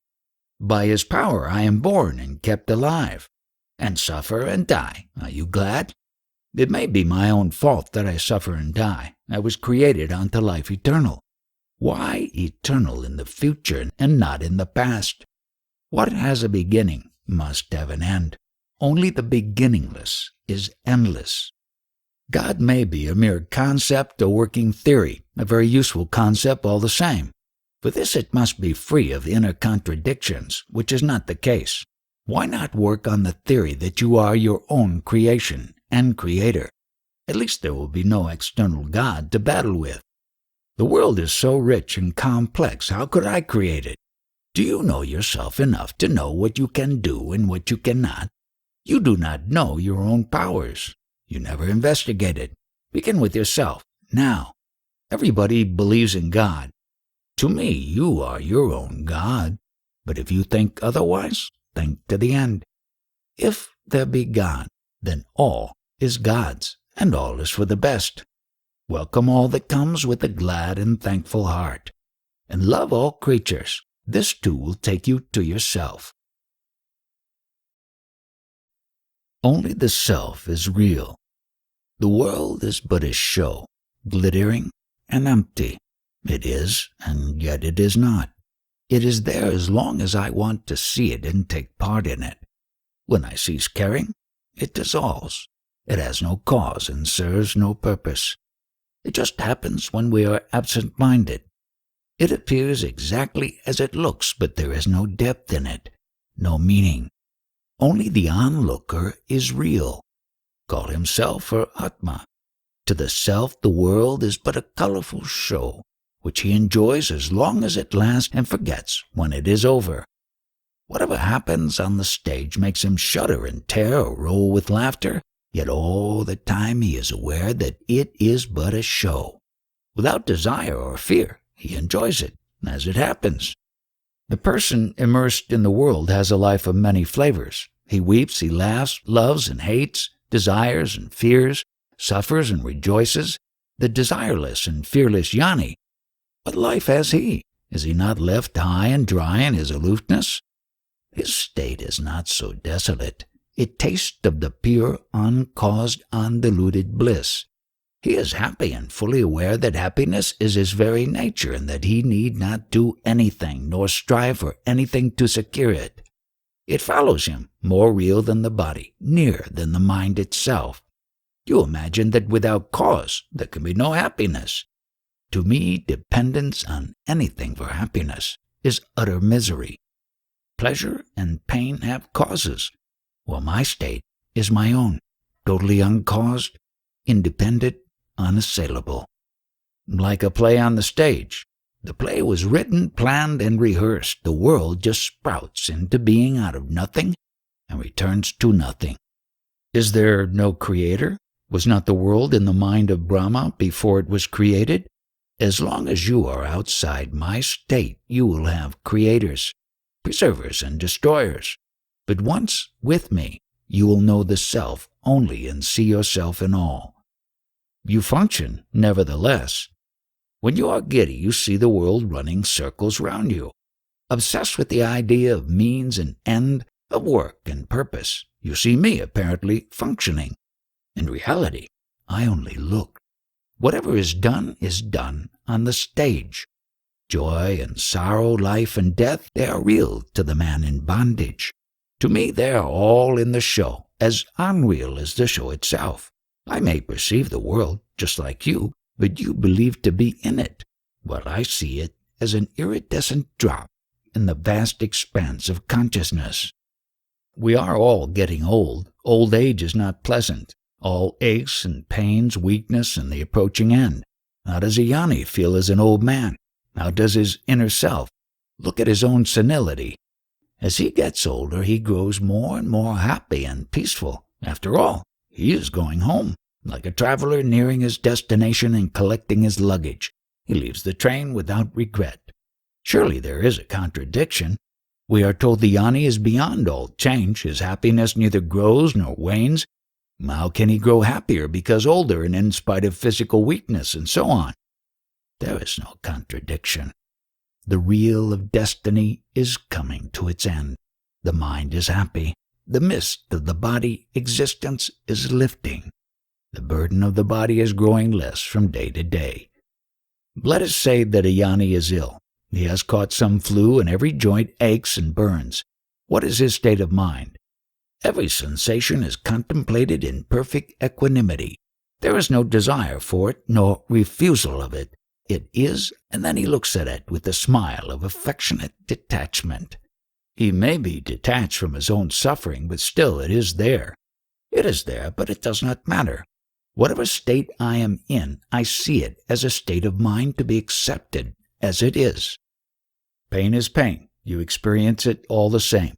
By His power I am born and kept alive, and suffer and die. Are you glad? It may be my own fault that I suffer and die. I was created unto life eternal. Why eternal in the future and not in the past? What has a beginning must have an end. Only the beginningless is endless. God may be a mere concept, a working theory, a very useful concept all the same. For this it must be free of inner contradictions, which is not the case. Why not work on the theory that you are your own creation and creator? At least there will be no external God to battle with. The world is so rich and complex, how could I create it? Do you know yourself enough to know what you can do and what you cannot? You do not know your own powers. You never investigated. Begin with yourself, now. Everybody believes in God. To me, you are your own God. But if you think otherwise, think to the end. If there be God, then all is God's, and all is for the best. Welcome all that comes with a glad and thankful heart, and love all creatures. This too will take you to yourself. Only the self is real. The world is but a show, glittering and empty. It is, and yet it is not. It is there as long as I want to see it and take part in it. When I cease caring, it dissolves. It has no cause and serves no purpose. It just happens when we are absent-minded. It appears exactly as it looks, but there is no depth in it, no meaning. Only the onlooker is real. Call him self or Atma. To the self, the world is but a colorful show, which he enjoys as long as it lasts and forgets when it is over. Whatever happens on the stage makes him shudder and tear or roll with laughter, yet all the time he is aware that it is but a show. Without desire or fear, he enjoys it as it happens. The person immersed in the world has a life of many flavors. He weeps, he laughs, loves and hates, desires and fears, suffers and rejoices. The desireless and fearless Jnani. What life has he? Is he not left high and dry in his aloofness? His state is not so desolate. It tastes of the pure, uncaused, undiluted bliss. He is happy and fully aware that happiness is his very nature and that he need not do anything nor strive for anything to secure it. It follows him, more real than the body, nearer than the mind itself. You imagine that without cause there can be no happiness. To me, dependence on anything for happiness is utter misery. Pleasure and pain have causes, while my state is my own, totally uncaused, independent, unassailable. Like a play on the stage. The play was written, planned, and rehearsed. The world just sprouts into being out of nothing and returns to nothing. Is there no creator? Was not the world in the mind of Brahma before it was created? As long as you are outside my state, you will have creators, preservers, and destroyers. But once with me, you will know the self only and see yourself in all. You function, nevertheless. When you are giddy, you see the world running circles round you. Obsessed with the idea of means and end, of work and purpose, you see me apparently functioning. In reality, I only look. Whatever is done on the stage. Joy and sorrow, life and death, they are real to the man in bondage. To me, they are all in the show, as unreal as the show itself. I may perceive the world, just like you, but you believe to be in it, while I see it as an iridescent drop in the vast expanse of consciousness. We are all getting old. Old age is not pleasant. All aches and pains, weakness, and the approaching end. How does a Jnani feel as an old man? How does his inner self? Look at his own senility. As he gets older, he grows more and more happy and peaceful. After all, he is going home. Like a traveler nearing his destination and collecting his luggage. He leaves the train without regret. Surely there is a contradiction. We are told the Jnani is beyond all change. His happiness neither grows nor wanes. How can he grow happier because older and in spite of physical weakness and so on? There is no contradiction. The reel of destiny is coming to its end. The mind is happy. The mist of the body existence is lifting. The burden of the body is growing less from day to day. Let us say that a Jnani is ill. He has caught some flu and every joint aches and burns. What is his state of mind? Every sensation is contemplated in perfect equanimity. There is no desire for it, nor refusal of it. It is, and then he looks at it with a smile of affectionate detachment. He may be detached from his own suffering, but still it is there. It is there, but it does not matter. Whatever state I am in, I see it as a state of mind to be accepted as it is. Pain is pain. You experience it all the same.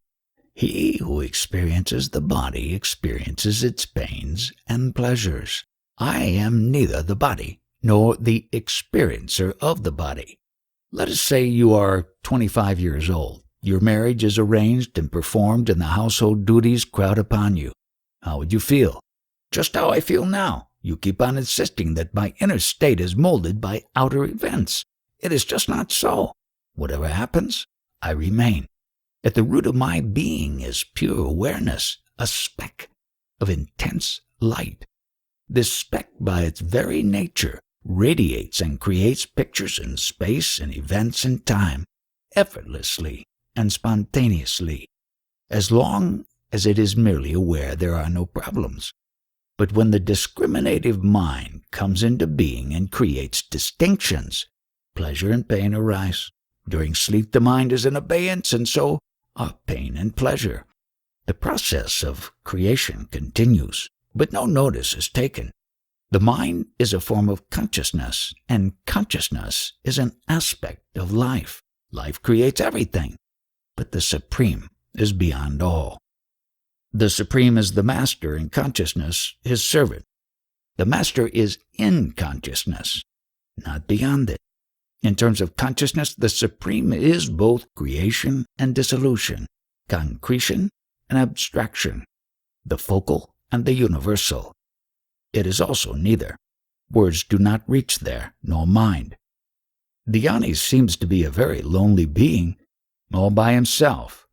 He who experiences the body experiences its pains and pleasures. I am neither the body nor the experiencer of the body. Let us say you are 25 years old. Your marriage is arranged and performed and the household duties crowd upon you. How would you feel? Just how I feel now. You keep on insisting that my inner state is molded by outer events. It is just not so. Whatever happens, I remain. At the root of my being is pure awareness, a speck of intense light. This speck, by its very nature, radiates and creates pictures in space and events in time, effortlessly and spontaneously. As long as it is merely aware, there are no problems. But when the discriminative mind comes into being and creates distinctions, pleasure and pain arise. During sleep the mind is in abeyance, and so are pain and pleasure. The process of creation continues, but no notice is taken. The mind is a form of consciousness, and consciousness is an aspect of life. Life creates everything, but the Supreme is beyond all. The Supreme is the Master, and consciousness his servant. The Master is in consciousness, not beyond it. In terms of consciousness, the Supreme is both creation and dissolution, concretion and abstraction, the focal and the universal. It is also neither. Words do not reach there, nor mind. The Jnani seems to be a very lonely being, all by himself.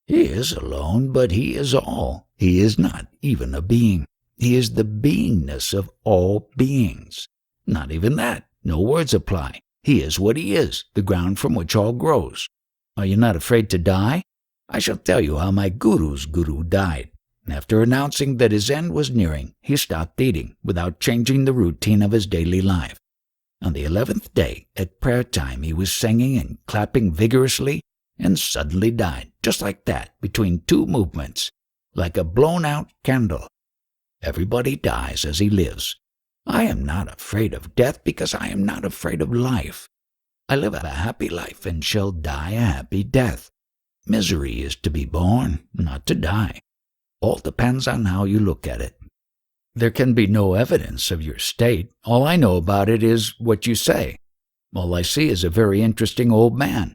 He is alone, but he is all. He is not even a being. He is the beingness of all beings. Not even that. No words apply. He is what he is, the ground from which all grows. Are you not afraid to die? I shall tell you how my guru's guru died. After announcing that his end was nearing, he stopped eating without changing the routine of his daily life. On the 11th day, at prayer time, he was singing and clapping vigorously and suddenly died, just like that, between two movements, like a blown-out candle. Everybody dies as he lives. I am not afraid of death because I am not afraid of life. I live a happy life and shall die a happy death. Misery is to be born, not to die. All depends on how you look at it. There can be no evidence of your state. All I know about it is what you say. All I see is a very interesting old man.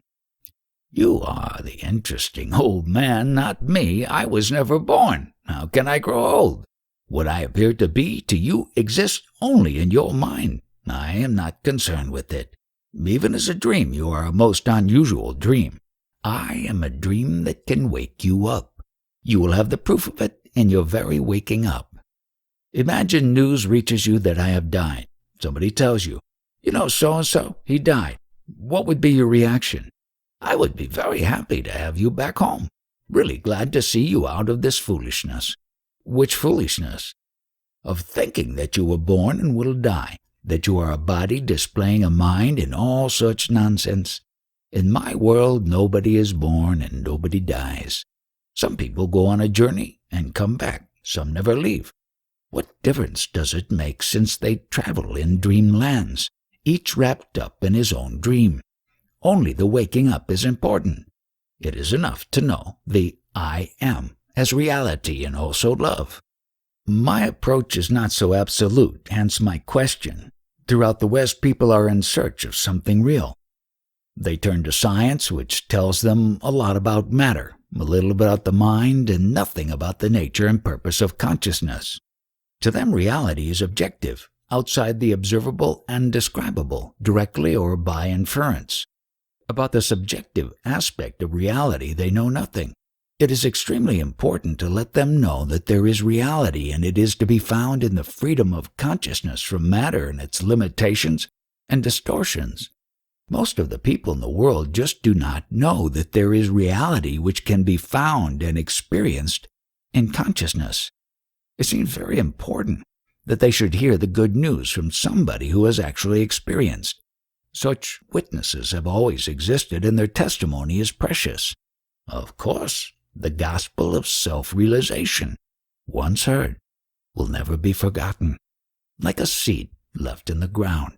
You are the interesting old man, not me. I was never born. How can I grow old? What I appear to be to you exists only in your mind. I am not concerned with it. Even as a dream, you are a most unusual dream. I am a dream that can wake you up. You will have the proof of it in your very waking up. Imagine news reaches you that I have died. Somebody tells you, you know so-and-so, he died. What would be your reaction? I would be very happy to have you back home. Really glad to see you out of this foolishness. Which foolishness? Of thinking that you were born and will die, that you are a body displaying a mind and all such nonsense. In my world, nobody is born and nobody dies. Some people go on a journey and come back. Some never leave. What difference does it make since they travel in dreamlands, each wrapped up in his own dream? Only the waking up is important. It is enough to know the I am as reality and also love. My approach is not so absolute, hence my question. Throughout the West, people are in search of something real. They turn to science, which tells them a lot about matter, a little about the mind, and nothing about the nature and purpose of consciousness. To them, reality is objective, outside the observable and describable, directly or by inference. About the subjective aspect of reality, they know nothing. It is extremely important to let them know that there is reality, and it is to be found in the freedom of consciousness from matter and its limitations and distortions. Most of the people in the world just do not know that there is reality which can be found and experienced in consciousness. It seems very important that they should hear the good news from somebody who has actually experienced. Such witnesses have always existed, and their testimony is precious. Of course, the gospel of self-realization, once heard, will never be forgotten. Like a seed left in the ground,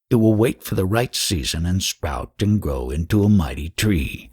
it will wait for the right season and sprout and grow into a mighty tree.